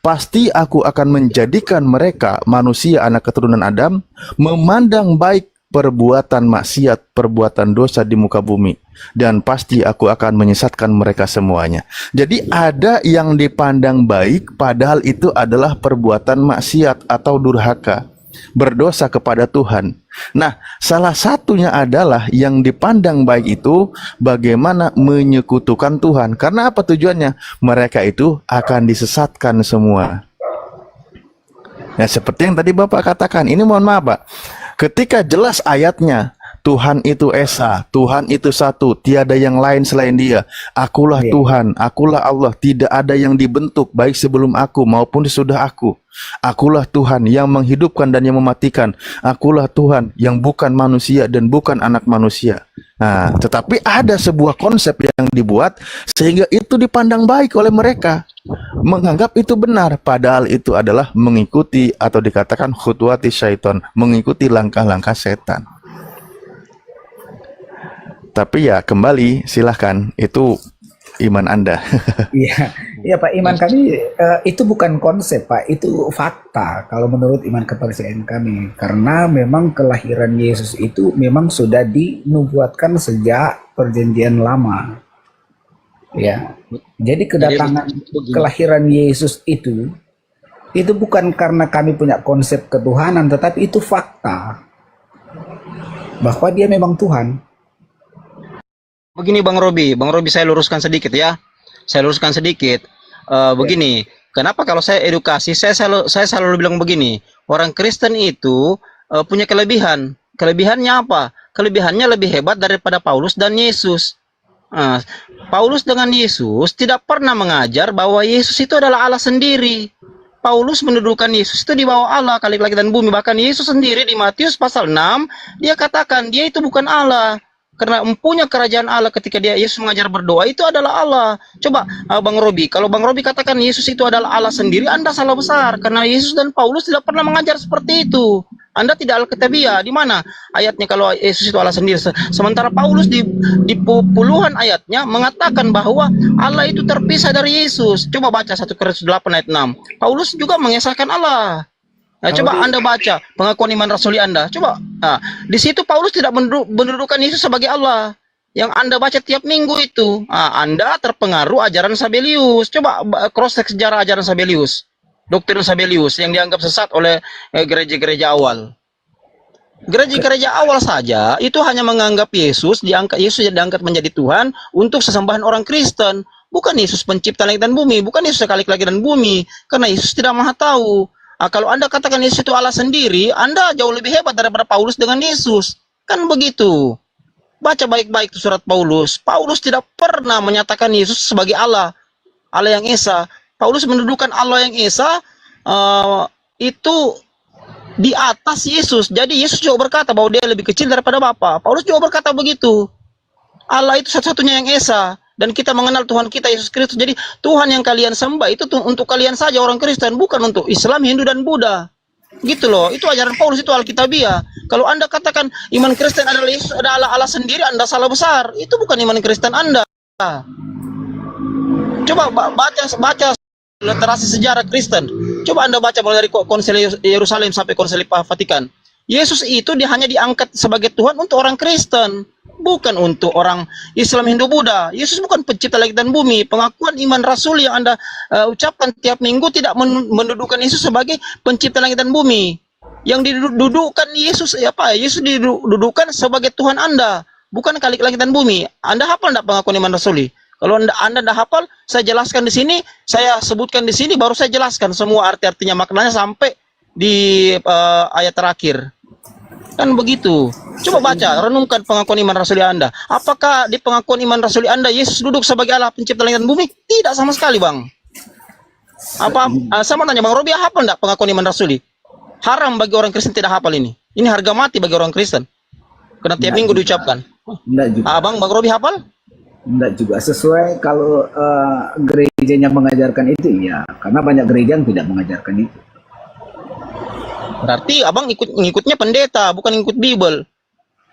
pasti aku akan menjadikan mereka, manusia anak keturunan Adam, memandang baik perbuatan maksiat, perbuatan dosa di muka bumi. Dan pasti aku akan menyesatkan mereka semuanya. Jadi ada yang dipandang baik, padahal itu adalah perbuatan maksiat atau durhaka, berdosa kepada Tuhan. Nah, salah satunya adalah yang dipandang baik itu bagaimana menyekutukan Tuhan. Karena apa tujuannya? Mereka itu akan disesatkan semua. Nah, seperti yang tadi Bapak katakan, ini mohon maaf Pak, ketika jelas ayatnya, Tuhan itu Esa, Tuhan itu satu, tiada yang lain selain Dia. Akulah Tuhan, akulah Allah, tidak ada yang dibentuk baik sebelum aku maupun sesudah aku. Akulah Tuhan yang menghidupkan dan yang mematikan. Akulah Tuhan yang bukan manusia dan bukan anak manusia. Nah, tetapi ada sebuah konsep yang dibuat sehingga itu dipandang baik oleh mereka, menganggap itu benar, padahal itu adalah mengikuti atau dikatakan khutuwati syaiton, mengikuti langkah-langkah setan. Tapi ya kembali, silahkan, itu iman Anda. Iya Pak, iman kami itu bukan konsep Pak, itu fakta kalau menurut iman kepercayaan kami. Karena memang kelahiran Yesus itu memang sudah dinubuatkan sejak perjanjian lama. Ya, jadi kedatangan kelahiran Yesus itu bukan karena kami punya konsep ketuhanan, tetapi itu fakta bahwa Dia memang Tuhan. Begini Bang Robi saya luruskan sedikit ya. Saya luruskan sedikit. Begini, kenapa kalau saya edukasi, saya selalu bilang begini, orang Kristen itu punya kelebihan. Kelebihannya apa? Kelebihannya lebih hebat daripada Paulus dan Yesus. Paulus dengan Yesus tidak pernah mengajar bahwa Yesus itu adalah Allah sendiri. Paulus mendudukan Yesus itu di bawah Allah, kali langit dan bumi. Bahkan Yesus sendiri di Matius pasal 6, dia katakan dia itu bukan Allah. Karena empunya kerajaan Allah ketika Yesus mengajar berdoa itu adalah Allah. Coba Bang Robi, kalau Bang Robi katakan Yesus itu adalah Allah sendiri, Anda salah besar. Karena Yesus dan Paulus tidak pernah mengajar seperti itu. Anda tidak alkitabiah. Di mana ayatnya kalau Yesus itu Allah sendiri? Sementara Paulus di puluhan ayatnya mengatakan bahwa Allah itu terpisah dari Yesus. Coba baca 1 Korintus 8 ayat 6. Paulus juga mengesahkan Allah. Nah, coba Anda baca pengakuan iman rasuli Anda. Coba. Nah, di situ Paulus tidak mendudukan Yesus sebagai Allah. Yang Anda baca tiap minggu itu. Anda terpengaruh ajaran Sabelius. Coba cross-check sejarah ajaran Sabelius. Doktrin Sabelius yang dianggap sesat oleh gereja-gereja awal. Gereja-gereja awal saja itu hanya menganggap Yesus diangkat menjadi Tuhan untuk sesembahan orang Kristen. Bukan Yesus pencipta langit dan bumi. Bukan Yesus sekali langit dan bumi. Karena Yesus tidak maha tahu. Kalau Anda katakan Yesus itu Allah sendiri, Anda jauh lebih hebat daripada Paulus dengan Yesus. Kan begitu. Baca baik-baik surat Paulus. Paulus tidak pernah menyatakan Yesus sebagai Allah. Allah yang Esa. Paulus mendudukan Allah yang Esa itu di atas Yesus. Jadi Yesus juga berkata bahwa dia lebih kecil daripada Bapa. Paulus juga berkata begitu. Allah itu satu-satunya yang esa, dan kita mengenal Tuhan kita Yesus Kristus. Jadi Tuhan yang kalian sembah itu untuk kalian saja orang Kristen, bukan untuk Islam, Hindu dan Buddha. Gitu loh. Itu ajaran Paulus, itu Alkitabiah. Kalau Anda katakan iman Kristen adalah Yesus adalah Allah sendiri, Anda salah besar. Itu bukan iman Kristen Anda. Coba baca literasi sejarah Kristen. Coba Anda baca mulai dari Konsili Yerusalem sampai Konsili Vatikan. Yesus itu dia hanya diangkat sebagai Tuhan untuk orang Kristen, bukan untuk orang Islam, Hindu, Buddha. Yesus bukan pencipta langit dan bumi. Pengakuan iman rasul yang Anda ucapkan tiap minggu tidak mendudukan Yesus sebagai pencipta langit dan bumi. Yang didudukkan Yesus Yesus didudukkan sebagai Tuhan Anda, bukan Khalik langit dan bumi. Anda hafal enggak pengakuan iman rasuli? Kalau Anda enggak hafal, saya jelaskan di sini, saya sebutkan di sini, baru saya jelaskan semua arti-artinya, maknanya sampai di ayat terakhir. Kan begitu. Coba baca, renungkan pengakuan iman rasuli Anda. Apakah di pengakuan iman rasuli Anda Yesus duduk sebagai Allah pencipta langit dan bumi? Tidak sama sekali, Bang. Sama tanya Bang Robi, hafal enggak pengakuan iman rasuli? Haram bagi orang Kristen tidak hafal ini. Ini harga mati bagi orang Kristen. Karena tiap minggu diucapkan. Enggak juga. Bang Robi hafal? Enggak juga. Sesuai kalau gerejanya mengajarkan itu, iya. Karena banyak gereja yang tidak mengajarkan itu. Berarti abang ngikutnya pendeta, bukan ngikut Bible.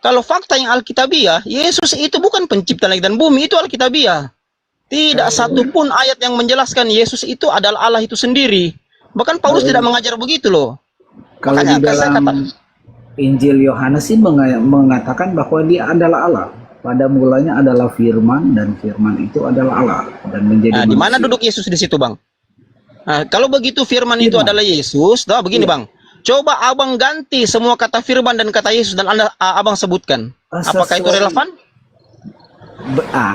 Kalau fakta yang Alkitabiah, Yesus itu bukan pencipta langit dan bumi, itu Alkitabiah. Tidak satupun ayat yang menjelaskan Yesus itu adalah Allah itu sendiri. Bahkan Paulus tidak mengajar begitu loh. Kalau Makanya, di dalam Injil Yohanes sih mengatakan bahwa dia adalah Allah. Pada mulanya adalah Firman, dan Firman itu adalah Allah dan menjadi di mana duduk Yesus di situ, Bang? Nah, kalau begitu Firman itu adalah Yesus, begini, Bang. Coba abang ganti semua kata Firman dan kata Yesus dan abang sebutkan. Apakah itu relevan?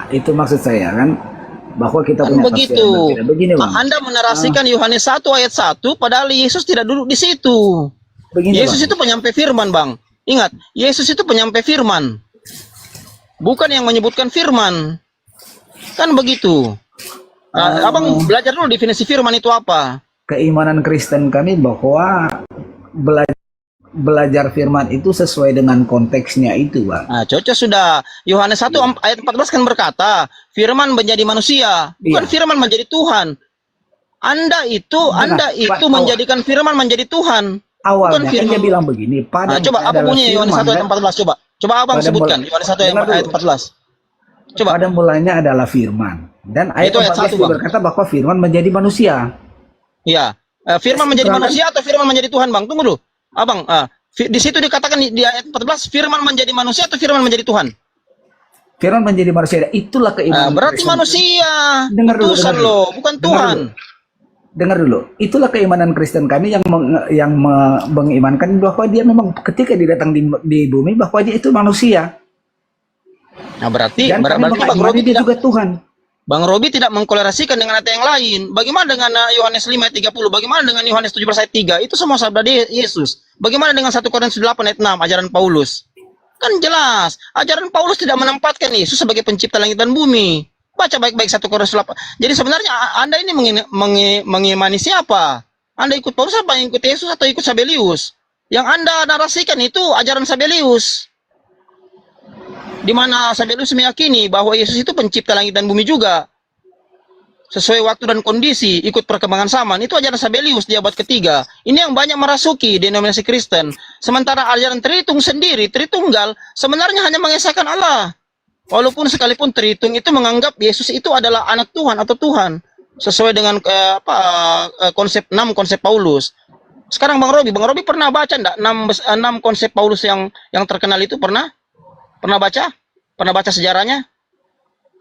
Itu maksud saya kan, bahwa kita punya begitu. Begini, Bang. Anda menarasikan Yohanes 1 ayat 1, padahal Yesus tidak duduk di situ. Begini, Yesus Bang. itu penyampai firman, Bang. Ingat, Yesus itu penyampai firman. Bukan yang menyebutkan firman. Kan begitu. Abang belajar dulu definisi firman itu apa. Keimanan Kristen kami bahwa belajar firman itu sesuai dengan konteksnya itu, Bang. Cocok sudah. Yohanes 1 ayat 14 kan berkata, firman menjadi manusia, bukan firman menjadi Tuhan. Anda itu menjadikan firman menjadi Tuhan. Awalnya kan dia bilang begini, coba apa bunyi Yohanes 1 ayat 14, coba abang sebutkan Yohanes 1 ayat 14. Coba. Pada mulanya adalah firman, dan ayat 14 berkata bahwa firman menjadi manusia. Iya, firman menjadi manusia atau firman menjadi Tuhan, Bang? Tunggu dulu. Abang, di situ dikatakan di ayat 14 firman menjadi manusia atau firman menjadi Tuhan? Firman menjadi manusia, itulah keimanan. Berarti Kristen. Manusia, dengar loh, bukan Tuhan. Dengar dulu, itulah keimanan Kristen kami yang mengimankan bahwa dia memang ketika dia datang di bumi bahwa dia itu manusia. Nah, berarti Bang Robi dia juga Tuhan. Bang Robi tidak mengkolerasikan dengan ayat yang lain. Bagaimana dengan Yohanes 5 ayat 30? Bagaimana dengan Yohanes 17 ayat 3? Itu semua sabda Yesus. Bagaimana dengan 1 Korintus 8 ayat 6, ajaran Paulus? Kan jelas, ajaran Paulus tidak menempatkan Yesus sebagai pencipta langit dan bumi. Baca baik-baik 1 Korintus 8. Jadi sebenarnya Anda ini mengimani siapa? Anda ikut Paulus apa? Ikut Yesus atau ikut Sabelius? Yang Anda narasikan itu ajaran Sabelius. Di mana Sabelius meyakini bahwa Yesus itu pencipta langit dan bumi juga. Sesuai waktu dan kondisi, ikut perkembangan zaman. Itu ajaran Sabelius di abad ketiga. Ini yang banyak merasuki denominasi Kristen. Sementara ajaran Tritunggal sendiri, Tritunggal, sebenarnya hanya mengesahkan Allah. Walaupun sekalipun Tritung itu menganggap Yesus itu adalah anak Tuhan atau Tuhan. Sesuai dengan konsep 6 konsep Paulus. Sekarang Bang Robi pernah baca enggak 6 konsep Paulus yang terkenal itu pernah baca? Pernah baca sejarahnya?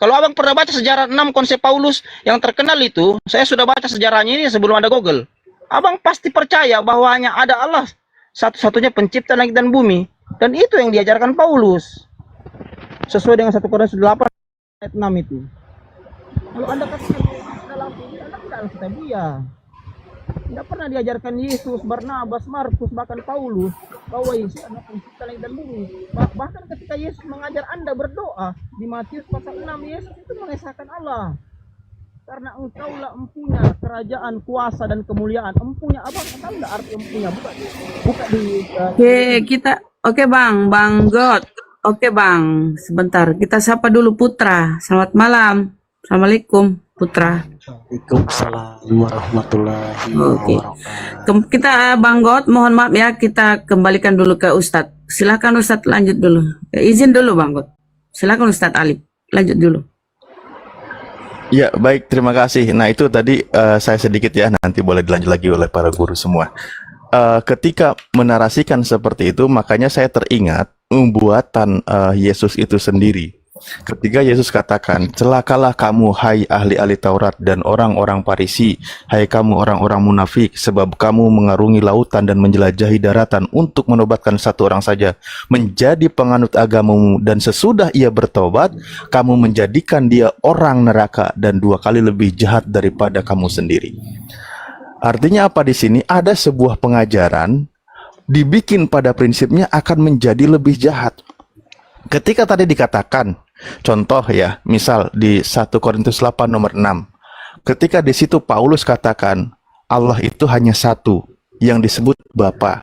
Kalau abang pernah baca sejarah 6 konsep Paulus yang terkenal itu, saya sudah baca sejarahnya ini sebelum ada Google. Abang pasti percaya bahwa hanya ada Allah satu-satunya pencipta langit dan bumi. Dan itu yang diajarkan Paulus. Sesuai dengan 1 Korintus 8 ayat 6 itu. Kalau Anda katakan dalam ini, Anda tidak Alkitabiah. Tidak pernah diajarkan Yesus, Barnabas, Markus, bahkan Paulus bahwa Yesus adalah pencipta langit dan bumi. Bahkan ketika Yesus mengajar Anda berdoa di Matius pasal 6, Yesus itu mengesahkan Allah. Karena engkaulah empunya kerajaan, kuasa dan kemuliaan. Empunya apa? Tahu nggak arti empunya? Buka di Oke Bang God. Oke Bang, sebentar. Kita sapa dulu Putra. Selamat malam. Assalamualaikum Putra. Waalaikumsalam warahmatullahi Oke. wabarakatuh. Kita Bang God, mohon maaf ya, kita kembalikan dulu ke Ustadz. Silakan Ustadz lanjut dulu. Izin dulu Bang God. Silakan Ustadz Alif, lanjut dulu. Ya, baik, terima kasih. Nah, itu tadi saya sedikit ya, nanti boleh dilanjut lagi oleh para guru semua. Ketika menarasikan seperti itu, makanya saya teringat buatan Yesus itu sendiri. Ketika Yesus katakan, celakalah kamu hai ahli-ahli Taurat dan orang-orang Farisi, hai kamu orang-orang munafik, sebab kamu mengarungi lautan dan menjelajahi daratan untuk menobatkan satu orang saja menjadi penganut agamamu, dan sesudah ia bertobat, kamu menjadikan dia orang neraka dan 2 kali lebih jahat daripada kamu sendiri. Artinya apa di sini? Ada sebuah pengajaran dibikin pada prinsipnya akan menjadi lebih jahat. Ketika tadi dikatakan, contoh ya, misal di 1 Korintus 8 nomor 6, ketika di situ Paulus katakan Allah itu hanya satu yang disebut Bapa.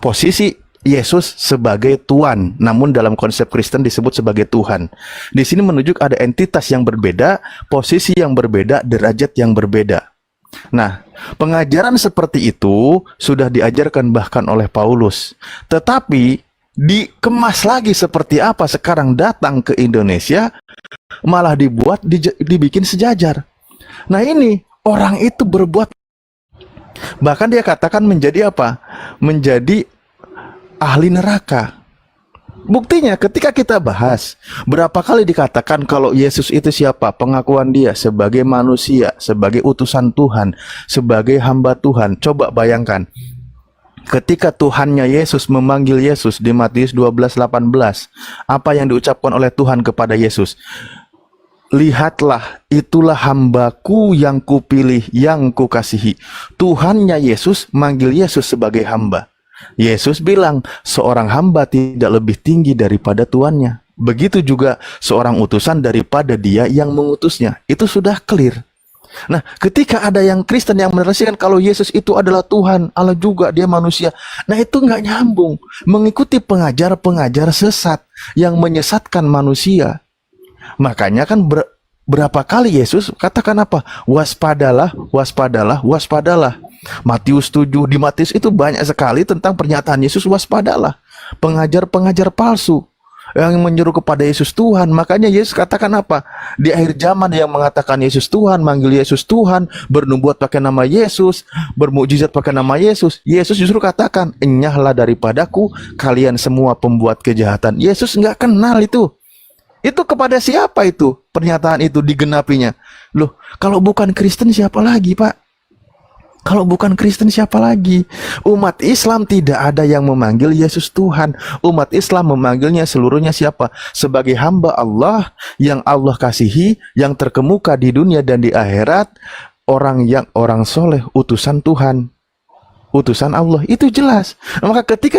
Posisi Yesus sebagai Tuhan, namun dalam konsep Kristen disebut sebagai Tuhan. Di sini menunjuk ada entitas yang berbeda, posisi yang berbeda, derajat yang berbeda. Nah, pengajaran seperti itu sudah diajarkan bahkan oleh Paulus. Tetapi dikemas lagi seperti apa sekarang datang ke Indonesia, malah dibikin sejajar. Nah, ini orang itu berbuat, bahkan dia katakan menjadi apa? Menjadi ahli neraka. Buktinya ketika kita bahas, berapa kali dikatakan kalau Yesus itu siapa? Pengakuan dia sebagai manusia, sebagai utusan Tuhan, sebagai hamba Tuhan. Coba bayangkan, ketika Tuhannya Yesus memanggil Yesus di Matius 12:18, apa yang diucapkan oleh Tuhan kepada Yesus? Lihatlah, itulah hambaku yang kupilih, yang kukasihi. Tuhannya Yesus manggil Yesus sebagai hamba. Yesus bilang, seorang hamba tidak lebih tinggi daripada tuannya. Begitu juga seorang utusan daripada dia yang mengutusnya. Itu sudah clear. Nah, ketika ada yang Kristen yang menarasikan kalau Yesus itu adalah Tuhan, Allah juga, dia manusia. Nah, itu nggak nyambung. Mengikuti pengajar-pengajar sesat yang menyesatkan manusia. Makanya kan berapa kali Yesus katakan apa? Waspadalah, waspadalah, waspadalah. Matius 7, di Matius itu banyak sekali tentang pernyataan Yesus waspadalah. Pengajar-pengajar palsu yang menyeru kepada Yesus Tuhan. Makanya Yesus katakan apa? Di akhir zaman yang mengatakan Yesus Tuhan, manggil Yesus Tuhan, bernubuat pakai nama Yesus, bermukjizat pakai nama Yesus. Yesus justru katakan, enyahlah daripadaku kalian semua pembuat kejahatan. Yesus nggak kenal itu. Itu kepada siapa itu? Pernyataan itu digenapinya. Loh, kalau bukan Kristen siapa lagi, Pak? Kalau bukan Kristen siapa lagi? Umat Islam tidak ada yang memanggil Yesus Tuhan. Umat Islam memanggilnya seluruhnya siapa? Sebagai hamba Allah yang Allah kasihi, yang terkemuka di dunia dan di akhirat, orang soleh, utusan Tuhan, utusan Allah. Itu jelas. Maka ketika